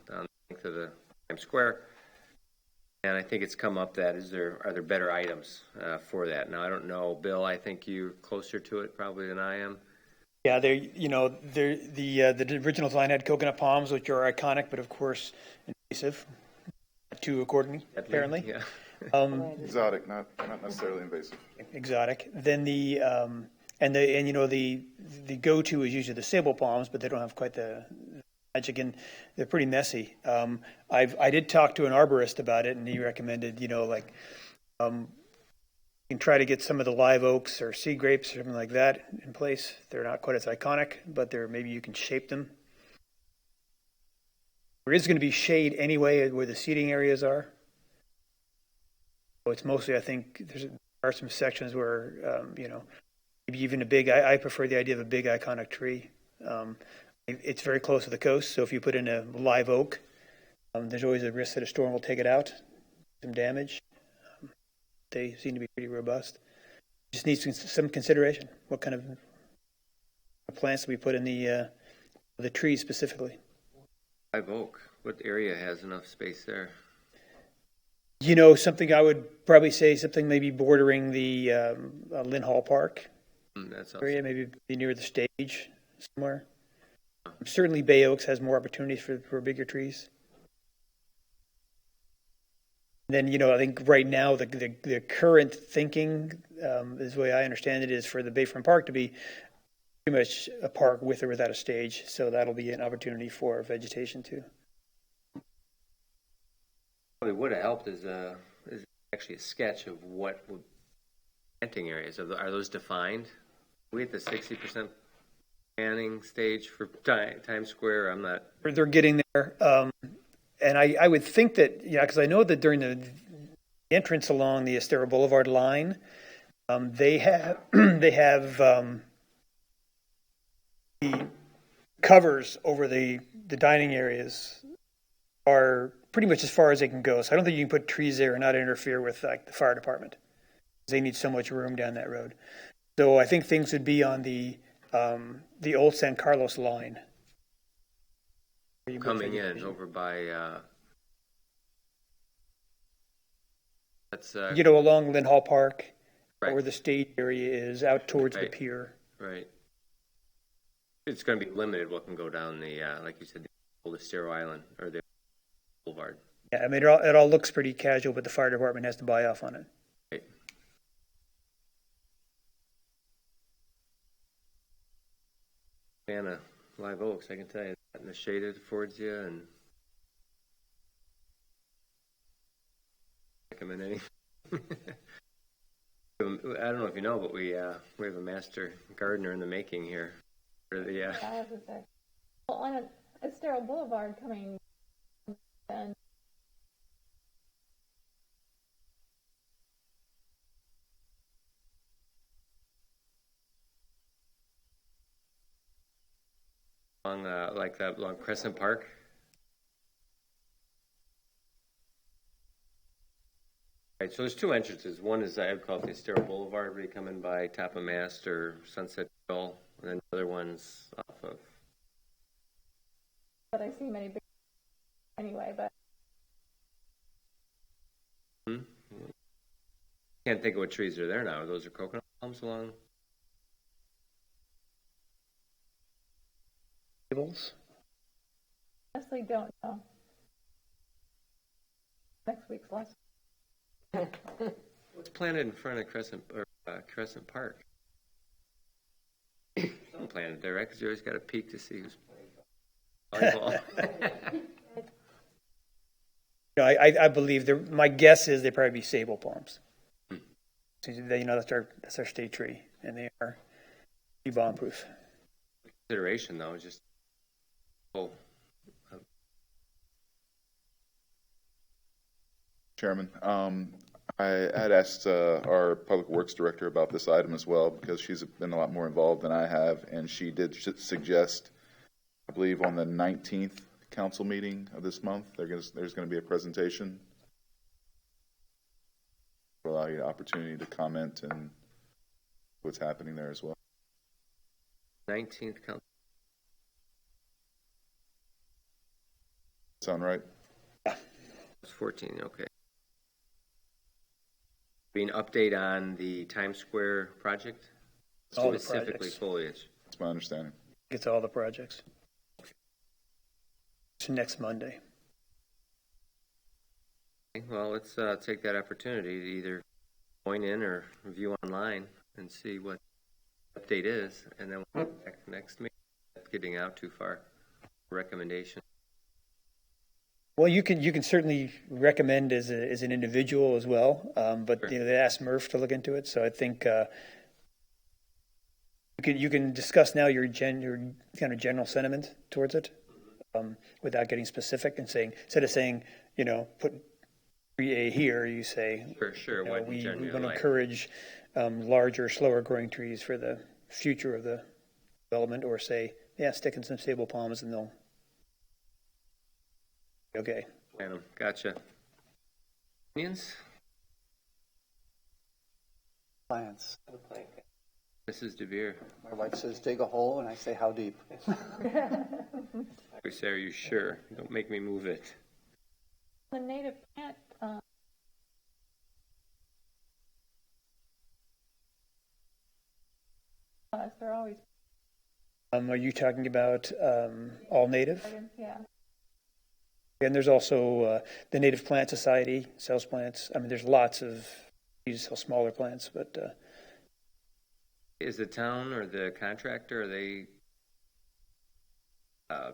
length of the Times Square. And I think it's come up that are there better items for that? Now I don't know, Bill. I think you're closer to it probably than I am.
Yeah, the original design had coconut palms, which are iconic, but of course invasive. that too accordingly, apparently.
Yeah.
Exotic, not necessarily invasive.
Exotic. Then the go-to is usually the sable palms, but they don't have quite the magic, and they're pretty messy. I did talk to an arborist about it, and he recommended, you can try to get some of the live oaks or sea grapes or something like that in place. They're not quite as iconic, but maybe you can shape them. There is going to be shade anyway where the seating areas are. So it's mostly, I think, there are some sections where, maybe even a big, I prefer the idea of a big iconic tree. It's very close to the coast, so if you put in a live oak, there's always a risk that a storm will take it out, some damage. They seem to be pretty robust. Just needs some consideration. What kind of plants do we put in the trees specifically?
Live oak. What area has enough space there?
Something I would probably say something maybe bordering the Lynn Hall Park
That's
area, maybe be near the stage somewhere. Certainly Bay Oaks has more opportunities for bigger trees. Then, I think right now the current thinking, is the way I understand it, is for the Bayfront Park to be pretty much a park with or without a stage. So that'll be an opportunity for vegetation too.
What would have helped is actually a sketch of what planting areas are those defined? Are we at the 60% planning stage for Times Square? I'm not.
They're getting there. And I would think that, because I know that during the entrance along the Estero Boulevard line, they have the covers over the dining areas are pretty much as far as they can go. So I don't think you can put trees there and not interfere with the fire department. They need so much room down that road. So I think things would be on the old San Carlos line.
Coming in over by that's
along Lynn Hall Park,
right.
where the stage area is, out towards
Right.
the pier.
Right. It's going to be limited what can go down the like you said, the old Estero Island or the Boulevard.
Yeah, I mean it all looks pretty casual, but the fire department has to buy off on it.
Right. Fan of live oaks, I can tell you. And the shade it affords you, and recommend any. I don't know if you know, but we have a master gardener in the making here. For the
Well, on Estero Boulevard coming and
along along Crescent Park. Right, so there's two entrances. One is I would call it the Estero Boulevard, where you come in by Top of Mast or Sunset Hill, and then the other one's off of.
but I see many big anyway, but
Can't think of what trees are there now. Those are coconut palms along.
Tables.
honestly don't know. Next week's lesson.
What's planted in front of Crescent Park? Something planted there, right? Because you always got to peek to see who's playing volleyball.
I believe my guess is they probably be sable palms. So, that's our state tree, and they are bomb proof.
Consideration though, just
Chairman, I had asked our Public Works Director about this item as well, because she's been a lot more involved than I have, and she did suggest, I believe on the 19th council meeting of this month, there's going to be a presentation. Will allow you the opportunity to comment and what's happening there as well.
19th council.
Sound right?
It's 14, okay. Be an update on the Times Square project?
All the
Specifically
projects.
foliage.
That's my understanding.
It's all the projects. It's next Monday.
Well, let's take that opportunity to either join in or review online and see what the update is, and then we'll come back next meeting. That's getting out too far. Recommendation.
Well, you can certainly recommend as an individual as well, but
Sure.
they asked Murph to look into it, so I think you can discuss now your kind of general sentiment towards it, without getting specific and saying, instead of saying, put 3A here, you say,
Sure. What
we
generally
want to
like.
encourage larger, slower growing trees for the future of the development, or say, yeah, stick in some stable palms and they'll be okay.
Gotcha. Opinions?
Plants.
Mrs. DeVere.
My wife says dig a hole, and I say how deep.
We say, are you sure? Don't make me move it.
The native plant, they're always,
Are you talking about all native?
yeah.
And there's also the Native Plant Society sells plants. I mean, there's lots of, you sell smaller plants, but
Is the town or the contractor, are they,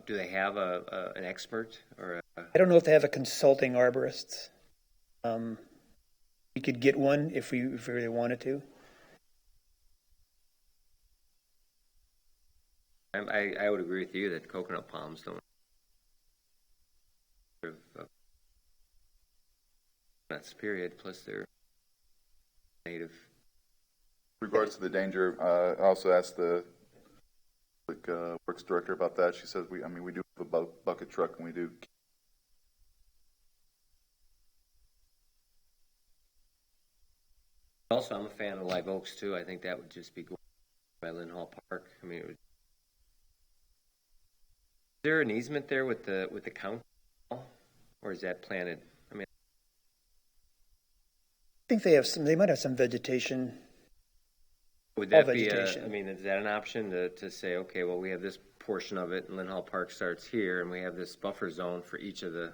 do they have an expert or
I don't know if they have a consulting arborist. We could get one if we really wanted to.
I would agree with you that coconut palms don't. That's period. Plus they're native.
In regards to the danger, I also asked the public works director about that. She says we do have a bucket truck, and we do.
Also, I'm a fan of live oaks too. I think that would just be going by Lynn Hall Park. I mean, is there an easement there with the county, or is that planted? I mean,
I think they have some. They might have some vegetation.
would that
All
be
vegetation.
I mean, is that an option to say, okay, well, we have this portion of it, and Lynn Hall Park starts here, and we have this buffer zone for each of the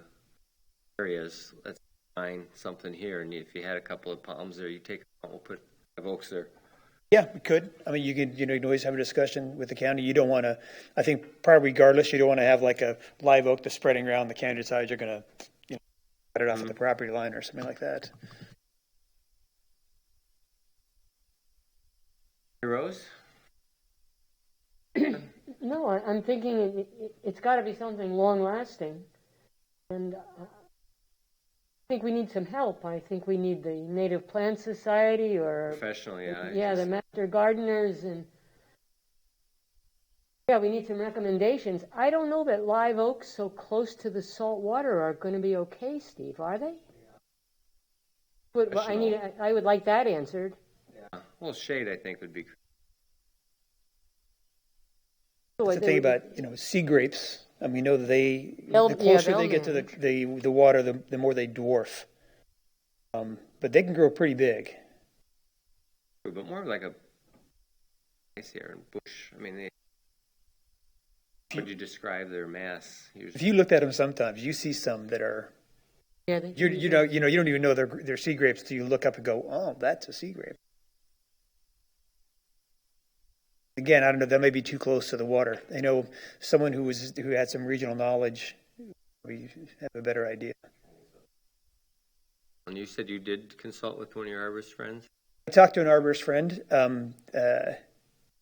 areas. Let's find something here, and if you had a couple of palms there, you take it out, we'll put live oaks there.
Yeah, we could. I mean, you can always have a discussion with the county. You don't want to. I think probably regardless, you don't want to have like a live oak that's spreading around the county side. You're going to, cut it off at the property line or something like that.
Rose?
No, I'm thinking it's got to be something long-lasting. And I think we need some help. I think we need the Native Plant Society or...
Professional, yeah.
Yeah, the master gardeners and... Yeah, we need some recommendations. I don't know that live oaks so close to the salt water are going to be okay, Steve, are they? But I would like that answered.
Yeah. Well, shade, I think, would be.
That's the thing about sea grapes. I mean, we know that the closer they get to the water, the more they dwarf. But they can grow pretty big.
But more like a ice here and bush. I mean, how would you describe their mass?
If you looked at them, sometimes you see some that are.
Yeah,
You don't even know they're sea grapes until you look up and go, oh, that's a sea grape. Again, I don't know. That may be too close to the water. I know someone who had some regional knowledge. We have a better idea.
And you said you did consult with one of your arborist friends?
I talked to an arborist friend,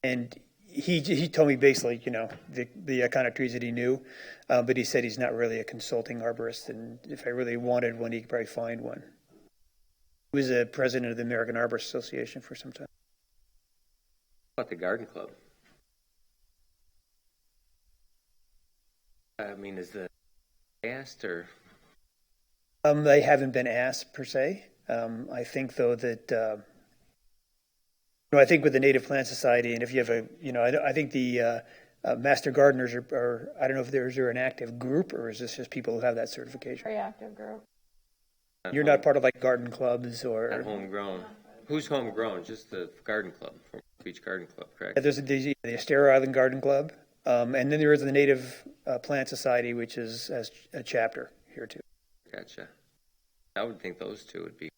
and he told me basically, the kind of trees that he knew, but he said he's not really a consulting arborist, and if I really wanted one, he could probably find one. He was a president of the American Arborist Association for some time.
How about the garden club? I mean, is the asked or?
They haven't been asked per se. I think though that I think with the Native Plant Society, and if you have I think the master gardeners are I don't know if there's an active group or is this just people who have that certification?
Very active group.
You're not part of like garden clubs or
Not homegrown. Who's homegrown? Just the garden club, Beach Garden Club, correct?
There's the Estero Island Garden Club, and then there is the Native Plant Society, which has a chapter here too.
Gotcha. I would think those two would be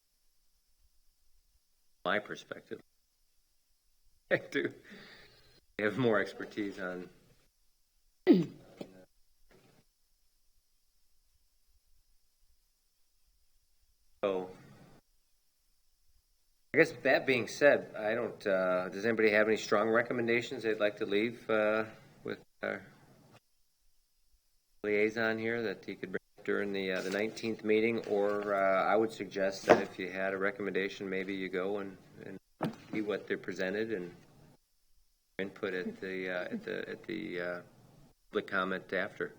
my perspective. I do. They have more expertise on. So, I guess that being said, I don't. Does anybody have any strong recommendations they'd like to leave with our liaison here that he could bring up during the 19th meeting? Or I would suggest that if you had a recommendation, maybe you go and see what they're presented and input at the public comment after.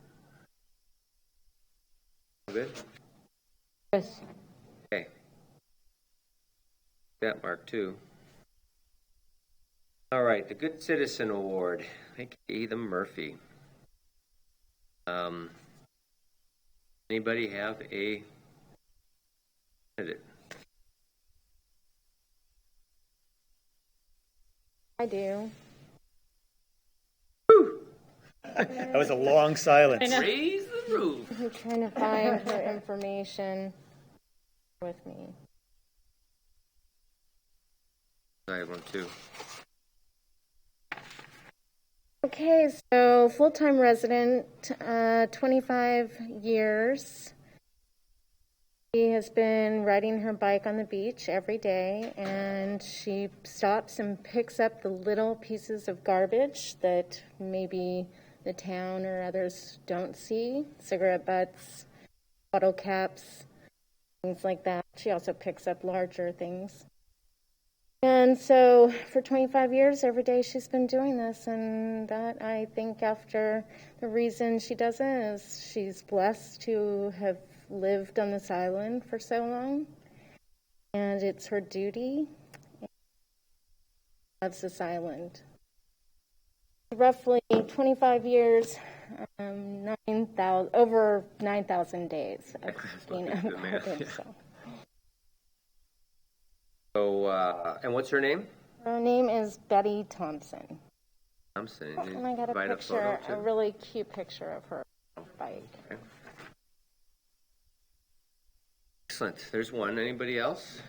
Good.
Yes.
Okay. That mark too. All right, the Good Citizen Award. Thank you, Ethan Murphy. Anybody have a candidate?
I do.
That was a long silence.
Raise the roof.
I'm trying to find her information with me.
I have one too.
Okay, so full-time resident, 25 years. She has been riding her bike on the beach every day, and she stops and picks up the little pieces of garbage that maybe the town or others don't see. Cigarette butts, bottle caps, things like that. She also picks up larger things. And so for 25 years, every day she's been doing this, and that, I think, after the reason she does it is she's blessed to have lived on this island for so long, and it's her duty. She loves this island. Roughly 25 years, over 9,000 days of being on garbage.
So, and what's her name?
Her name is Betty Thompson.
Thompson.
And I got a
Provide
picture,
photo,
a
too?
really cute picture of her bike.
Okay. Excellent. There's one. Anybody else?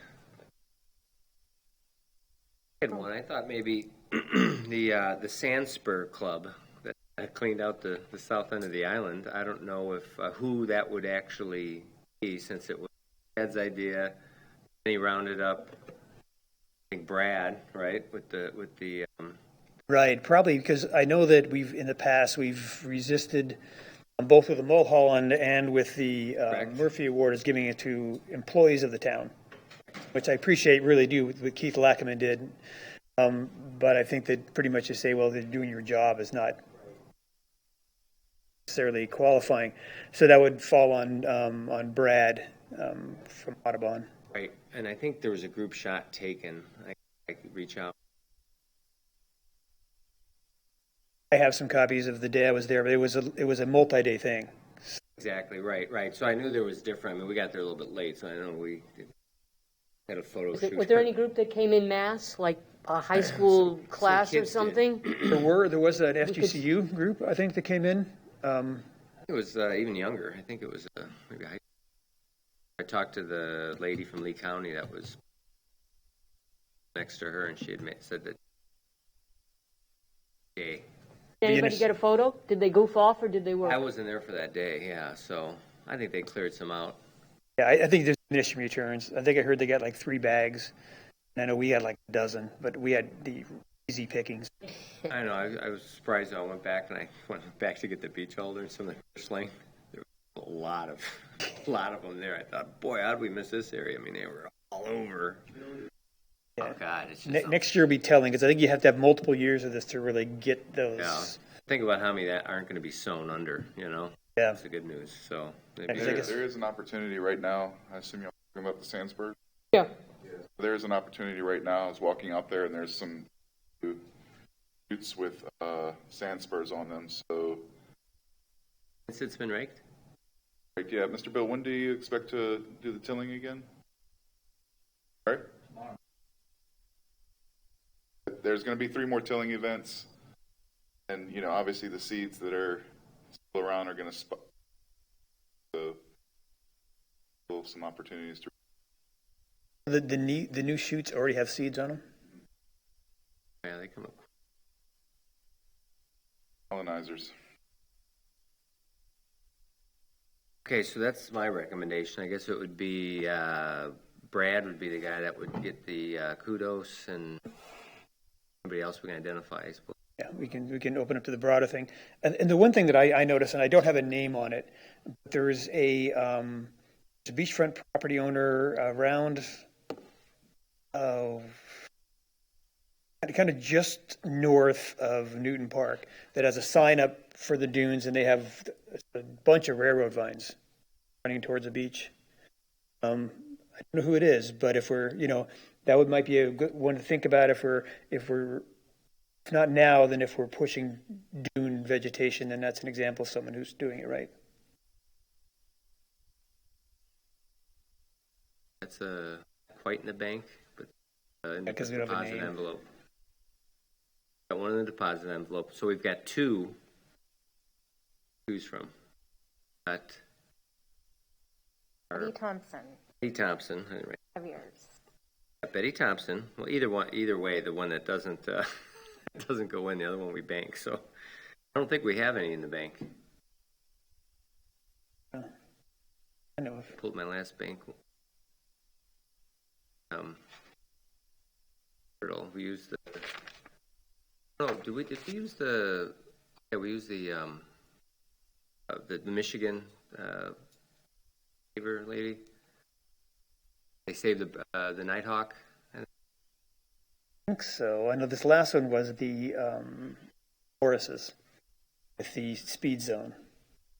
I had one. I thought maybe the Sandspur Club that cleaned out the south end of the island. I don't know if who that would actually be, since it was Ed's idea. And he rounded up, I think, Brad, right, with the.
Right, probably because I know that in the past we've resisted both with the Mulholland and with the Murphy Award is giving it to employees of the town, which I appreciate, really do, what Keith Lackaman did. But I think that pretty much to say, well, they're doing your job is not necessarily qualifying. So that would fall on Brad from Audubon.
Right, and I think there was a group shot taken. I could reach out.
I have some copies of the day I was there, but it was a multi-day thing.
Exactly, right. So I knew there was different. I mean, we got there a little bit late, so I know we had a photo shoot.
Was there any group that came in mass, like a high school class or something?
There was an FGCU group, I think, that came in.
It was even younger. I think it was maybe high school. I talked to the lady from Lee County that was next to her, and she had said that. Did
anybody get a photo? Did they goof off or did they work?
I wasn't there for that day, yeah, so I think they cleared some out.
Yeah, I think there's mission returns. I think I heard they got like 3 bags. And I know we had like a dozen, but we had the easy pickings.
I know, I was surprised though. I went back to get the beach holders from the first lane. There was a lot of them there. I thought, boy, how'd we miss this area? I mean, they were all over.
Yeah.
Oh, God. It's just
Next year will be telling, because I think you have to have multiple years of this to really get those.
Yeah. Think about how many that aren't going to be sewn under, you know?
Yeah.
That's the good news. So maybe
I guess-
There is an opportunity right now. I assume you're talking about the Sandsburg.
Yeah.
There's an opportunity right now. I was walking out there, and there's some shoots with sand spurs on them. So,
since it's been raked?
like, yeah, Mr. Bill, when do you expect to do the tilling again? All right. There's going to be 3 more tilling events, and obviously the seeds that are still around are going to spot. So we'll some opportunities to.
The new shoots already have seeds on them?
Yeah, they come up.
Colonizers.
Okay, so that's my recommendation. I guess it would be, Brad would be the guy that would get the kudos, and somebody else we can identify, I suppose.
Yeah, we can open up to the broader thing. And the one thing that I noticed, and I don't have a name on it, but there's a beachfront property owner around, kind of just north of Newton Park, that has a sign up for the dunes, and they have a bunch of railroad vines running towards the beach. I don't know who it is, but if we're, that might be a good one to think about if not now, then if we're pushing dune vegetation, then that's an example of someone who's doing it right.
That's quite in the bank, but in the
Because we don't have a
deposit
name.
envelope. Got one in the deposit envelope, so we've got two to choose from. Got
Betty Thompson,
Betty Thompson, right.
5 years.
Betty Thompson. Well, either way, the one that doesn't doesn't go in, the other one we bank. So I don't think we have any in the bank.
I know.
Pulled my last bank. We used the. Oh, did we use the? Yeah, we used the Michigan saver lady. They saved the Nighthawk.
I think so. I know this last one was the Horaces with the speed zone.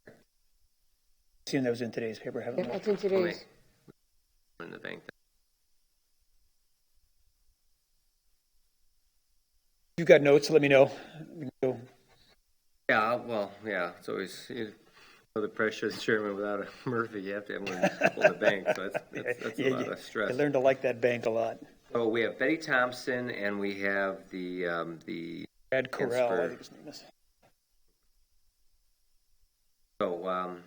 I assume that was in today's paper, haven't
Yeah,
we?
that's in today's.
In the bank.
You've got notes, let me know. We can go.
Yeah, well, yeah. It's always the pressure as chairman without a Murphy. You have to have one in the bank. So that's a lot of stress.
I learned to like that bank a lot.
So we have Betty Thompson, and we have the
Brad Corral, I think his name is.
So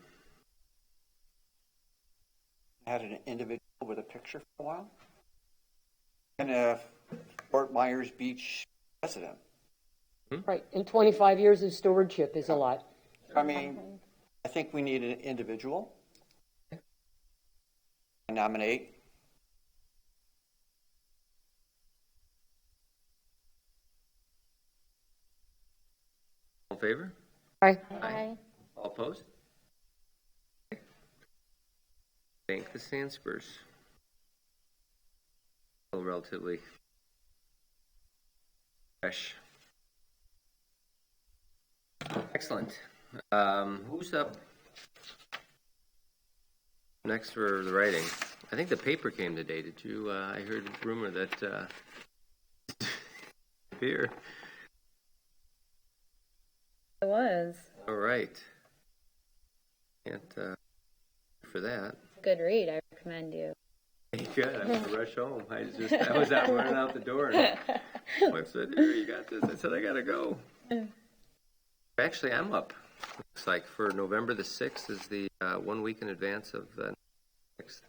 Had an individual with a picture for a while. And a Fort Myers Beach resident.
Right, and 25 years of stewardship is a lot.
I mean, I think we need an individual. I nominate.
all in favor?
Aye.
Aye.
All opposed? Bank the Sandspurs. Still relatively fresh. Excellent. Who's up next for the writing? I think the paper came today. Did you? I heard a rumor that beer.
It was.
All right. Can't for that.
Good read. I recommend you.
Good. I'm gonna rush home. I was out running out the door. And my wife said, "Here, you got this." I said, "I gotta go." Actually, I'm up. Looks like for November the 6th is the 1 week in advance of the next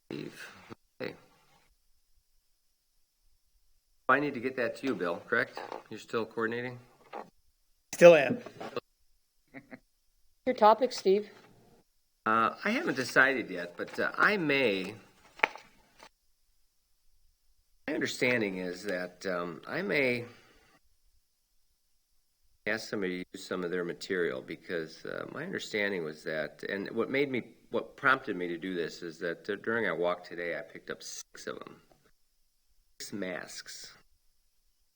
eve. Okay. I need to get that to you, Bill. Correct? You're still coordinating.
Still am.
Your topic, Steve?
I haven't decided yet, but my understanding is that I may ask somebody to use some of their material because my understanding was that, and what prompted me to do this is that during our walk today, I picked up 6 of them, 6 masks.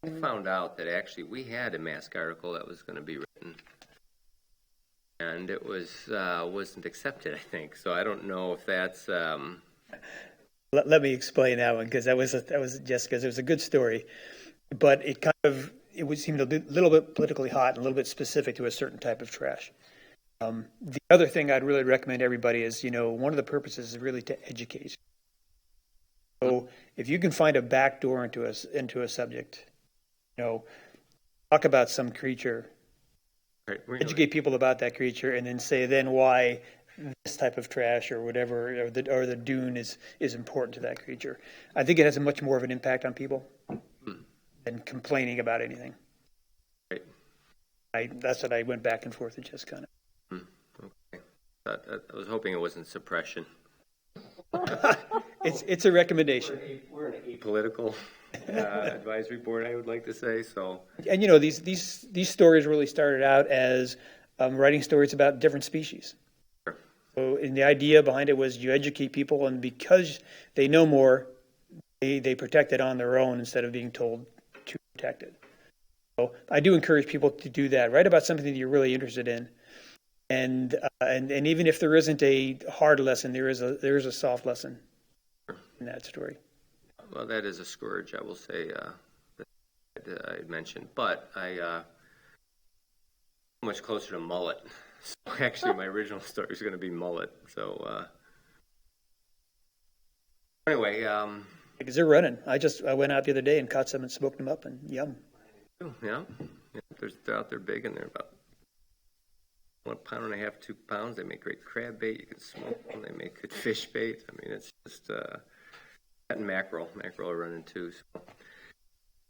I found out that actually we had a mask article that was going to be written. And it wasn't accepted, I think. So I don't know if that's.
Let me explain that one because that was Jessica's. It was a good story, but it would seem a little bit politically hot and a little bit specific to a certain type of trash. The other thing I'd really recommend everybody is, one of the purposes is really to educate. So if you can find a back door into a subject, talk about some creature.
Right,
Educate people about that creature, and then say why this type of trash or whatever, or the dune is important to that creature. I think it has a much more of an impact on people than complaining about anything.
Right.
That's what I went back and forth with just kind of.
Okay. I was hoping it wasn't suppression.
It's a recommendation.
We're an apolitical advisory board, I would like to say, so.
And these stories really started out as writing stories about different species.
Sure.
So, and the idea behind it was you educate people, and because they know more, they protect it on their own instead of being told to protect it. So I do encourage people to do that. Write about something that you're really interested in, and even if there isn't a hard lesson, there is a soft lesson in that story.
Well, that is a scourge, I will say, that I had mentioned, but much closer to mullet. So actually, my original story is going to be mullet. So anyway,
Because they're running. I went out the other day and caught some and smoked them up, and yum.
yeah, they're out there big, and they're about 1.5 pounds, 2 pounds. They make great crab bait. You can smoke them. They make good fish bait. I mean, it's just and mackerel are running too. So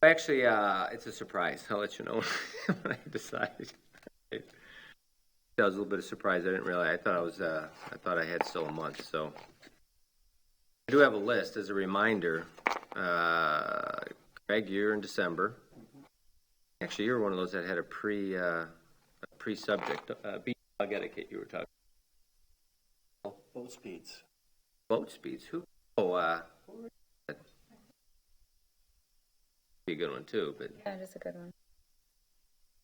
actually, it's a surprise. I'll let you know when I decide. That was a little bit of surprise. I didn't realize. I thought I had still a month. So I do have a list as a reminder. Greg, you're in December. Actually, you're one of those that had a pre-subject. Beach dog etiquette. You were talking.
Boat speeds.
Boat speeds. Who? Oh, be a good one too. But
Yeah, just a good one.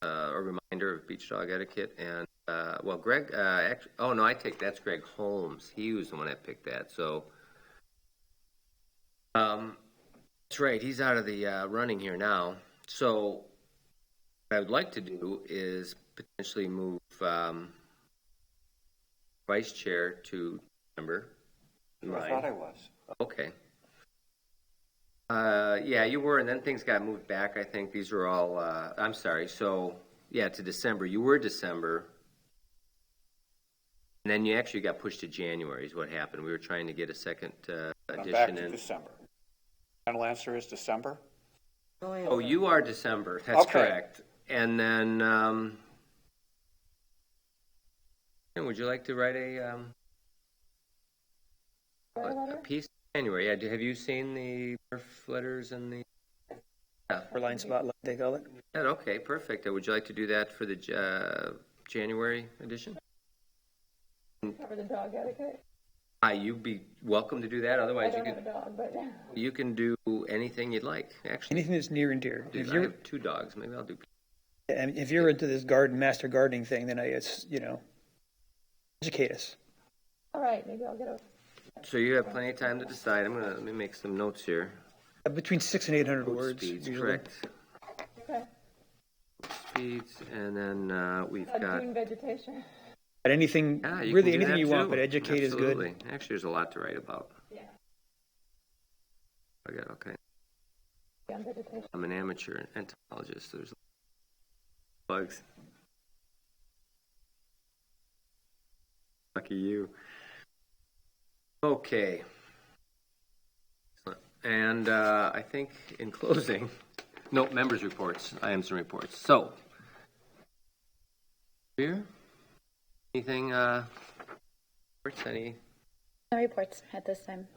a reminder of beach dog etiquette and well, Greg. Actually, oh no, that's Greg Holmes. He was the one that picked that. So, that's right. He's out of the running here now. So, what I would like to do is potentially move vice chair to December.
I thought I was.
Okay. Yeah, you were, and then things got moved back. I think these are all. I'm sorry. So, yeah, to December. You were December, and then you actually got pushed to January. Is what happened. We were trying to get a second
I'm
edition
back to
in.
December. Final answer is December.
Oh, you are December. That's
Okay.
correct. And then, would you like to write a piece? January. Yeah. Have you seen the Murph letters and the? Yeah.
Or line spotlight, they call it.
Yeah, okay, perfect. Would you like to do that for the January edition?
Cover the dog etiquette.
You'd be welcome to do that. Otherwise,
I don't have a dog, but
you can do anything you'd like. Actually,
Anything that's near and dear.
dude,
If
I
you're
have 2 dogs. Maybe I'll do.
and if you're into this master gardening thing, then it's educate us.
all right, maybe I'll get a.
So you have plenty of time to decide. Let me make some notes here.
Between 600 and 800
Boat
words.
speeds,
usually.
correct.
Okay.
Speeds, and then we've got.
Dune vegetation.
But anything,
Yeah, you
really
can do
anything
that
you want,
too.
but educate
Absolutely.
is good.
Actually, there's a lot to write about.
Yeah.
Okay.
On vegetation.
I'm an amateur entomologist. There's bugs. Lucky you. Okay. Excellent. And I think in closing, no, members' reports. I am some reports. So, here, anything, reports, any?
No reports at this time.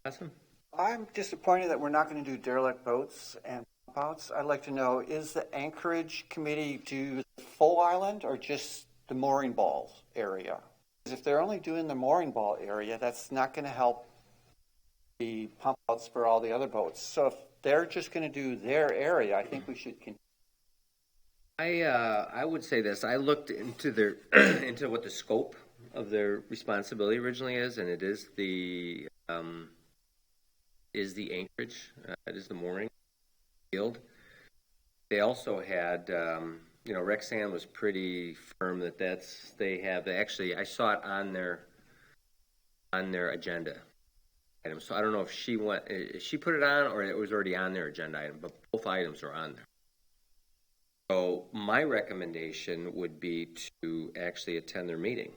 Awesome.
I'm disappointed that we're not going to do derelict boats and pump outs. I'd like to know, is the Anchorage Committee do the full island or just the mooring balls area? Because if they're only doing the mooring ball area, that's not going to help the pump outs for all the other boats. So if they're just going to do their area, I think we should continue.
I would say this. I looked into their into what the scope of their responsibility originally is, and it is the Anchorage. It is the mooring field. They also had, Rexan was pretty firm that they have. Actually, I saw it on their agenda item. So I don't know if she put it on or it was already on their agenda item, but both items are on there. So my recommendation would be to actually attend their meeting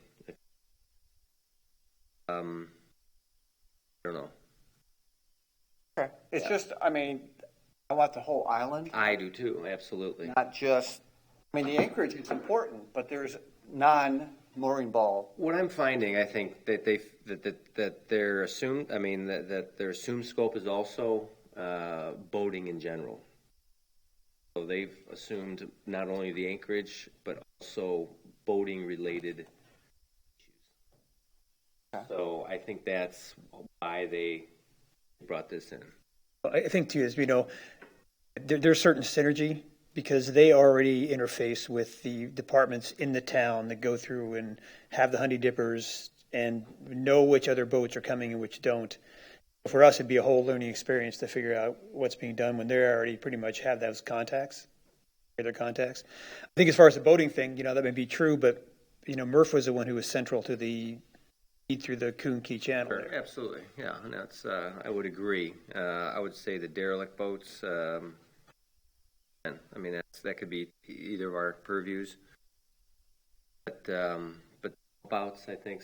I don't know.
Okay. It's just, I mean, I want the whole island,
I do too, absolutely.
not just, I mean, the anchorage is important, but there's non-mooring ball.
What I'm finding, I think that their assumed, I mean, that their assumed scope is also boating in general. So they've assumed not only the anchorage, but also boating related issues.
Okay.
So I think that's why they brought this in.
I think too, as we know, there's certain synergy because they already interface with the departments in the town that go through and have the honey dippers and know which other boats are coming and which don't. For us, it'd be a whole learning experience to figure out what's being done when they already pretty much have those contacts, their contacts. I think as far as the boating thing, that may be true, but Murph was the one who was central to the feed through the Coon Key Channel.
Sure, absolutely, yeah, and that's I would agree. I would say the derelict boats. And I mean that could be either of our purviews, but boats, I think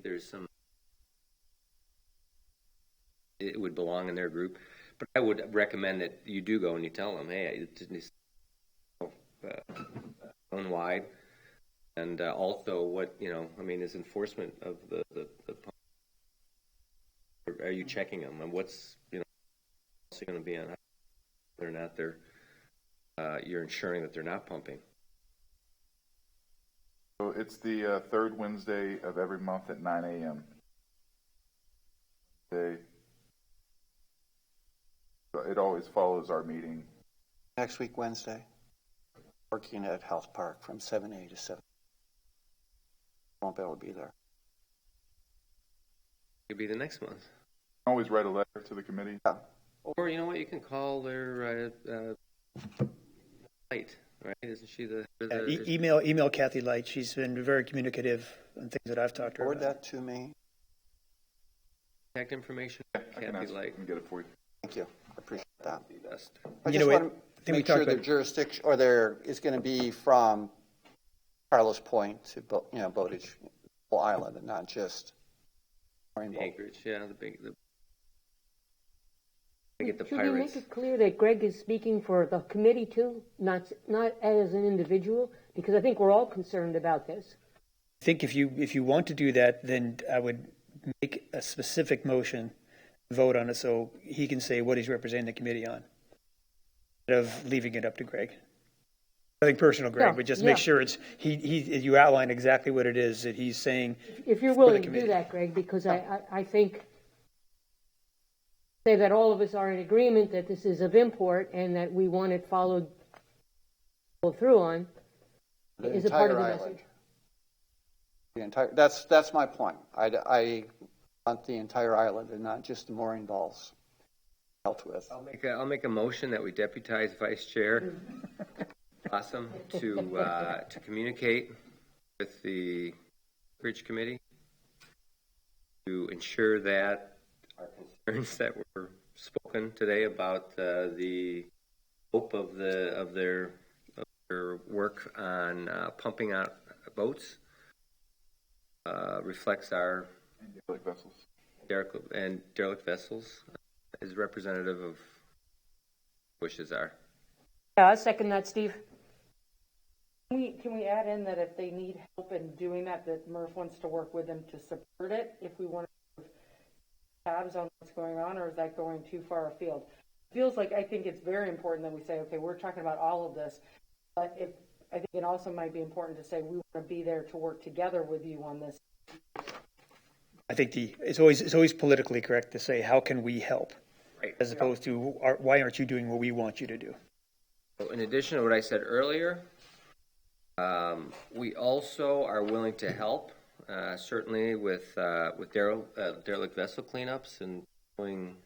there's some. It would belong in their group, but I would recommend that you do go and you tell them, hey, it's own wide, and also what I mean is enforcement of the are you checking them and what's also going to be on whether or not they're you're ensuring that they're not pumping.
So it's the third Wednesday of every month at 9 a.m. It always follows our meeting.
Next week, Wednesday, working at House Park from 7 to 7. Won't be able to be there.
Could be the next month.
Always write a letter to the committee.
Yeah.
Or you know what, you can call their Light, right? Isn't she the
Email Kathy Light. She's been very communicative on things that I've talked to her
Forward
about.
that to me.
contact information?
I can
Kathy
ask
Light.
and get it for you.
Thank you. I appreciate that.
Be best.
I
You
just
know,
want
I
to
think we
make sure
talked
their
about-
jurisdiction, or there is going to be from Carlos Point to Bowditch, whole island, and not just Rainbow.
Anchorage, yeah, I get the
Should we
pirates.
make it clear that Greg is speaking for the committee too, not as an individual? Because I think we're all concerned about this.
I think if you want to do that, then I would make a specific motion, vote on it, so he can say what he's representing the committee on, instead of leaving it up to Greg. Nothing personal, Greg,
Yeah,
but just
yeah.
make sure you outline exactly what it is that he's saying.
If you're
for the
willing to do
committee.
that, Greg, because I think say that all of us are in agreement that this is of import and that we want it followed through on
The
is a part of the
entire
message.
island. The entire, that's my point. I want the entire island and not just the mooring balls dealt with.
I'll make a motion that we deputize Vice Chair Awesome to communicate with the Bridge Committee to ensure that our concerns that were spoken today about the hope of their work on pumping out boats reflects our
Derelict vessels.
derelict vessels is representative of wishes are.
Yeah, I second that, Steve.
Can we add in that if they need help in doing that Murph wants to work with them to support it, if we want to have tabs on what's going on, or is that going too far afield? It feels like I think it's very important that we say, okay, we're talking about all of this, but I think it also might be important to say we want to be there to work together with you on this.
I think it's always politically correct to say, how can we help?
Right.
As opposed to, why aren't you doing what we want you to do?
So in addition to what I said earlier, we also are willing to help, certainly with derelict vessel cleanups and doing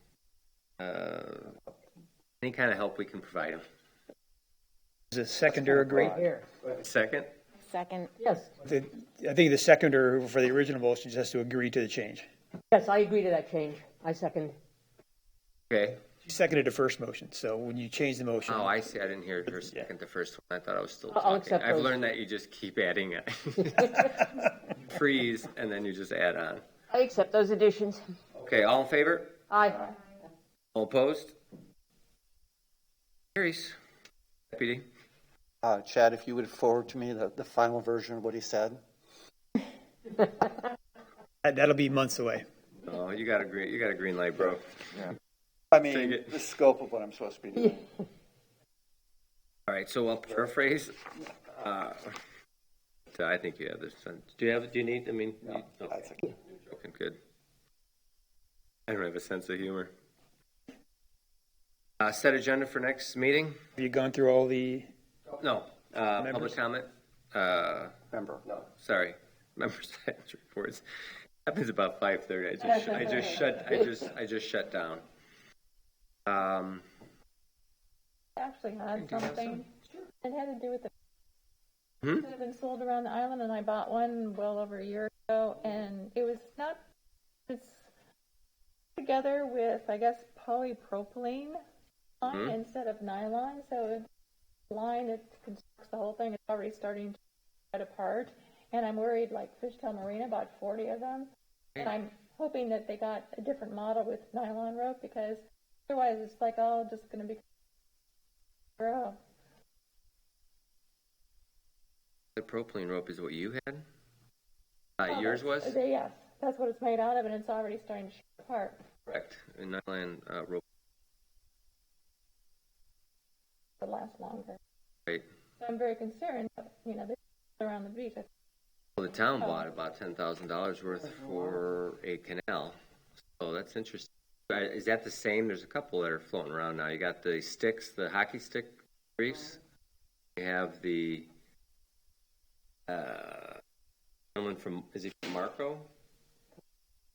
any kind of help we can provide them.
Does the seconder agree?
Second?
Second.
Yes,
I think the seconder for the original motion just has to agree to the change.
yes, I agree to that change. I second.
Okay.
You seconded the first motion, so when you change the motion.
Oh, I see. I didn't hear her second the first one. I thought I was still
I'll
talking.
accept
I've
those.
learned that you just keep adding it. Freeze, and then you just add on.
I accept those additions.
Okay, all in favor?
Aye.
All opposed? Carries. Deputy?
Chad, if you would forward to me the final version of what he said.
That'll be months away.
Oh, you got a green light, bro.
Yeah.
I
Take
mean,
it.
the scope of what I'm supposed to be doing.
All right, so I'll paraphrase. I think you have this. Do you need, I mean, no.
That's okay.
Joking, good. I don't have a sense of humor. Set agenda for next meeting?
Have you gone through all the,
No. Public comment?
Remember.
No, sorry. Member status reports. Happens about 5:30. I just shut down.
Actually had something. It had to do with the
Hmm?
that have been sold around the island, and I bought one well over a year ago, and it's together with, I guess, polypropylene line instead of nylon, so it's a line that constructs the whole thing. It's already starting to get apart, and I'm worried, like Fishtail Marina bought 40 of them, and I'm hoping that they got a different model with nylon rope, because otherwise it's like, oh, just going to be grow.
The propylene rope is what you had? Yours was?
Yes, that's what it's made out of, and it's already starting to shoot apart.
Correct. And nylon rope.
It lasts longer.
Right.
So I'm very concerned, they're around the beach.
Well, the town bought about $10,000 worth for a canal. So that's interesting. Is that the same? There's a couple that are floating around now. You got the sticks, the hockey stick reefs. You have the gentleman from, is he from Marco?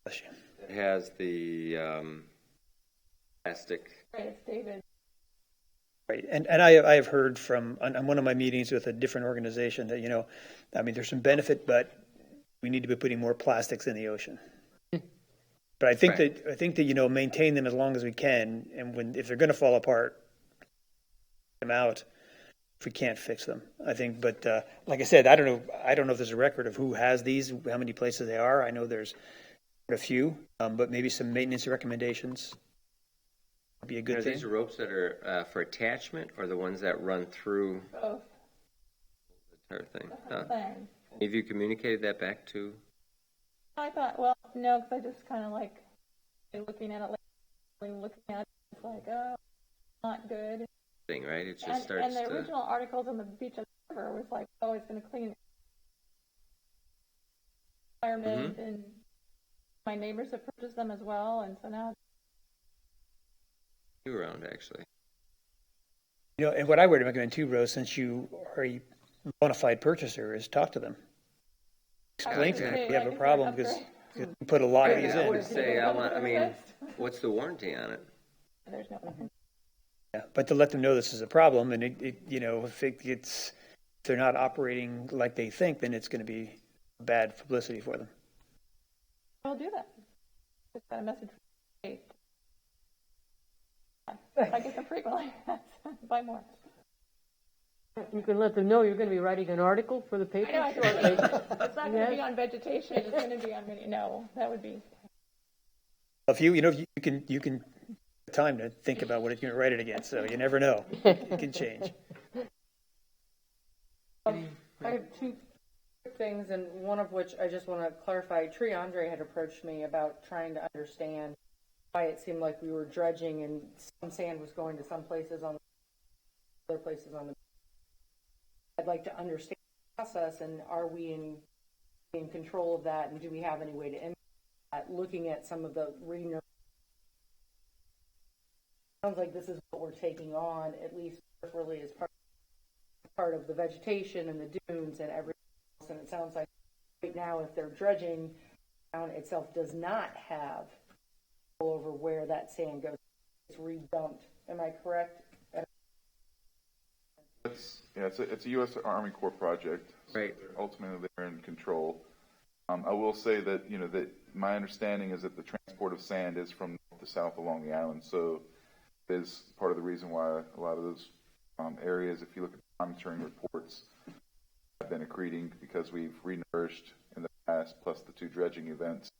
It has the plastic.
Right, it's David.
right, and I have heard from, on one of my meetings with a different organization that, I mean, there's some benefit, but we need to be putting more plastics in the ocean. But I think that, maintain them as long as we can, and if they're going to fall apart, them out if we can't fix them. I think, but like I said, I don't know if there's a record of who has these, how many places they are. I know there's a few, but maybe some maintenance recommendations would be a good
Are
thing.
these ropes that are for attachment, or the ones that run through
Both.
the entire thing?
Thing.
Have you communicated that back to?
I thought, well, no, because I just kind of like looking at it, looking at it, it's like, oh, not good.
Thing, right? It just starts
and the
to.
original articles on the beach of the river was like, oh, it's going to clean the environment, and my neighbors have purchased them as well, and so now.
Two around, actually.
And what I would recommend too, Rose, since you are a bona fide purchaser, is talk to them. Explain to them if you have a problem, because you put a lot of these
I
in.
would say, what's the warranty on it?
There's no.
Yeah, but to let them know this is a problem, and if they're not operating like they think, then it's going to be bad publicity for them.
I'll do that. Just got a message from Kate. I get them frequently. Buy more.
You can let them know you're going to be writing an article for the paper.
I know. It's not going to be on vegetation. It's going to be on many. No, that would be.
If you can time to think about what you're going to write it against, so you never know. It can change.
I have two quick things, and one of which I just want to clarify. Andre had approached me about trying to understand why it seemed like we were dredging and some sand was going to some places on other places on the. I'd like to understand the process, and are we in control of that, and do we have any way to impact that? Looking at some of the sounds like this is what we're taking on, at least really as part of the vegetation and the dunes and everything else. And it sounds like right now, if they're dredging, the town itself does not have control over where that sand goes. It's redumped. Am I correct?
It's a U.S. Army Corps project. So
Right.
Ultimately, they're in control. I will say that that my understanding is that the transport of sand is from north to south along the island. So is part of the reason why a lot of those areas, if you look at the monitoring reports, have been accreting because we've renourished in the past, plus the 2 dredging events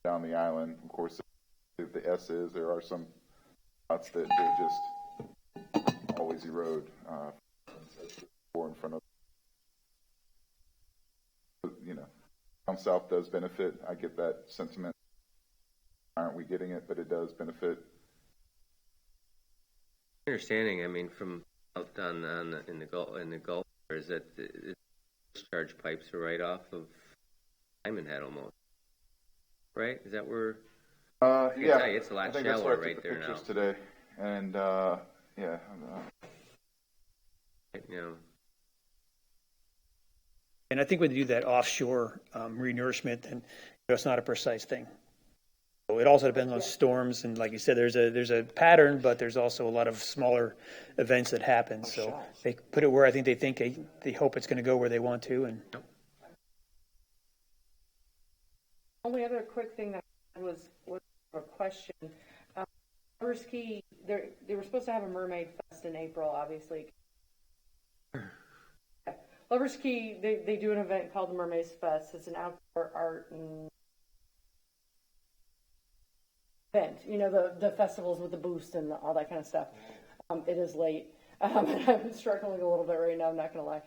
down the island. Of course, the S is there are some spots that they just always erode or in front of. Down south does benefit. I get that sentiment. Aren't we getting it? But it does benefit.
Understanding, I mean, from out in the Gulf, is that the discharge pipes are right off of Diamond Head almost, right? Is that where?
Yeah,
tell you, it's a lot
I think that's where
shallower
I took
right
the
there now.
pictures today, and yeah.
And I think when you do that offshore renourishment, and it's not a precise thing. So it also depends on storms, and like you said, there's a pattern, but there's also a lot of smaller events that happen. So they put it where I think they hope it's going to go where they want to. And
only other quick thing that was a question. Lover's Key, they were supposed to have a mermaid fest in April, obviously. Lover's Key, they do an event called the Mermaids Fest. It's an outdoor art and event. You know, the festivals with the booths and all that kind of stuff. It is late. And I'm struggling a little bit right now, I'm not going to lie.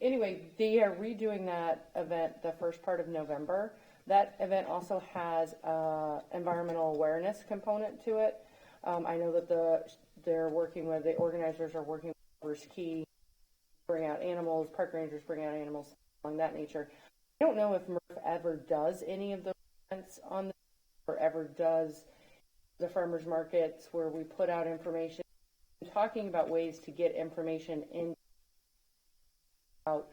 Anyway, they are redoing that event the first part of November. That event also has an environmental awareness component to it. I know that the organizers are working with Lover's Key, bring out animals, park rangers bring out animals, along that nature. I don't know if MRF ever does any of those events on the, or ever does the farmers markets where we put out information, talking about ways to get information in about,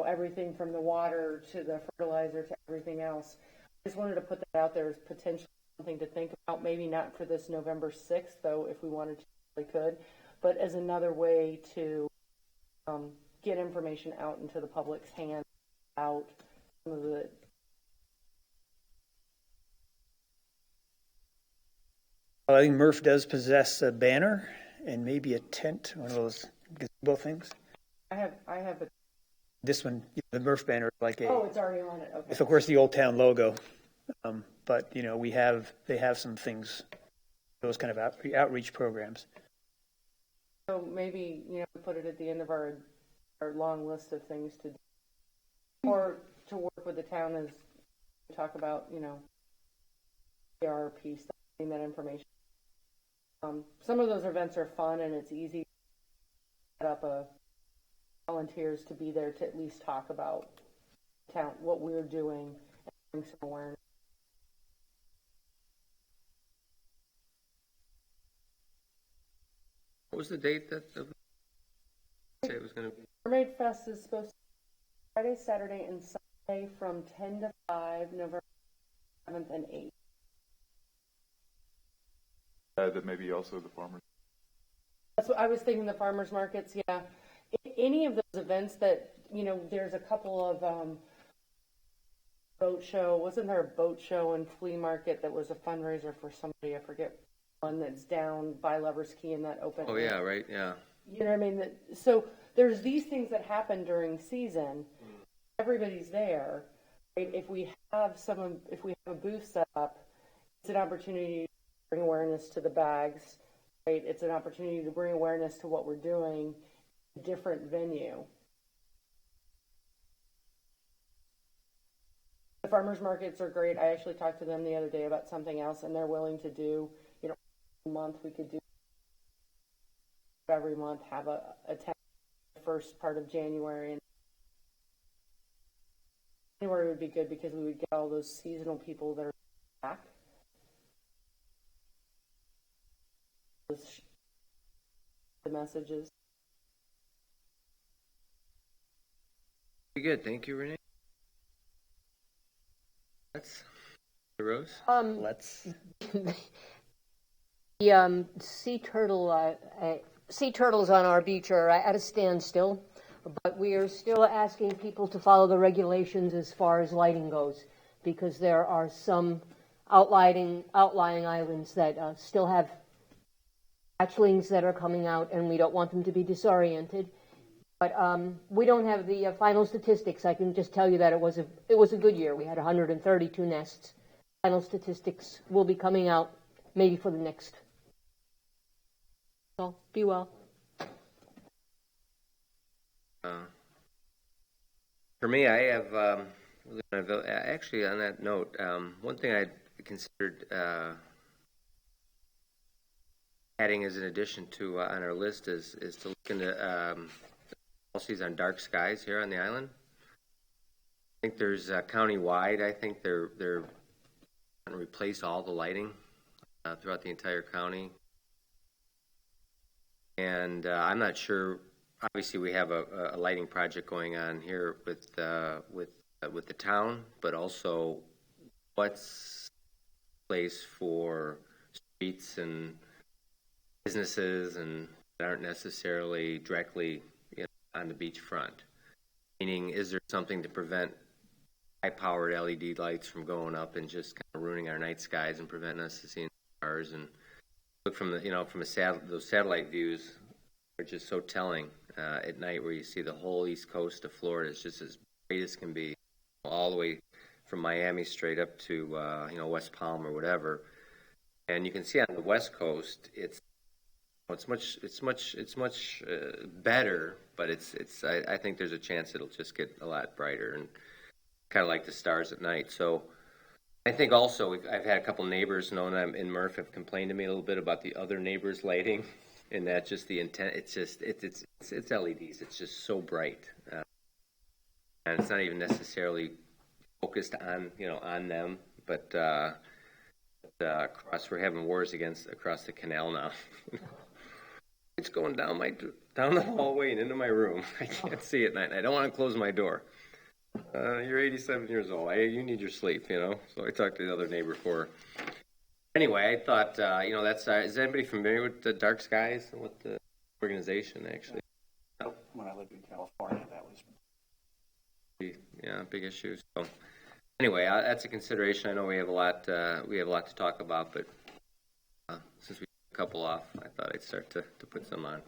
everything from the water to the fertilizer to everything else. I just wanted to put that out there as potentially something to think about, maybe not for this November 6th, though if we wanted to, we could, but as another way to get information out into the public's hands about some of the
well, I think Murph does possess a banner and maybe a tent, one of those gazebo things.
I have a
This one, the Murph banner, like
it's already on it. Okay.
It's of course the Old Town logo, but they have some things, those kind of outreach programs.
So maybe, put it at the end of our long list of things to do. Or to work with the town as we talk about, PR piece, getting that information. Some of those events are fun and it's easy to set up volunteers to be there to at least talk about town, what we're doing, and bring some awareness.
What was the date that say it was going to be?
Mermaid Fest is supposed to be Friday, Saturday, and Sunday from 10 to 5, November 7th and 8th.
That maybe also the farmers.
That's what I was thinking, the farmers markets, yeah. Any of those events that, there's a couple of boat show. Wasn't there a boat show and flea market that was a fundraiser for somebody? I forget. One that's down by Lover's Key in that open.
Oh, yeah, right, yeah.
You know what I mean? So there's these things that happen during season. Everybody's there. Right? If we have a booth set up, it's an opportunity to bring awareness to the bags. Right? It's an opportunity to bring awareness to what we're doing in a different venue. The farmers markets are great. I actually talked to them the other day about something else, and they're willing to do, a month we could do every month, have a tent the first part of January. And January would be good because we would get all those seasonal people that are back. The messages.
Pretty good. Thank you, Renee. That's Rose.
Let's.
The sea turtles on our beach are at a standstill, but we are still asking people to follow the regulations as far as lighting goes, because there are some outlying islands that still have hatchlings that are coming out, and we don't want them to be disoriented. But we don't have the final statistics. I can just tell you that it was a good year. We had 132 nests. Final statistics will be coming out maybe for the next. So be well.
For me, I have actually on that note, one thing I considered adding as an addition to on our list is to look into policies on dark skies here on the island. I think there's county-wide. I think they're going to replace all the lighting throughout the entire county, and I'm not sure. Obviously, we have a lighting project going on here with the town, but also what's place for streets and businesses and that aren't necessarily directly on the beachfront. Meaning, is there something to prevent high-powered LED lights from going up and just kind of ruining our night skies and preventing us from seeing stars? And look from those satellite views are just so telling at night, where you see the whole east coast of Florida is just as bright as can be, all the way from Miami straight up to West Palm or whatever. And you can see on the west coast, it's much better, but I think there's a chance it'll just get a lot brighter and kind of like the stars at night. So I think also I've had a couple neighbors known I'm in Murph have complained to me a little bit about the other neighbors' lighting, and that just the intent. It's LEDs. It's just so bright, and it's not even necessarily focused on on them, but we're having wars across the canal now. It's going down the hallway and into my room. I can't see it, and I don't want to close my door. You're 87 years old. You need your sleep, So I talked to the other neighbor for her. Anyway, I thought, that's. Is anybody familiar with the Dark Skies and what the organization actually?
When I lived in California, that was
big issue. So anyway, that's a consideration. I know we have a lot to talk about, but since we took a couple off, I thought I'd start to put some on.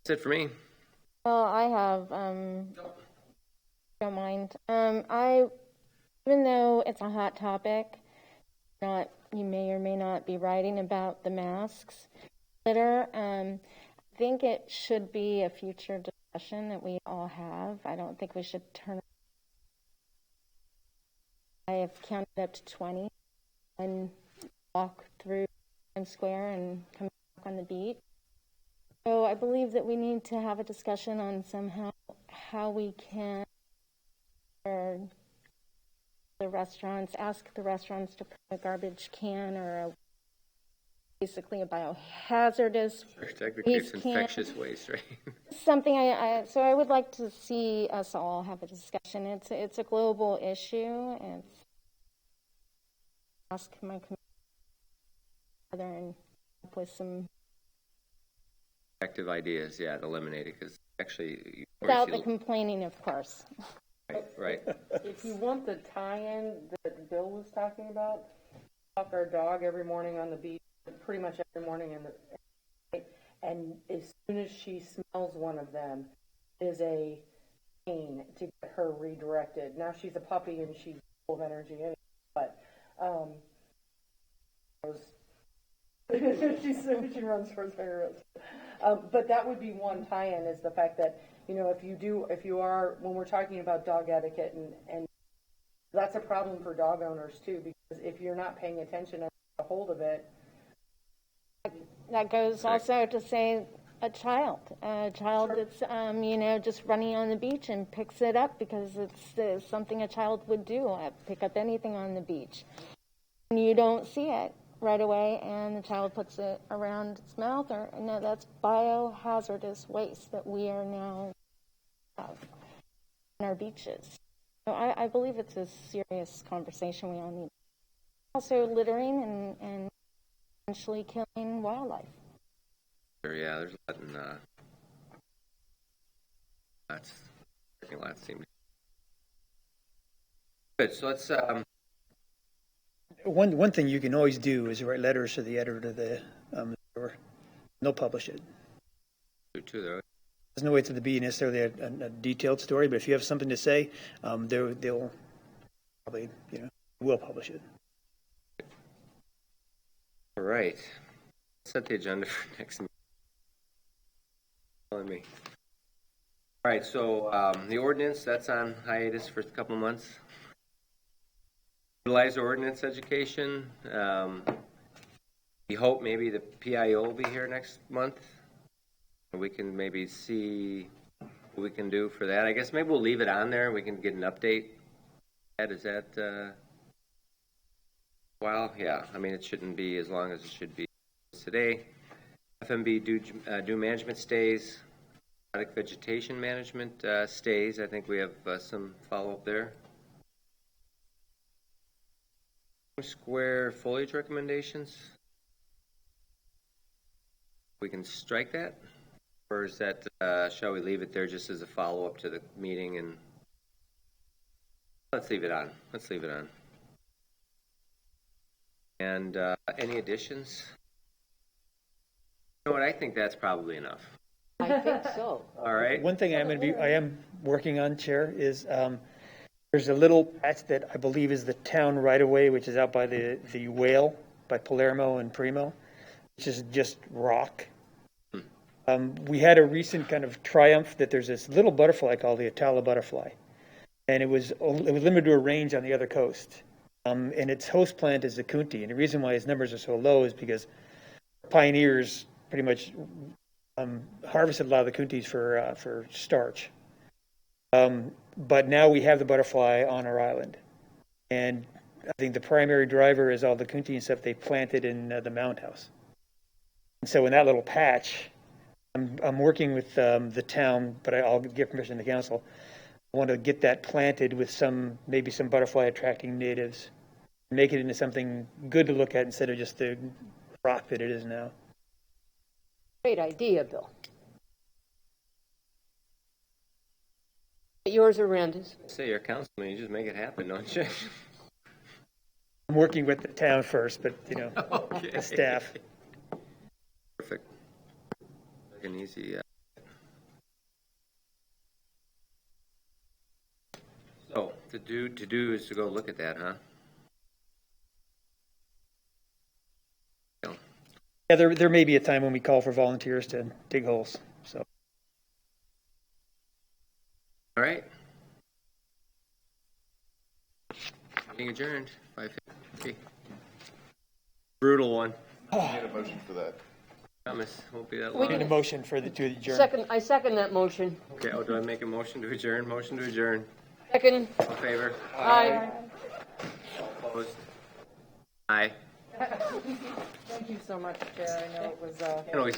That's it for me.
Well, I have, don't mind. Even though it's a hot topic, you may or may not be writing about the masks, litter. I think it should be a future discussion that we all have. I don't think we should turn. I have counted up to 20 and walk through Times Square and come back on the beach. So I believe that we need to have a discussion on somehow how we can, or the restaurants, ask the restaurants to put a garbage can or basically a biohazardous
Technically, it's infectious waste, right?
Something so I would like to see us all have a discussion. It's a global issue, and ask my committee together and come up with some
Effective ideas, to eliminate it, because actually
without the complaining, of course.
Right.
If you want the tie-in that Bill was talking about, walk our dog every morning on the beach, pretty much every morning and as soon as she smells one of them, it is a pain to get her redirected. Now she's a puppy and she's full of energy anyway, but she runs towards her. But that would be one tie-in, is the fact that when we're talking about dog etiquette, and that's a problem for dog owners too, because if you're not paying attention and a hold of it.
That goes also to say a child that's just running on the beach and picks it up because it's something a child would do, pick up anything on the beach. And you don't see it right away, and the child puts it around its mouth, that's biohazardous waste that we are now have on our beaches. So I believe it's a serious conversation we all need. Also littering and potentially killing wildlife.
Sure, there's a lot in lots seem good. So let's
one thing you can always do is write letters to the editor of the store. They'll publish it.
Too, though.
There's no way to be necessarily a detailed story, but if you have something to say, they'll probably, will publish it.
All right. Set the agenda for next meeting. Telling me. All right, so the ordinance, that's on hiatus for a couple of months. Utilize ordinance education. We hope maybe the PIO will be here next month. We can maybe see what we can do for that. I guess maybe we'll leave it on there. We can get an update. Is that, well, yeah. I mean, it shouldn't be as long as it should be today. FMB due management stays. Aquatic vegetation management stays. I think we have some follow-up there. Square foliage recommendations. We can strike that, or is that? Shall we leave it there just as a follow-up to the meeting? And let's leave it on. Let's leave it on. And any additions? You know what? I think that's probably enough.
I think so.
All right.
One thing I am working on, Chair, is there's a little patch that I believe is the town right-of-way, which is out by the Whale, by Palermo and Primo, which is just rock. We had a recent kind of triumph that there's this little butterfly called the Atala butterfly, and it was limited to a range on the other coast. And its host plant is the Kunti, and the reason why its numbers are so low is because pioneers pretty much harvested a lot of the Kuntis for starch. But now we have the butterfly on our island, and I think the primary driver is all the Kunti and stuff they planted in the mound house. And so in that little patch, I'm working with the town, but I'll give permission to the council. I want to get that planted with maybe some butterfly attracting natives, make it into something good to look at instead of just the rock that it is now.
Great idea, Bill. Yours or Randy's?
Say you're a councilman, you just make it happen, don't you?
I'm working with the town first, but
Okay.
the staff.
Perfect. An easy. So to do is to go look at that, huh?
Yeah, there may be a time when we call for volunteers to dig holes. So.
All right. Being adjourned. 5:50. Brutal one.
I need a motion for that.
Promise won't be that
We
long.
need a motion to adjourn.
I second that motion.
Okay. Oh, do I make a motion to adjourn? Motion to adjourn.
Second.
All in favor?
Aye.
All opposed? Aye.
Thank you so much, Chair. I know it was.
You can always